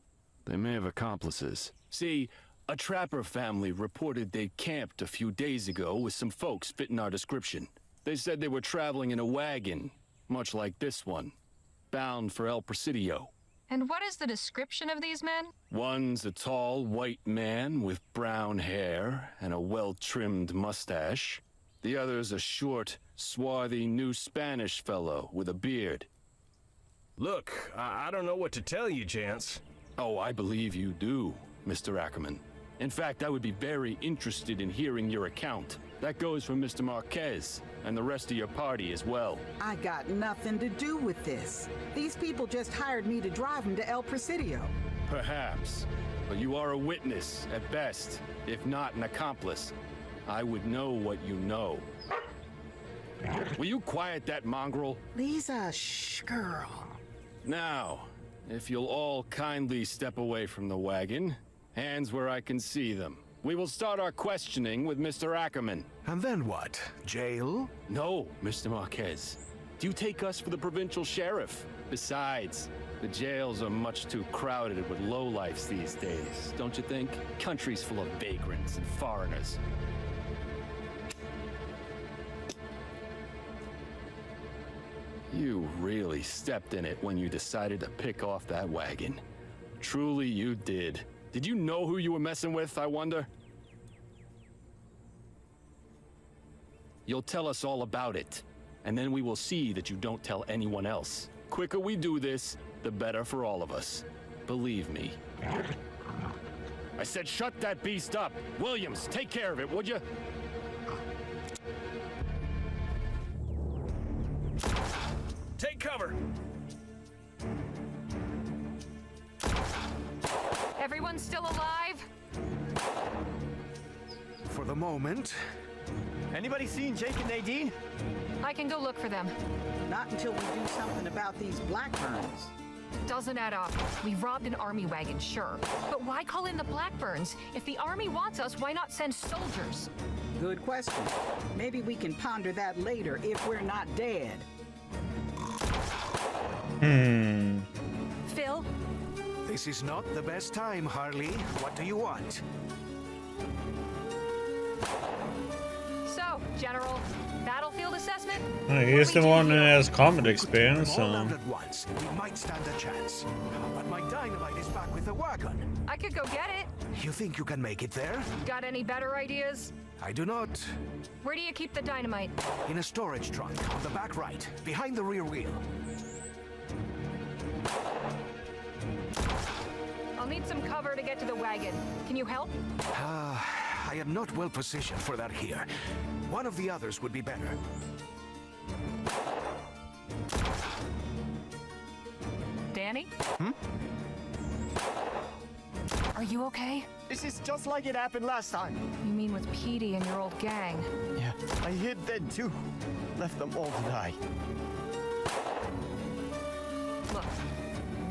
S16: They may have accomplices. See, a trapper family reported they camped a few days ago with some folks fitting our description. They said they were traveling in a wagon, much like this one, bound for El Presidio.
S1: And what is the description of these men?
S16: One's a tall white man with brown hair and a well-trimmed mustache. The other's a short, swarthy New Spanish fellow with a beard.
S7: Look, I don't know what to tell you, gents.
S16: Oh, I believe you do, Mr. Ackerman. In fact, I would be very interested in hearing your account. That goes for Mr. Marquez and the rest of your party as well.
S4: I got nothing to do with this. These people just hired me to drive them to El Presidio.
S16: Perhaps, but you are a witness at best, if not an accomplice. I would know what you know. Will you quiet that mongrel?
S4: Lisa, shh, girl.
S16: Now, if you'll all kindly step away from the wagon, hands where I can see them. We will start our questioning with Mr. Ackerman.
S6: And then what? Jail?
S16: No, Mr. Marquez. Do you take us for the provincial sheriff? Besides, the jails are much too crowded with lowlifes these days, don't you think? Countries full of vagrants and foreigners. You really stepped in it when you decided to pick off that wagon. Truly you did. Did you know who you were messing with, I wonder? You'll tell us all about it, and then we will see that you don't tell anyone else. Quicker we do this, the better for all of us. Believe me. I said shut that beast up. Williams, take care of it, would you?
S7: Take cover!
S1: Everyone still alive?
S6: For the moment.
S3: Anybody seen Jake and Nadine?
S1: I can go look for them.
S4: Not until we do something about these Blackburns.
S1: Doesn't add up. We robbed an army wagon, sure. But why call in the Blackburns? If the army wants us, why not send soldiers?
S4: Good question. Maybe we can ponder that later if we're not dead.
S1: Phil?
S6: This is not the best time, Harley. What do you want?
S1: So, General, battlefield assessment?
S5: He's the one who has combat experience,
S6: All
S5: so...
S6: out at once. We might stand a chance. But my dynamite is back with the wagon.
S1: I could go get it.
S6: You think you can make it there?
S1: Got any better ideas?
S6: I do not.
S1: Where do you keep the dynamite?
S6: In a storage trunk on the back right, behind the rear wheel.
S1: I'll need some cover to get to the wagon. Can you help?
S6: I am not well positioned for that here. One of the others would be better.
S1: Danny? Are you okay?
S3: This is just like it happened last time.
S1: You mean with Petey and your old gang?
S3: Yeah, I hid then too. Left them all to die.
S1: Look,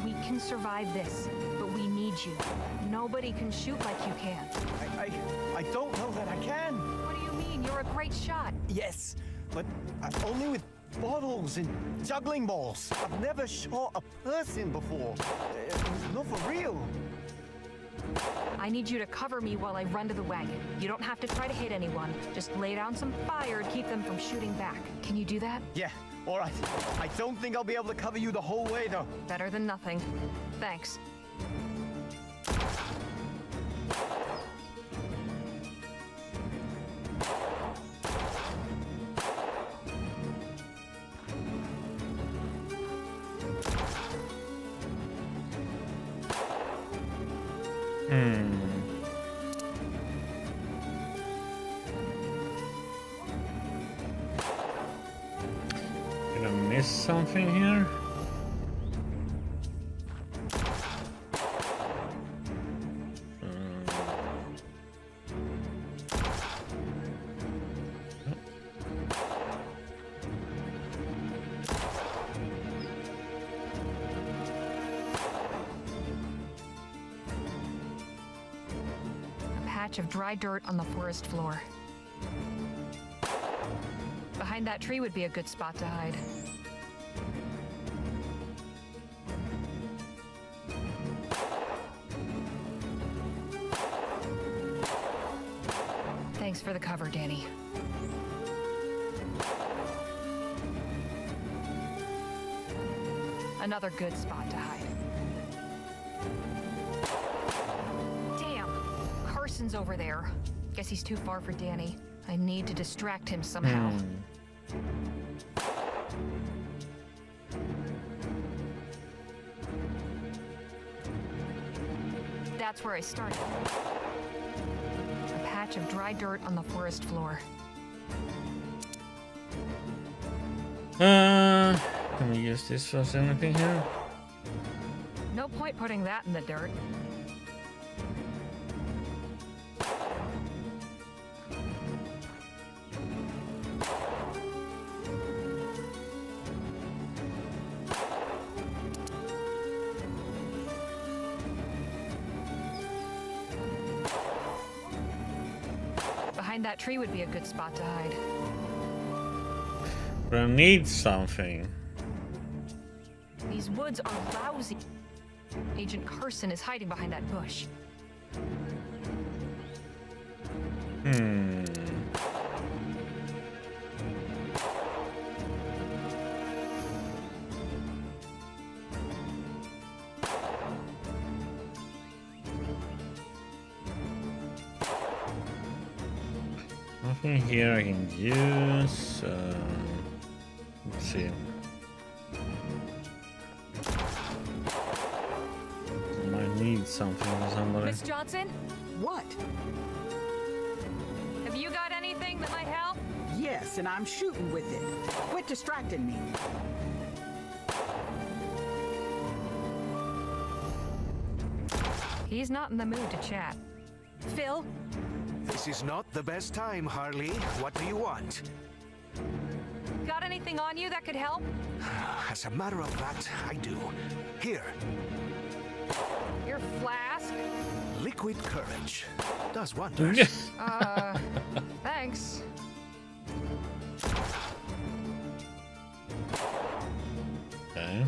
S1: we can survive this, but we need you. Nobody can shoot like you can.
S3: I don't know that I can.
S1: What do you mean? You're a great shot.
S3: Yes, but only with bottles and juggling balls. I've never shot a person before. Not for real.
S1: I need you to cover me while I run to the wagon. You don't have to try to hit anyone. Just lay down some fire to keep them from shooting back. Can you do that?
S3: Yeah, all right. I don't think I'll be able to cover you the whole way, though.
S1: Better than nothing. Thanks.
S5: Did I miss something here?
S1: Of dry dirt on the forest floor. Behind that tree would be a good spot to hide. Thanks for the cover, Danny. Another good spot to hide. Carson's over there. Guess he's too far for Danny. I need to distract him somehow. That's where I started. A patch of dry dirt on the forest floor.
S5: Can we use this for anything here?
S1: No point putting that in the dirt. Behind that tree would be a good spot to hide.
S5: But I need something.
S1: These woods are lousy. Agent Carson is hiding behind that bush.
S5: Nothing here I can use. Let's see. I might need something from somebody.
S1: Miss Johnson?
S4: What?
S1: Have you got anything that might help?
S4: Yes, and I'm shooting with it. Quit distracting me.
S1: He's not in the mood to chat. Phil?
S6: This is not the best time, Harley. What do you want?
S1: Got anything on you that could help?
S6: As a matter of fact, I do. Here.
S1: Your flask?
S6: Liquid courage. Does wonders.
S1: Thanks.
S5: Okay.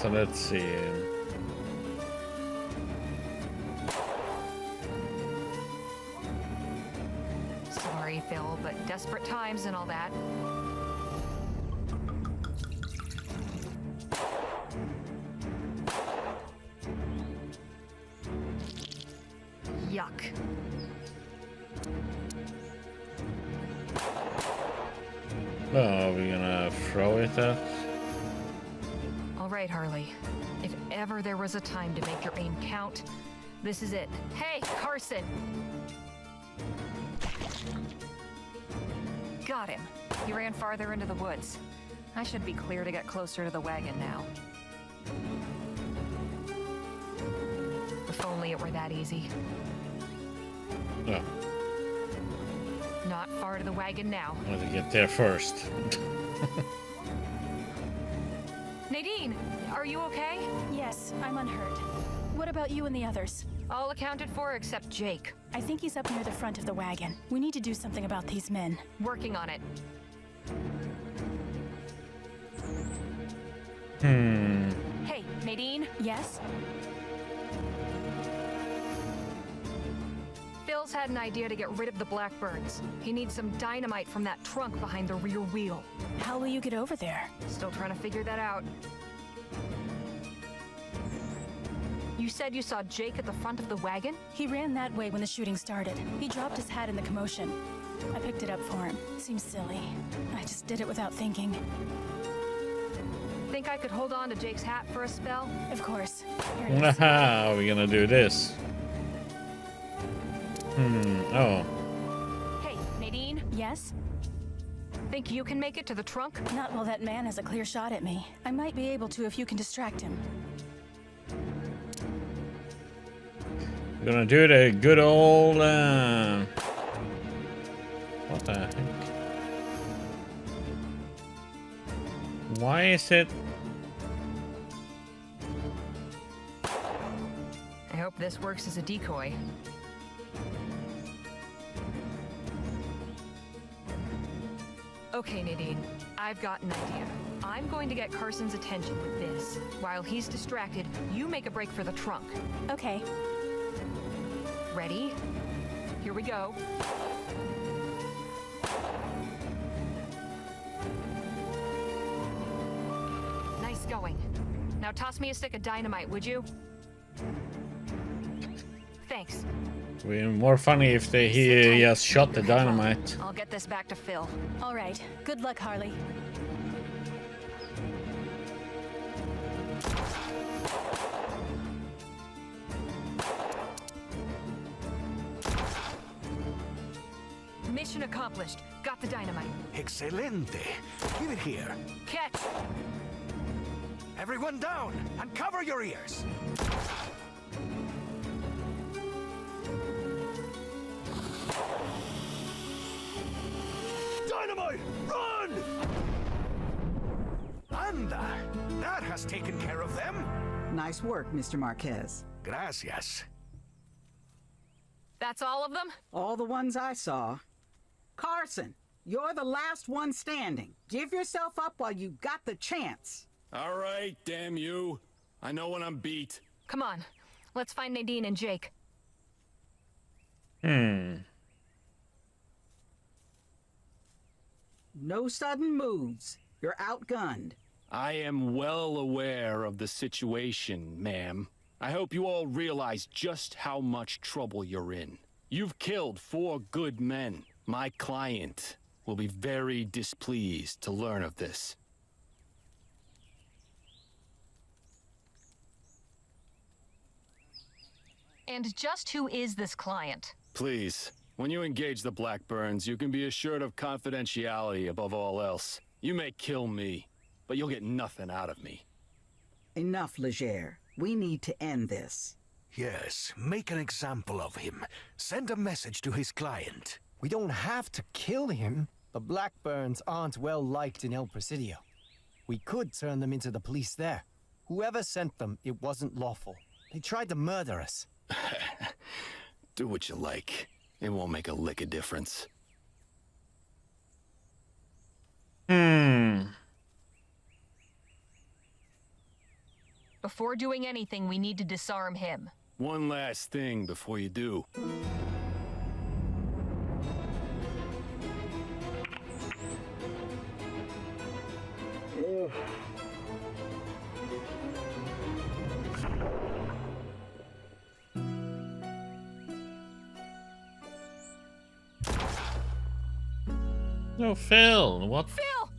S5: So let's see.
S1: Sorry, Phil, but desperate times and all that. Yuck.
S5: Oh, are we gonna throw it at?
S1: All right, Harley. If ever there was a time to make your aim count, this is it. Hey, Carson! Got him. He ran farther into the woods. I should be clear to get closer to the wagon now. If only it were that easy.
S5: Oh,
S1: Not far to the wagon now.
S5: I want to get there first.
S1: Nadine, are you okay?
S11: Yes, I'm unhurt. What about you and the others?
S1: All accounted for except Jake.
S11: I think he's up near the front of the wagon. We need to do something about these men.
S1: Working on it. Hey, Nadine?
S11: Yes?
S1: Phil's had an idea to get rid of the Blackburns. He needs some dynamite from that trunk behind the rear wheel.
S11: How will you get over there?
S1: Still trying to figure that out. You said you saw Jake at the front of the wagon?
S11: He ran that way when the shooting started. He dropped his hat in the commotion. I picked it up for him. Seems silly. I just did it without thinking.
S1: Think I could hold on to Jake's hat for a spell?
S11: Of course. Here it is.
S5: How are we gonna do this? Oh.
S1: Hey, Nadine?
S11: Yes?
S1: Think you can make it to the trunk?
S11: Not while that man has a clear shot at me. I might be able to if you can distract him.
S5: We're gonna do the good old what the heck? Why is it?
S1: I hope this works as a decoy. Okay, Nadine, I've got an idea. I'm going to get Carson's attention with this. While he's distracted, you make a break for the trunk.
S11: Okay.
S1: Ready? Here we go. Nice going. Now toss me a stick of dynamite, would you? Thanks.
S5: It'd be more funny if he just shot the dynamite.
S1: I'll get this back to Phil.
S11: All right. Good luck, Harley.
S1: Mission accomplished. Got the dynamite.
S6: Excelente. Give it here.
S1: Catch!
S6: Everyone down and cover your ears. Dynamite! Run! Anda! That has taken care of them.
S4: Nice work, Mr. Marquez.
S6: Gracias.
S1: That's all of them?
S4: All the ones I saw. Carson, you're the last one standing. Give yourself up while you got the chance.
S16: All right, damn you. I know when I'm beat.
S1: Come on. Let's find Nadine and Jake.
S4: No sudden moves. You're outgunned.
S16: I am well aware of the situation, ma'am. I hope you all realize just how much trouble you're in. You've killed 4 good men. My client will be very displeased to learn of this.
S1: And just who is this client?
S16: Please, when you engage the Blackburns, you can be assured of confidentiality above all else. You may kill me, but you'll get nothing out of me.
S4: Enough, Leger. We need to end this.
S6: Yes, make an example of him. Send a message to his client.
S3: We don't have to kill him. The Blackburns aren't well liked in El Presidio. We could turn them into the police there. Whoever sent them, it wasn't lawful. They tried to murder us.
S16: Do what you like. It won't make a lick of difference.
S1: Before doing anything, we need to disarm him.
S16: One last thing before you do.
S5: No, Phil, what?
S1: Phil!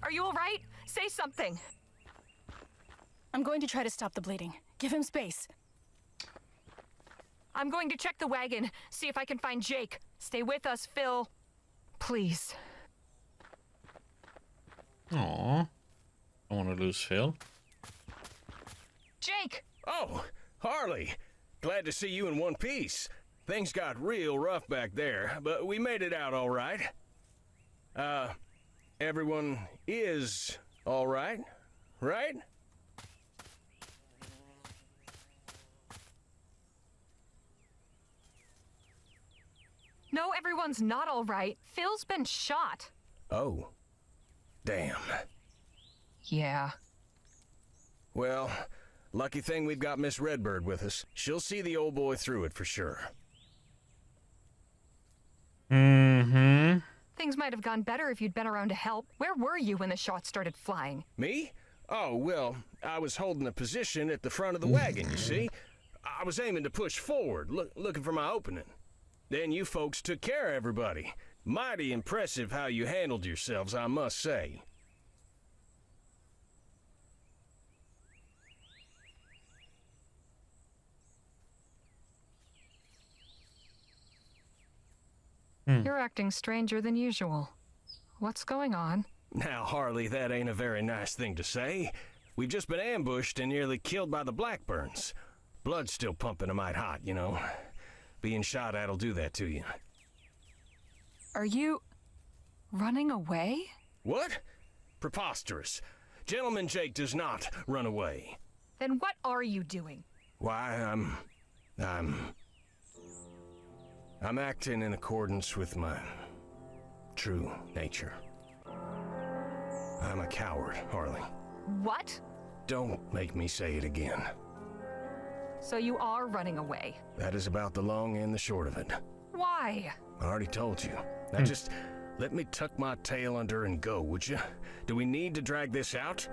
S1: Are you alright? Say something.
S11: I'm going to try to stop the bleeding. Give him space.
S1: I'm going to check the wagon, see if I can find Jake. Stay with us, Phil. Please.
S5: Aw. I want to lose Phil.
S1: Jake!
S7: Oh, Harley. Glad to see you in one piece. Things got real rough back there, but we made it out all right. Everyone is all right, right?
S1: No, everyone's not all right. Phil's been shot.
S7: Oh. Damn.
S1: Yeah.
S7: Well, lucky thing we've got Miss Redbird with us. She'll see the old boy through it for sure.
S5: Mm-hmm.
S1: Things might have gone better if you'd been around to help. Where were you when the shots started flying?
S7: Me? Oh, well, I was holding a position at the front of the wagon, you see? I was aiming to push forward, looking for my opening. Then you folks took care of everybody. Mighty impressive how you handled yourselves, I must say.
S1: You're acting stranger than usual. What's going on?
S7: Now, Harley, that ain't a very nice thing to say. We've just been ambushed and nearly killed by the Blackburns. Blood's still pumping a mite hot, you know. Being shot at'll do that to you.
S1: Are you running away?
S7: What? Preposterous. Gentleman Jake does not run away.
S1: Then what are you doing?
S7: Why, I'm acting in accordance with my true nature. I'm a coward, Harley.
S1: What?
S7: Don't make me say it again.
S1: So you are running away.
S7: That is about the long and the short of it.
S1: Why?
S7: I already told you. Now just let me tuck my tail under and go, would you? Do we need to drag this out?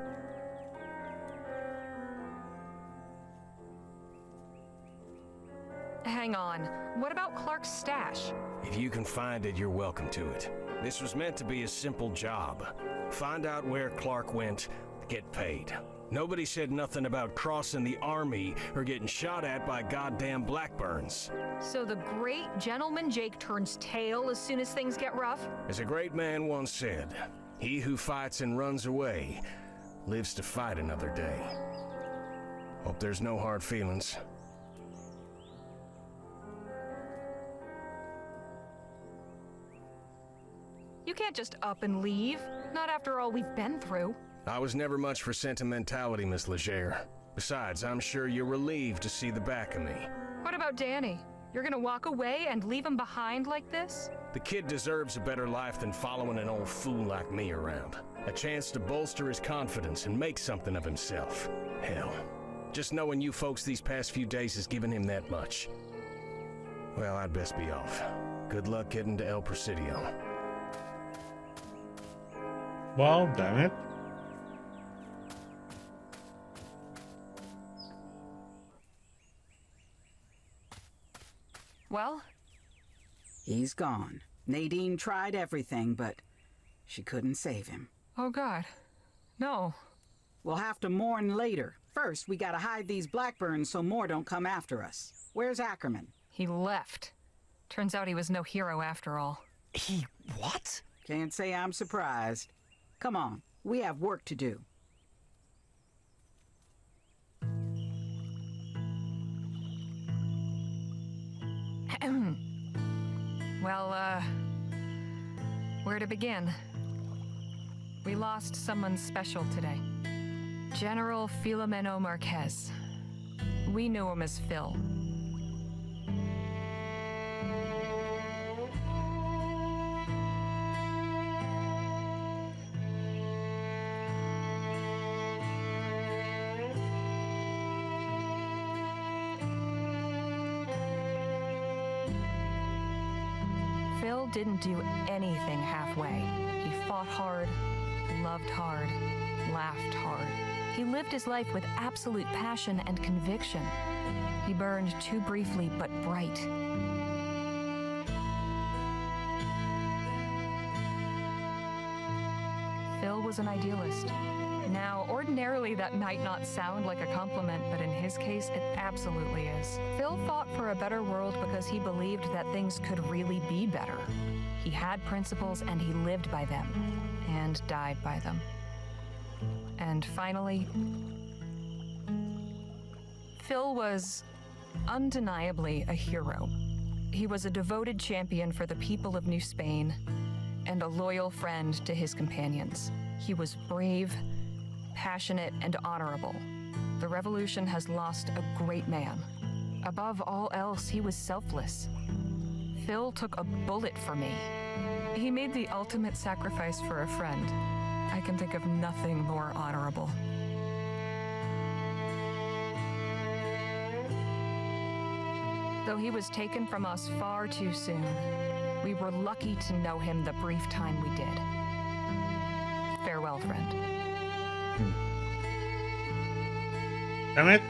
S1: Hang on. What about Clark's stash?
S7: If you can find it, you're welcome to it. This was meant to be a simple job. Find out where Clark went, get paid. Nobody said nothing about crossing the army or getting shot at by goddamn Blackburns.
S1: So the great gentleman Jake turns tail as soon as things get rough?
S7: As a great man once said, he who fights and runs away lives to fight another day. Hope there's no hard feelings.
S1: You can't just up and leave. Not after all we've been through.
S7: I was never much for sentimentality, Miss Legere. Besides, I'm sure you're relieved to see the back of me.
S1: What about Danny? You're gonna walk away and leave him behind like this?
S7: The kid deserves a better life than following an old fool like me around. A chance to bolster his confidence and make something of himself. Hell, just knowing you folks these past few days has given him that much. Well, I'd best be off. Good luck getting to El Presidio.
S5: Well, damn it.
S1: Well?
S4: He's gone. Nadine tried everything, but she couldn't save him.
S1: Oh, God. No.
S4: We'll have to mourn later. First, we gotta hide these Blackburns so more don't come after us. Where's Ackerman?
S1: He left. Turns out he was no hero after all.
S3: He what?
S4: Can't say I'm surprised. Come on, we have work to do.
S1: Well, where to begin? We lost someone special today. General Filomeno Marquez. We knew him as Phil. Phil didn't do anything halfway. He fought hard, loved hard, laughed hard. He lived his life with absolute passion and conviction. He burned too briefly but bright. Phil was an idealist. Now, ordinarily that might not sound like a compliment, but in his case, it absolutely is. Phil fought for a better world because he believed that things could really be better. He had principles and he lived by them, and died by them. And finally, Phil was undeniably a hero. He was a devoted champion for the people of New Spain and a loyal friend to his companions. He was brave, passionate, and honorable. The revolution has lost a great man. Above all else, he was selfless. Phil took a bullet for me. He made the ultimate sacrifice for a friend. I can think of nothing more honorable. Though he was taken from us far too soon, we were lucky to know him the brief time we did. Farewell, friend.
S5: Damn it.